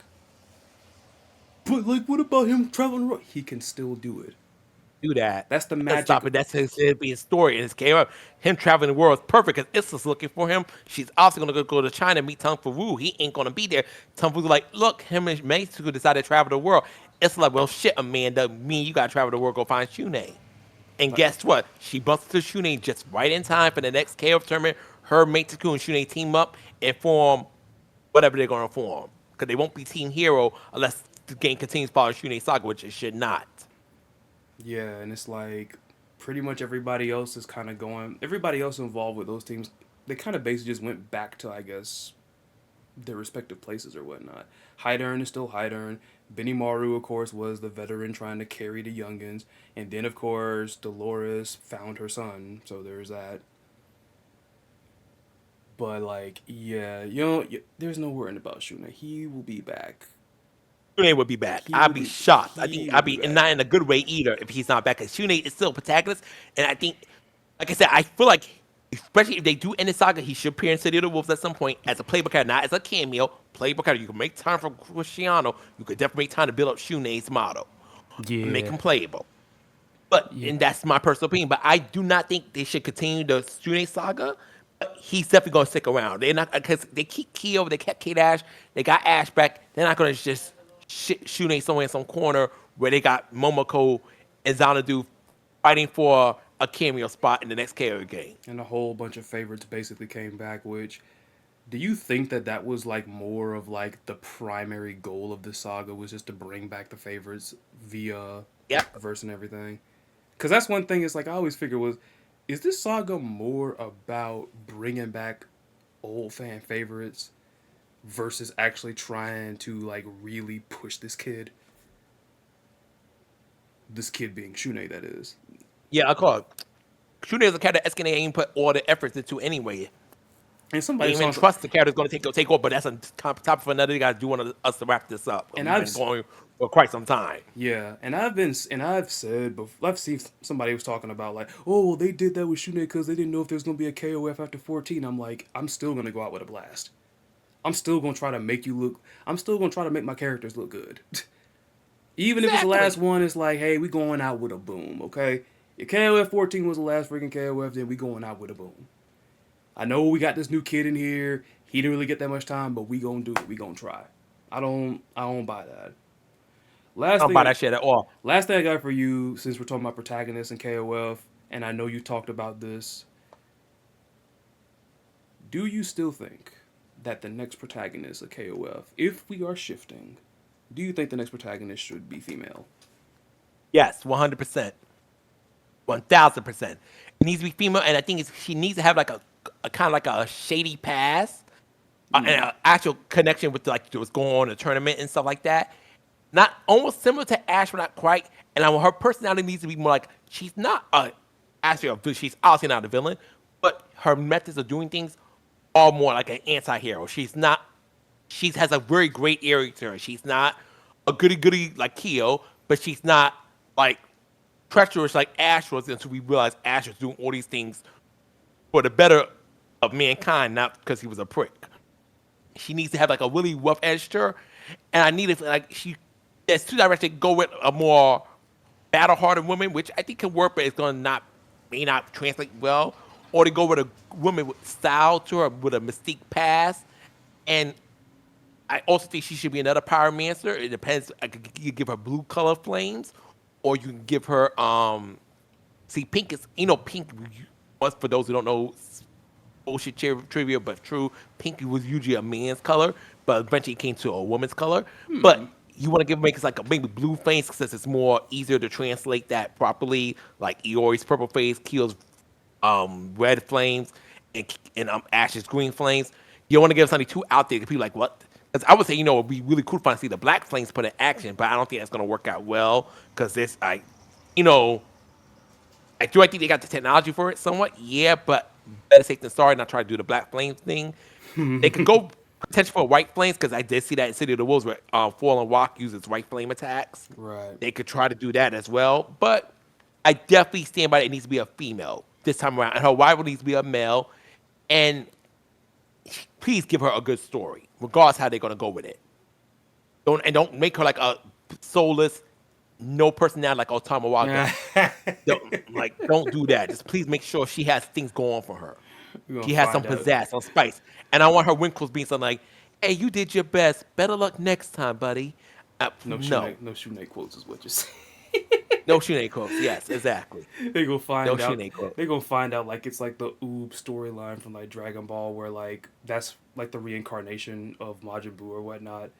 But, like, what about him traveling around? He can still do it. Do that. That's the Let's magic. stop it. That's his be his story. And his came up. Him traveling the world is perfect because Issa's looking for him. She's also going to go to China and meet Tung Fu. He ain't going to be there. Tung Fu's like, look, him and Mexico decided to travel the world. It's like, well, shit, Amanda. Me and you got to travel the world, go find Shun'ei. And guess what? She bumps into Shun'ei just right in time for the next KOF tournament. Her, Mexico, and Shun'ei team up and form whatever they're going to form. Because they won't be Team Hero unless the game continues following Shun'ei Saga, which it should not. Yeah, and it's like pretty much everybody else is kind of going. Everybody else involved with those teams, they kind of basically just went back to, I guess, their respective places or whatnot. Hydern is still Hydern. Benny Maru, of course, was the veteran trying to carry the youngins. And then, of course, Dolores found her son. So there's that. But, like, yeah, there's no worrying about Shun'ei. He will be back. Shun'ei would be back. He I'd would be be- shocked. I he think would I'd be be back. not in a good way either if he's not back. Because Shun'ei is still a protagonist, and I think, like I said, I feel like, especially if they do end the saga, he should appear in City of the Wolves at some point as a playbook character, not as a cameo. Playbook character. You can make time for Cristiano. You could definitely make time to build up Shun'ei's model, and make him playable. But and that's my personal opinion. But I do not think they should continue the Shun'ei saga. But he's definitely going to stick around. They're not because they keep Kyo, they kept Kate Ash, they got Ash back. They're not going to just Shun'ei somewhere in some corner where they got Momoko and Xanadu fighting for a cameo spot in the next KO game. And a whole bunch of favorites basically came back, which... Do you think that was, like, more of, like, the primary goal of this saga was just to bring back the favorites via verse and everything? Because that's one thing, it's like, I always figure was, is this saga more about bringing back old fan favorites versus actually trying to, like, really push this kid? This kid being Shun'ei, that is. Yeah, I call it. Shun'ei is a character SKA ain't put all the efforts into anyway. And They somebody even saw, trust the character's going to take over, but that's a topic for another guy. Do want us to wrap this up? and We've been going for quite some time. yeah, and I've said before, I've seen somebody was talking about like, oh, well, they did that with SHUN'EI because they didn't know if there's gonna be a KOF after 14. I'm like, I'm still gonna go out with a blast. I'm still gonna try to make you look. I'm still gonna try to make my characters look good. Even if it's the last Exactly. one, it's like, hey, we going out with a boom, okay? If KOF 14 was the last freaking KOF, then we going out with a boom. I know we got this new kid in here. He didn't really get that much time, but we gonna do it. We gonna try. I don't buy that. I Last don't buy thing, that shit at all. last thing I got for you, since we're talking about protagonists and KOF, and I know you talked about this. Do you still think that the next protagonist of KOF, if we are shifting, do you think the next protagonist should be female? Yes, 100%, 1000%. It needs to be female, and I think she needs to have like a kind of like a shady past, and an actual connection with like what's going on in the tournament and stuff like that. Not almost similar to Ash, but not quite. And her personality needs to be more like she's not actually a villain. She's obviously not a villain, but her methods of doing things are more like an anti-hero. She's not. She has a very great area to her. She's not a goody goody like Kyo, but she's not like treacherous like Ash was until we realized Ash was doing all these things for the better of mankind, not because he was a prick. She needs to have like a really rough edge to her, and I need it like she. There's two directions. Go with a more battle-hardened woman, which I think can work, but it's gonna may not translate well. Or to go with a woman with style to her, with a mystique past, and I also think she should be another pyromancer. It depends. You give her blue color flames, or you can give her see pink is pink. For those who don't know, bullshit trivia, but true. Pink was usually a man's color, but eventually it came to a woman's color. But you want to make it like maybe blue flames because it's more easier to translate that properly. Like Iori's purple phase, Keel's red flames, and Ash's green flames. You don't want to give something too out there. People like what? Because I would say it'd be really cool to see the black flames put in action, but I don't think that's going to work out well because this you know. I think they got the technology for it somewhat, yeah, but better safe than sorry. Not try to do the black flames thing. They could go potential for white flames because I did see that in City of the Wolves where Fallen Rock uses white flame attacks. Right. They could try to do that as well, but I definitely stand by it. It needs to be a female this time around, and her rival needs to be a male. And please give her a good story, regardless how they're gonna go with it. Don't make her like a soulless, no personality like Otama Waga. Don't do that. Just please make sure she has things going for her. She has some pizzazz, some spice. And I want her wrinkles being something like, hey, you did your best. Better luck next time, buddy. No SHUN'EI quotes is what you're saying. No SHUN'EI quotes. Yes, exactly. They gonna find No out. SHUN'EI quotes. They gonna find out like it's like the Oob storyline from like Dragon Ball, where like that's like the reincarnation of Majin Buu or whatnot.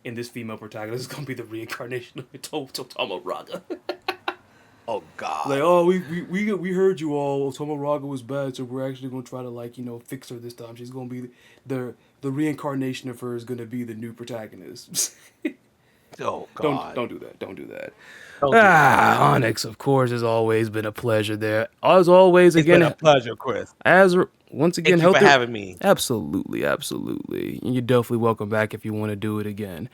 And this female protagonist is gonna be the reincarnation of Otama Raga. Oh God. Like, oh, we heard you all. Otama Raga was bad, so we're actually gonna try to fix her this time. She's gonna be the reincarnation of her is gonna be the new protagonist. Oh God. Don't do that. Don't do that. Don't do that. ONYXE, of course, has always been a pleasure there. As always, It's again, been a pleasure, Chris. Once again, Thank you for having me. Absolutely, absolutely. And you're definitely welcome back if you want to do it again.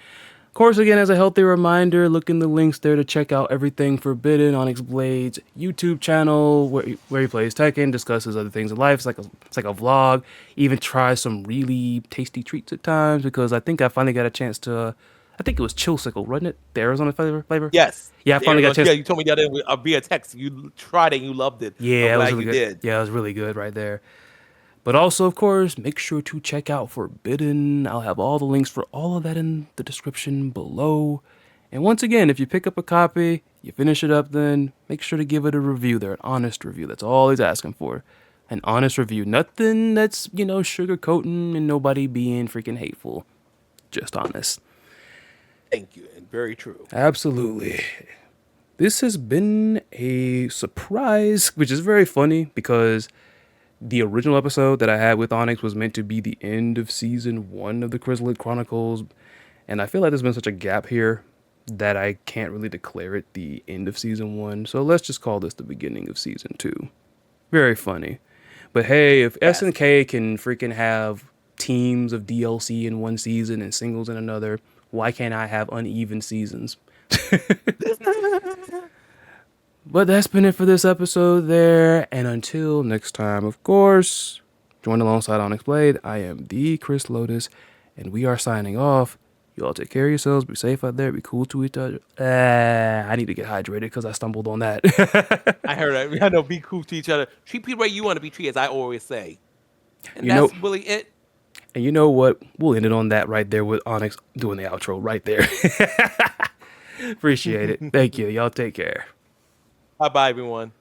Of course, again, as a healthy reminder, look in the links there to check out everything Forbidden, ONYXE Blade's YouTube channel, where he plays Tekken, discusses other things in life. It's like a vlog. Even tries some really tasty treats at times, because I think I finally got a chance to. I think it was Chillsicle, wasn't it? The Arizona flavor. Yes. Yeah, I finally got a chance. Yeah, you told me the other day via text. You tried it and you loved it. Yeah, I'm it was glad really you good. did. Yeah, it was really good right there. But also, of course, make sure to check out Forbidden. I'll have all the links for all of that in the description below. And once again, if you pick up a copy, you finish it up, then make sure to give it a review there, an honest review. That's all he's asking for. An honest review. Nothing that's, sugarcoating and nobody being freaking hateful. Just honest. Thank you, and very true. Absolutely. This has been a surprise, which is very funny because the original episode that I had with ONYXE was meant to be the end of season 1 of the Chrizalid Chronicles, and I feel like there's been such a gap here that I can't really declare it the end of season 1, so let's just call this the beginning of season 2. Very funny. But hey, if Yes. SNK can freaking have teams of DLC in one season and singles in another, why can't I have uneven seasons? But that's been it for this episode there. And until next time, of course, join alongside Onyx Blade. I am the Chris Lotus, and we are signing off. You all take care of yourselves. Be safe out there. Be cool to each other. I need to get hydrated because I stumbled on that. I heard it. I know. Be cool to each other. Treat people the way you want to be treated, as I always say. And You know, that's really it. and you know what? We'll end it on that right there with Onyx doing the outro right there. Appreciate it. Thank you. Y'all take care. Bye bye, everyone.